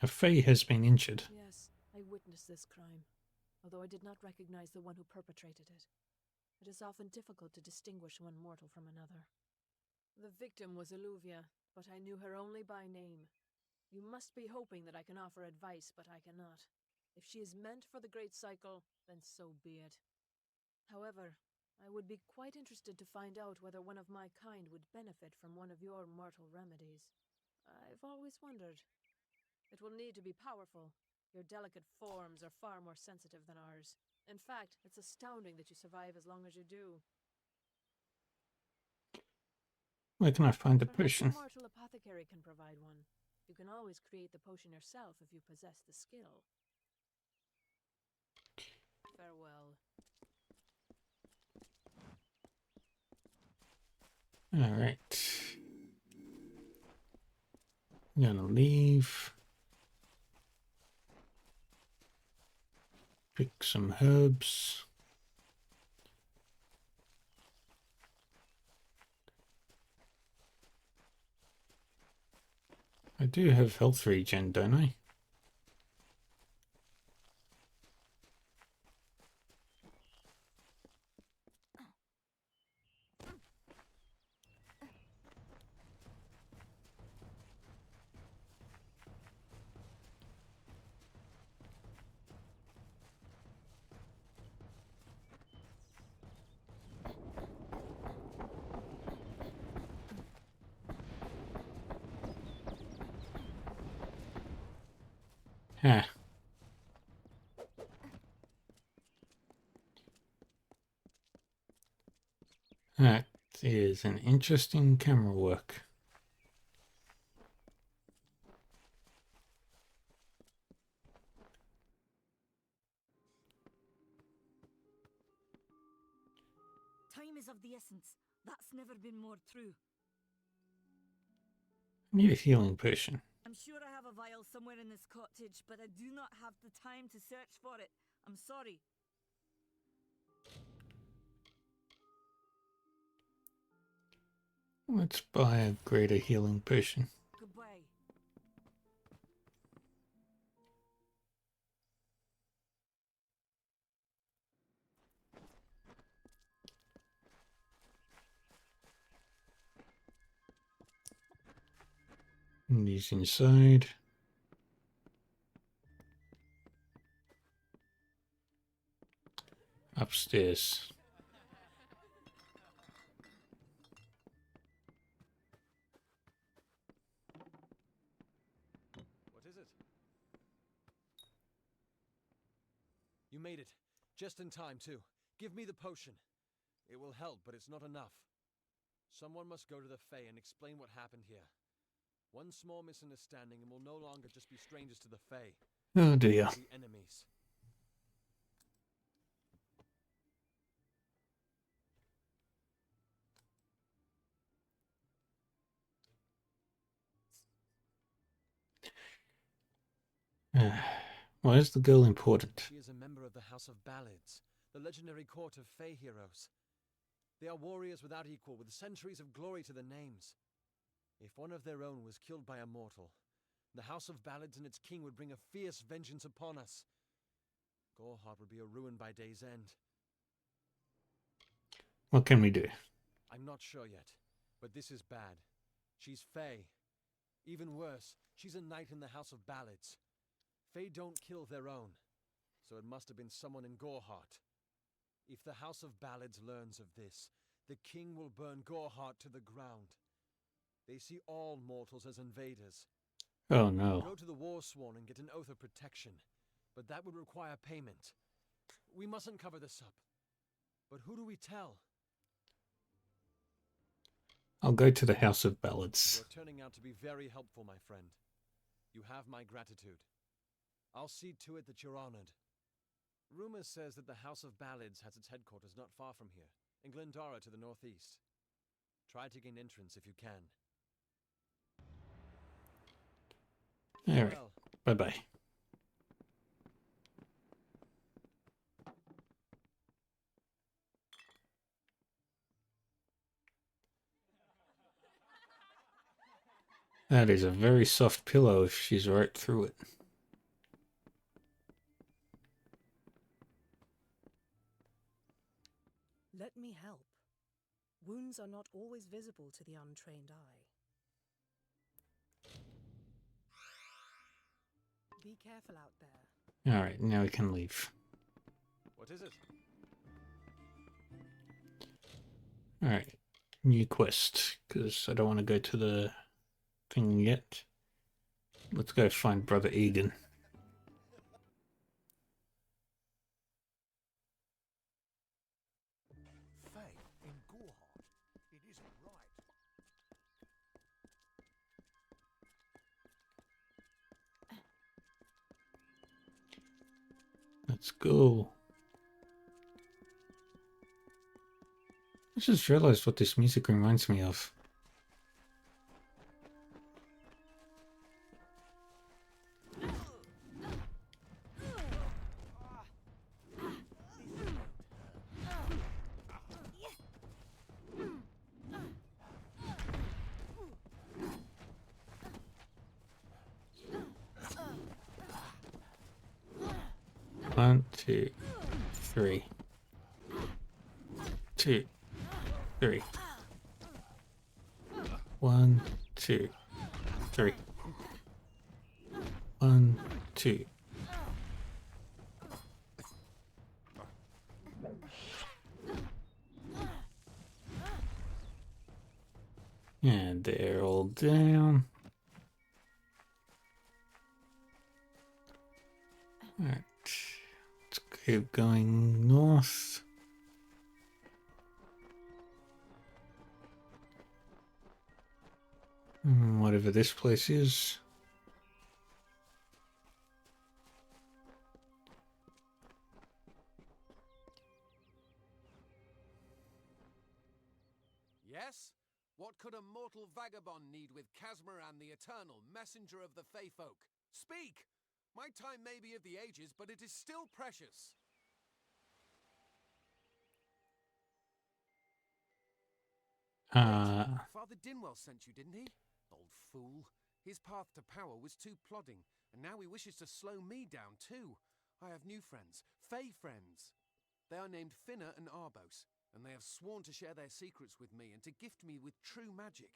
A Fae has been injured. Yes, I witnessed this crime, although I did not recognize the one who perpetrated it. It is often difficult to distinguish one mortal from another. The victim was Illuvia, but I knew her only by name. You must be hoping that I can offer advice, but I cannot. If she is meant for the Great Cycle, then so be it. However, I would be quite interested to find out whether one of my kind would benefit from one of your mortal remedies. I've always wondered. It will need to be powerful. Your delicate forms are far more sensitive than ours. In fact, it's astounding that you survive as long as you do. Where can I find the Perhaps potion? a mortal apothecary can provide one. You can always create the potion yourself if you possess the skill. Farewell. Alright. I'm gonna leave. Pick some herbs. I do have health regen, don't I? Huh. That is an interesting camera work. Time is of the essence. That's never been more true. I need a healing potion. I'm sure I have a vial somewhere in this cottage, but I do not have the time to search for it. I'm sorry. Let's buy a greater healing potion. Goodbye. And these inside. Upstairs. What is it? You made it. Just in time, too. Give me the potion. It will help, but it's not enough. Someone must go to the Fae and explain what happened here. One small misunderstanding and we'll no longer just be strangers to the Fae. Oh dear. We'll be enemies. Why is the girl important? She is a member of the House of Ballads, the legendary court of Fey heroes. They are warriors without equal, with centuries of glory to their names. If one of their own was killed by a mortal, the House of Ballads and its king would bring a fierce vengeance upon us. Goreheart would be a ruin by day's end. What can we do? I'm not sure yet, but this is bad. She's Fey. Even worse, she's a knight in the House of Ballads. Fey don't kill their own, so it must have been someone in Goreheart. If the House of Ballads learns of this, the king will burn Goreheart to the ground. They see all mortals as invaders. Oh no. Go to the Warsworn and get an oath of protection, but that would require payment. We mustn't cover this up. But who do we tell? I'll go to the House of Ballads. You're turning out to be very helpful, my friend. You have my gratitude. I'll see to it that you're honored. Rumor says that the House of Ballads has its headquarters not far from here, in Glendara to the northeast. Try to gain entrance if you can. Alright, Well, bye-bye. That is a very soft pillow if she's right through it. Let me help. Wounds are not always visible to the untrained eye. Be careful out there. Alright, now we can leave. what is it? Alright, new quest, because I don't want to go to the thing yet. Let's go find Brother Egan. Fey in Goreheart. It isn't right. Let's go. I just realized what this music reminds me of. One, two, three. 2, 3. 1, 2, 3. 1, 2. And they're all down. Alright. Let's keep going north. Whatever this place is. Yes? What could a mortal vagabond need with Casmaran, the eternal messenger of the Fey folk? Speak! My time may be of the ages, but it is still precious. Father Dinwell sent you, didn't he? Old fool. His path to power was too plodding, and now he wishes to slow me down too. I have new friends, Fey friends. They are named Finna and Arbos, and they have sworn to share their secrets with me and to gift me with true magic.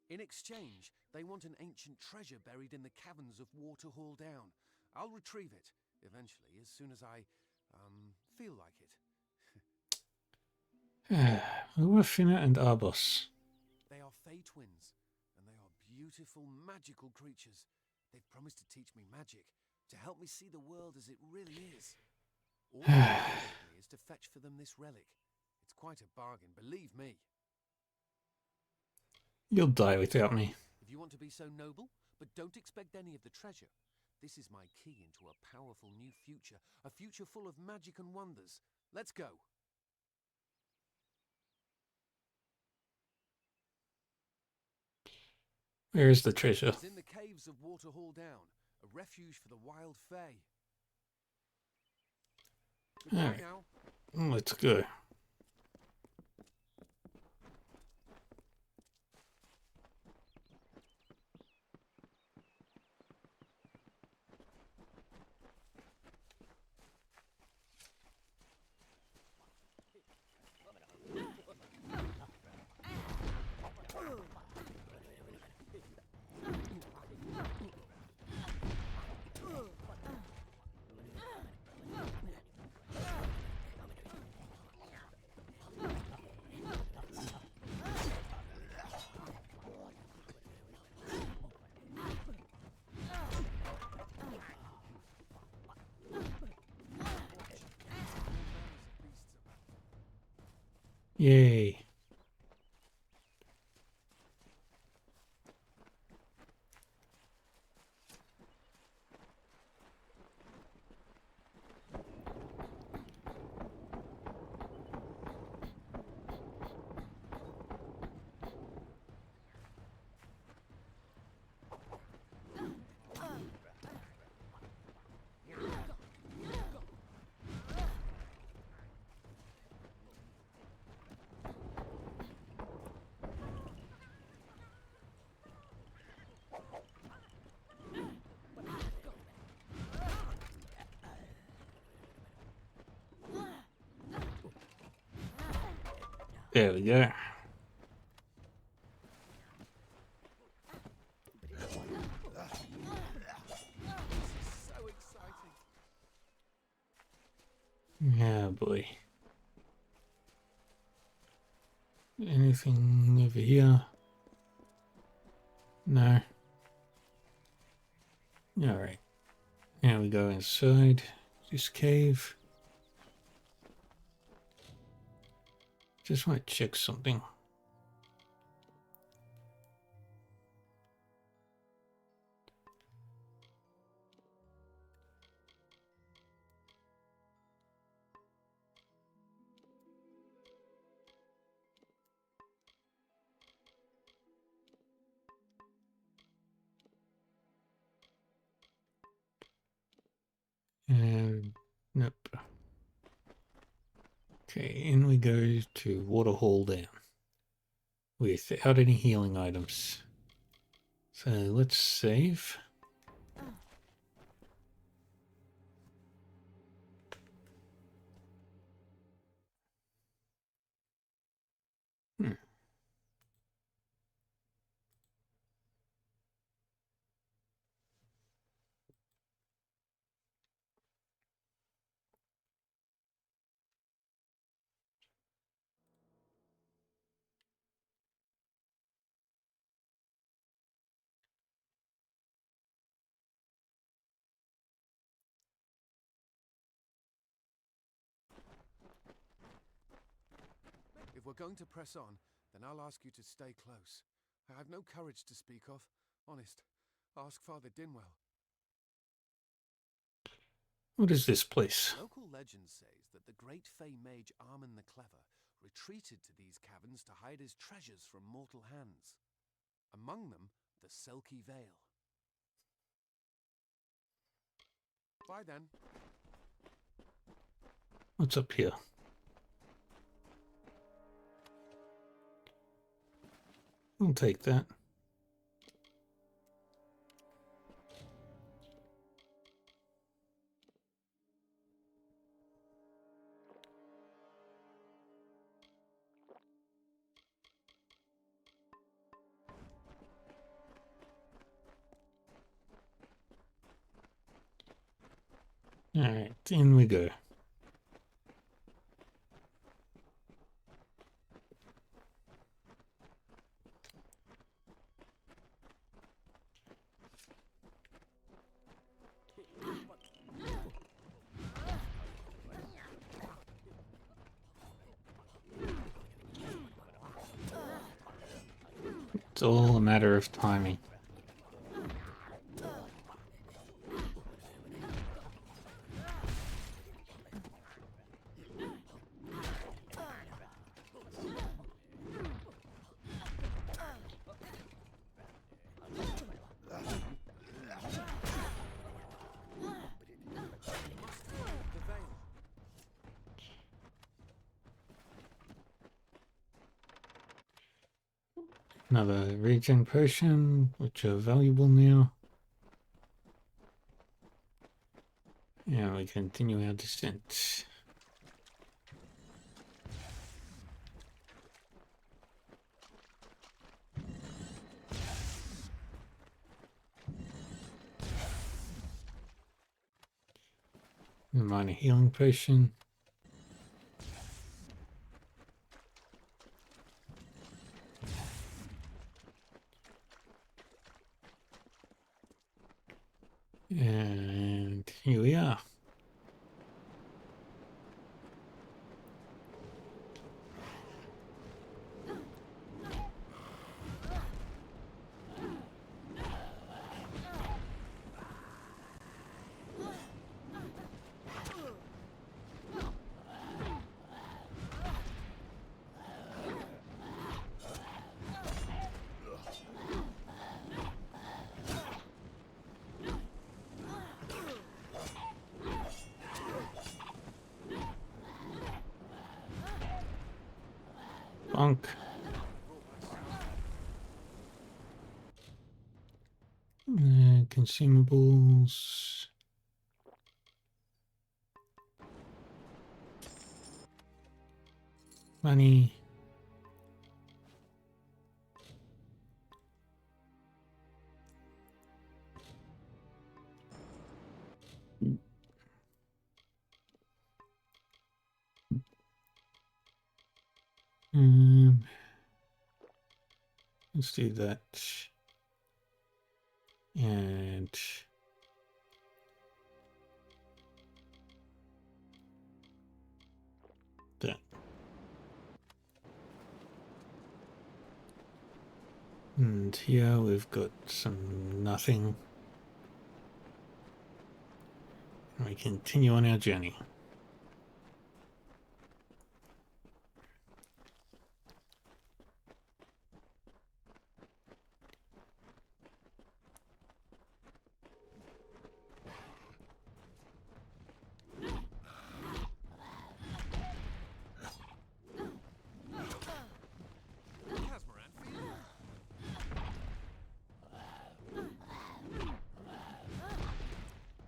In exchange, they want an ancient treasure buried in the caverns of Waterhall Down. I'll retrieve it, eventually, as soon as I, feel like it. Who are Finna and Arbos? They are Fey twins, and they are beautiful, magical creatures. They've promised to teach me magic, to help me see the world as it really is. All they need is to fetch for them this relic. It's quite a bargain, believe me. You'll die without me. If you want to be so noble, but don't expect any of the treasure. This is my key into a powerful new future, a future full of magic and wonders. Let's go. Where is the treasure? It's in the caves of Waterhall Down. a refuge for the wild fae. All Goodbye right, now. let's go. Yay. There we go. So exciting. Yeah, boy. Anything over here? No. Alright. Now we go inside this cave. Just want to check something. And nope. Okay, in we go to Waterhall down without any healing items. So let's save. Hmm. If we're going to press on, then I'll ask you to stay close. I have no courage to speak of. Honest. Ask Father Dinwell. What is this place? Local legend says that the great Fey mage Armin the Clever retreated to these caverns to hide his treasures from mortal hands. Among them, the Selkie Veil. Bye then. What's up here? I'll take that. Alright, in we go. It's all a matter of timing. Another regen potion, which are valuable now. And we continue our descent. Minor healing potion. And here we are. Bonk. Consumables. Money. Let's do that. And that. And here we've got some nothing. And we continue on our journey.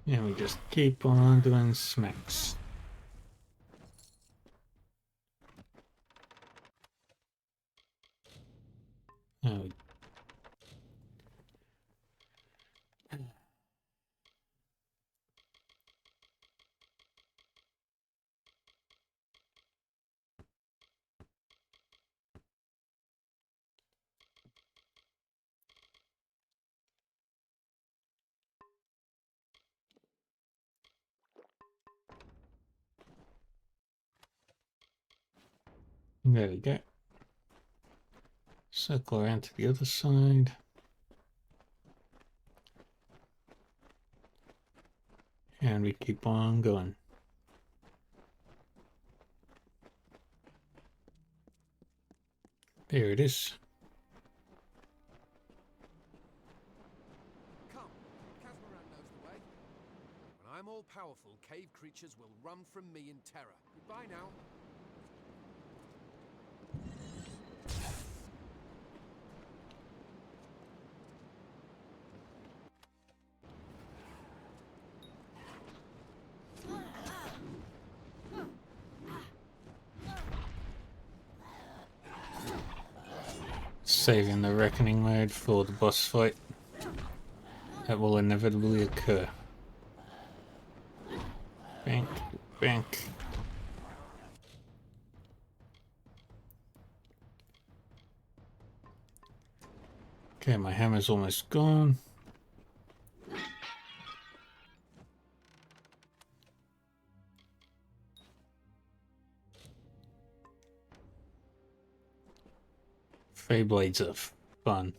And we just keep on doing smacks. Oh. There we go. Circle around to the other side. And we keep on going. There it is. Come, Casmaran knows the way. When I'm all powerful, cave creatures will run from me in terror. Goodbye now. Saving the reckoning mode for the boss fight that will inevitably occur. Bank, bank. Okay, my hammer's almost gone. Fey blades are fun.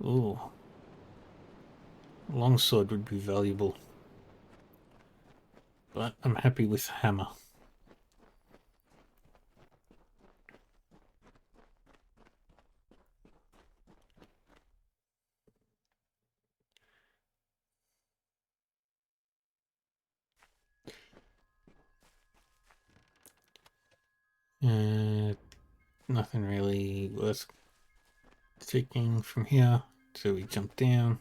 Ooh. Longsword would be valuable. But I'm happy with hammer. nothing really worth taking from here, so we jump down.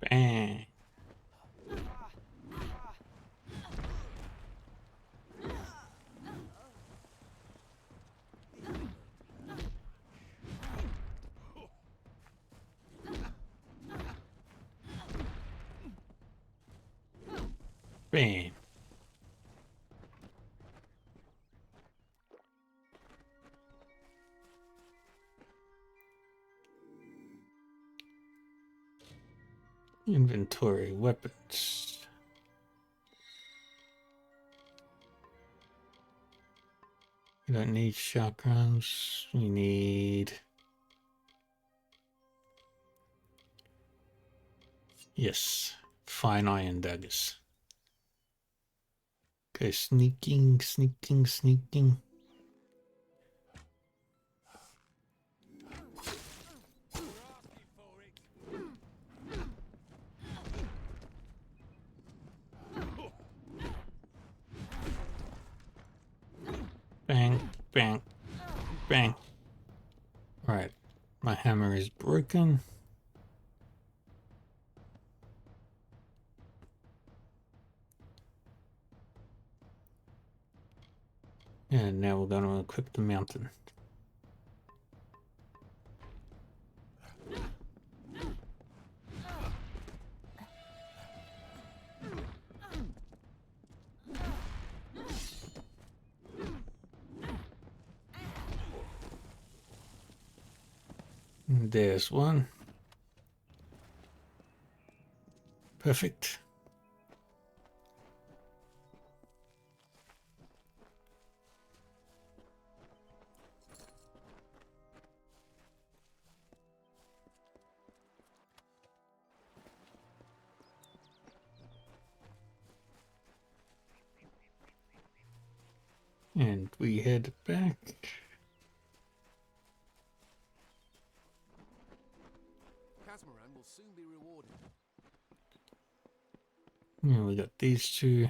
Bang. Bang. Inventory, weapons. You don't need shotguns. You need... Yes, fine iron daggers. Okay, sneaking. Bang, bang, bang. Alright, my hammer is broken. And now we're going to equip the mountain. There's one. Perfect. And we head back. Casmaran will soon be rewarded. Yeah, we got these two.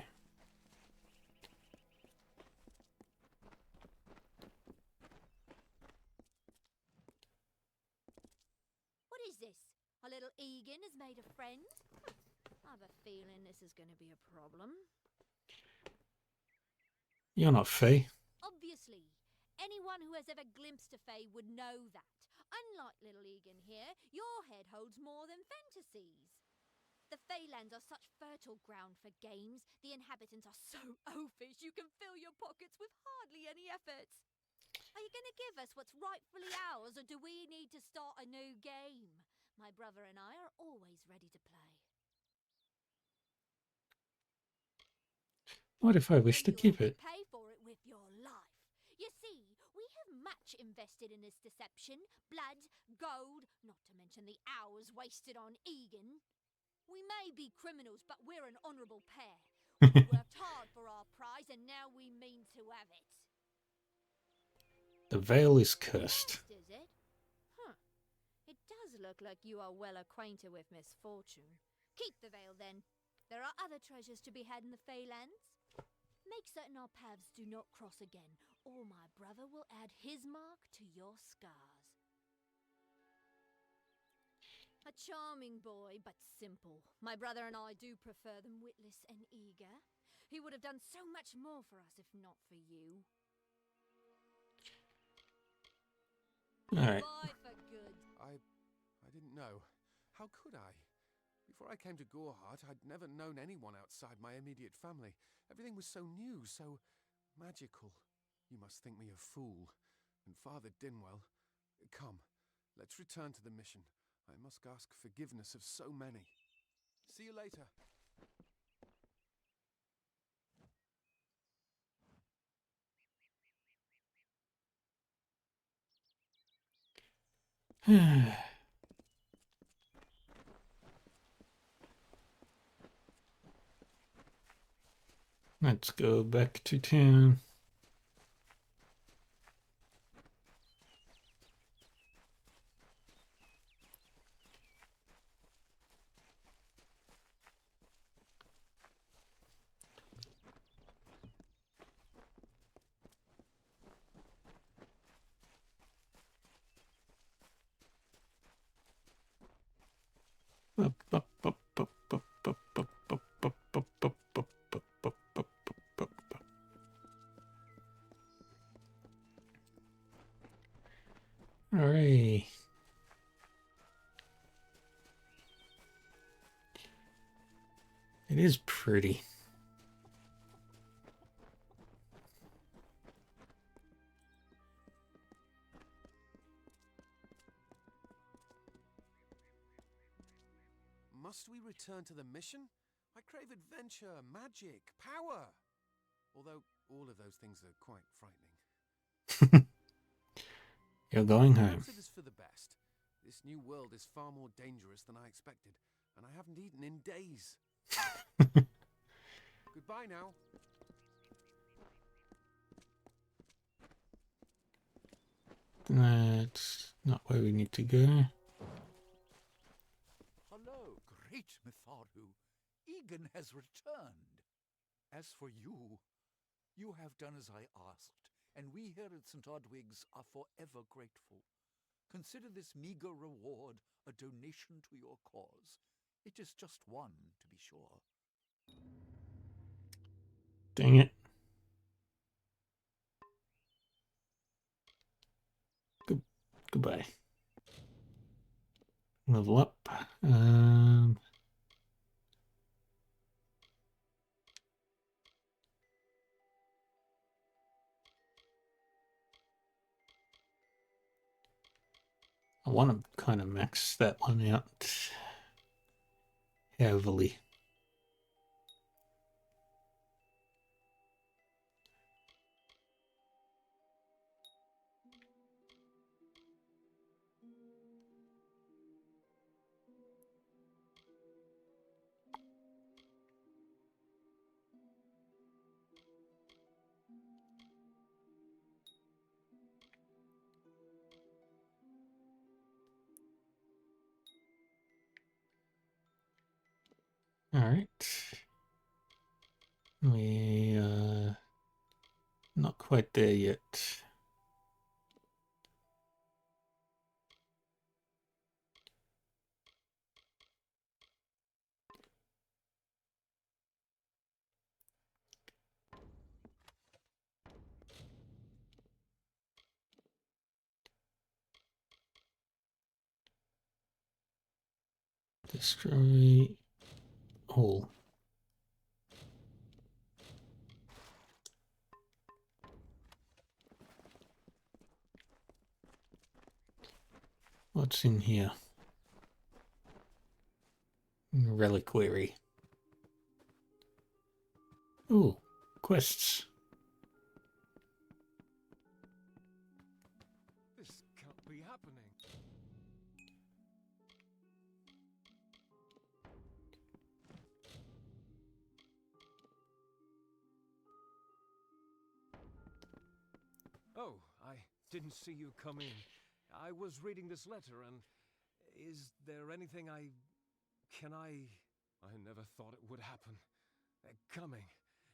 What is this? A little Egan has made a friend? I have a feeling this is going to be a problem. You're not Faye. Obviously. Anyone who has ever glimpsed a Fae would know that. Unlike little Egan here, your head holds more than fantasies. The Feylands are such fertile ground for games. The inhabitants are so oafish you can fill your pockets with hardly any effort. Are you going to give us what's rightfully ours, or do we need to start a new game? My brother and I are always ready to play. What if I wish to keep it? Pay for it with your life. You see, we have much invested in this deception. Blood, gold, not to mention the hours wasted on Egan. We may be criminals, but we're an honourable pair. We worked hard for our prize, and now we mean to have it. The veil is cursed. Is it? Huh. It does look like you are well acquainted with misfortune. Keep the veil, then. There are other treasures to be had in the Feylands. Make certain our paths do not cross again, or my brother will add his mark to your scars. A charming boy, but simple. My brother and I do prefer them witless and eager. He would have done so much more for us if not for you. Alright. Bye for good. I didn't know. How could I? Before I came to Gorehart, I'd never known anyone outside my immediate family. Everything was so new, so magical. You must think me a fool. And Father Dinwell, come, let's return to the mission. I must ask forgiveness of so many. See you later. Let's go back to town. Alright. It is pretty. Must we return to the mission? I crave adventure, magic, power. Although all of those things are quite frightening. You're going home. Perhaps it is for the best. This new world is far more dangerous than I expected, and I haven't eaten in days. Goodbye now. That's not where we need to go. Hello, great Mitharu. Egan has returned. As for you, you have done as I asked, and we here at St. Odwig's are forever grateful. Consider this meager reward a donation to your cause. It is just one, to be sure. Dang it. Goodbye. Level up. I want to kind of max that one out heavily. All right. We not quite there yet. Destroy all. What's in here? Reliquary. Ooh, quests. This can't be happening. Oh, I didn't see you come in. I was reading this letter and... Is there anything I never thought it would happen. They're coming.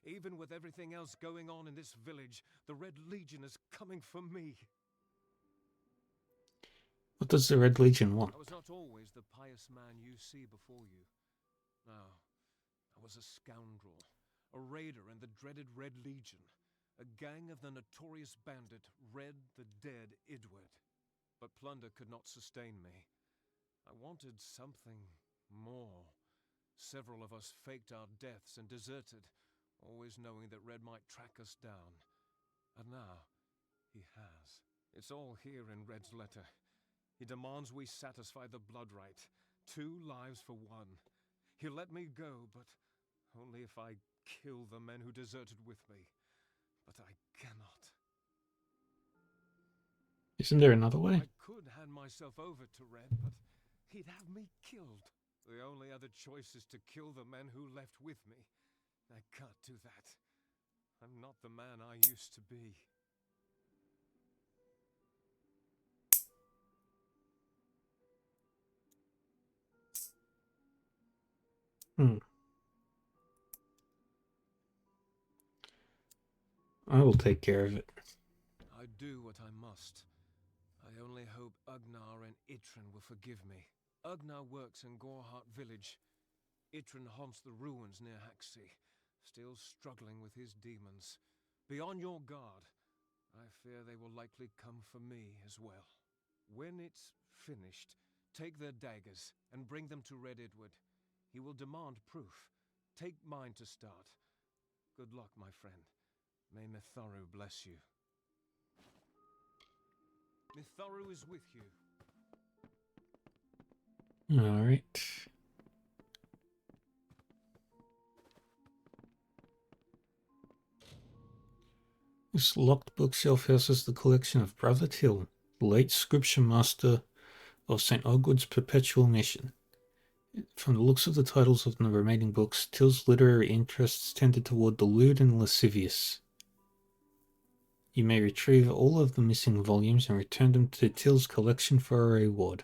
Even with everything else going on in this village, the Red Legion is coming for me. What does the Red Legion want? I was not always the pious man you see before you. No, I was a scoundrel, a raider in the dreaded Red Legion, a gang of the notorious bandit Red the Dead Idward. but plunder could not sustain me. I wanted something more. Several of us faked our deaths and deserted, always knowing that Red might track us down. And now, he has. It's all here in Red's letter. He demands we satisfy the blood rite. 2 lives for 1. He'll let me go, but only if I kill the men who deserted with me. But I cannot. Isn't there another way? I could hand myself over to Red, but he'd have me killed. The only other choice is to kill the men who left with me. I can't do that. I'm not the man I used to be. I will take care of it. I do what I must. I only hope Ugnar and Itrin will forgive me. Ugnar works in Gorhart village. Itrin haunts the ruins near Haxi, still struggling with his demons. Be on your guard. I fear they will likely come for me as well. When it's finished, take their daggers and bring them to Red Edward. He will demand proof. Take mine to start. Good luck, my friend. May Mitharu bless you. Mitharu is with you. Alright. This locked bookshelf houses the collection of Brother Till, late scripture master of St. Ogward's perpetual mission. From the looks of the titles of the remaining books, Till's literary interests tended toward the lewd and lascivious. You may retrieve all of the missing volumes and return them to Till's collection for a reward.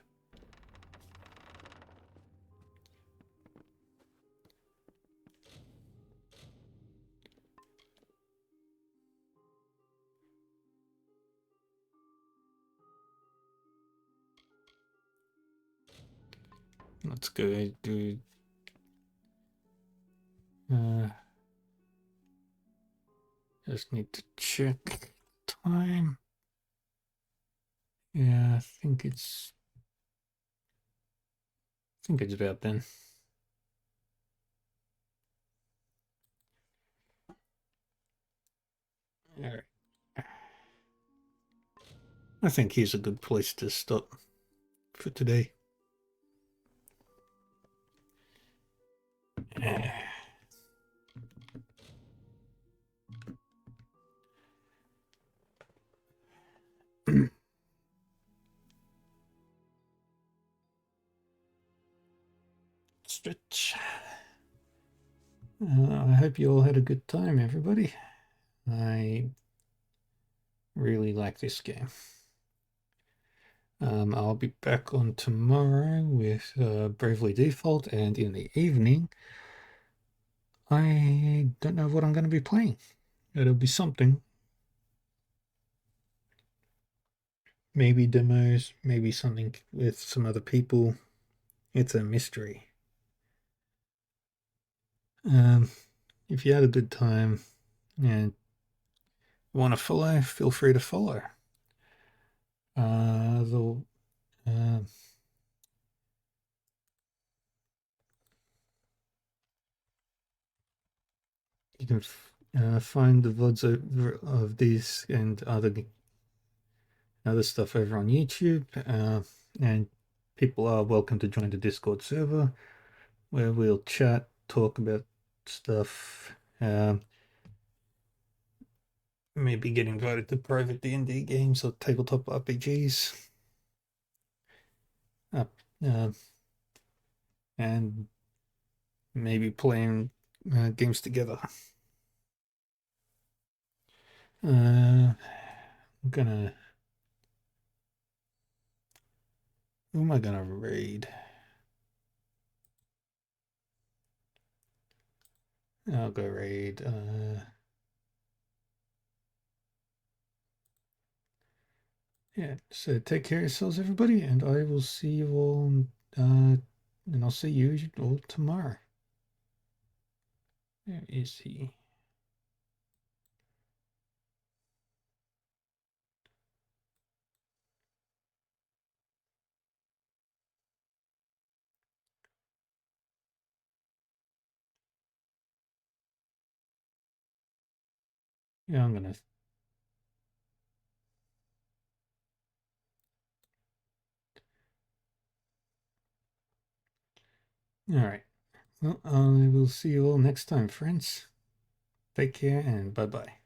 Let's go do... just need to check time. Yeah, I think it's about then. Alright. I think here's a good place to stop for today. Stretch. I hope you all had a good time, everybody. I really like this game. I'll be back on tomorrow with Bravely Default, and in the evening, I don't know what I'm going to be playing. It'll be something. Maybe demos, maybe something with some other people. It's a mystery. If you had a good time and want to follow, feel free to follow. You can find the VODs of these and other stuff over on YouTube, and people are welcome to join the Discord server where we'll chat, talk about stuff, maybe get invited to private D&D games or tabletop RPGs, and maybe playing games together. I'm gonna... Who am I gonna raid? I'll go raid. Yeah, so take care of yourselves, everybody, and I will see you all, and I'll see you all tomorrow. Where is he? Yeah, I'm gonna. All right. Well, I will see you all next time, friends. Take care and bye bye.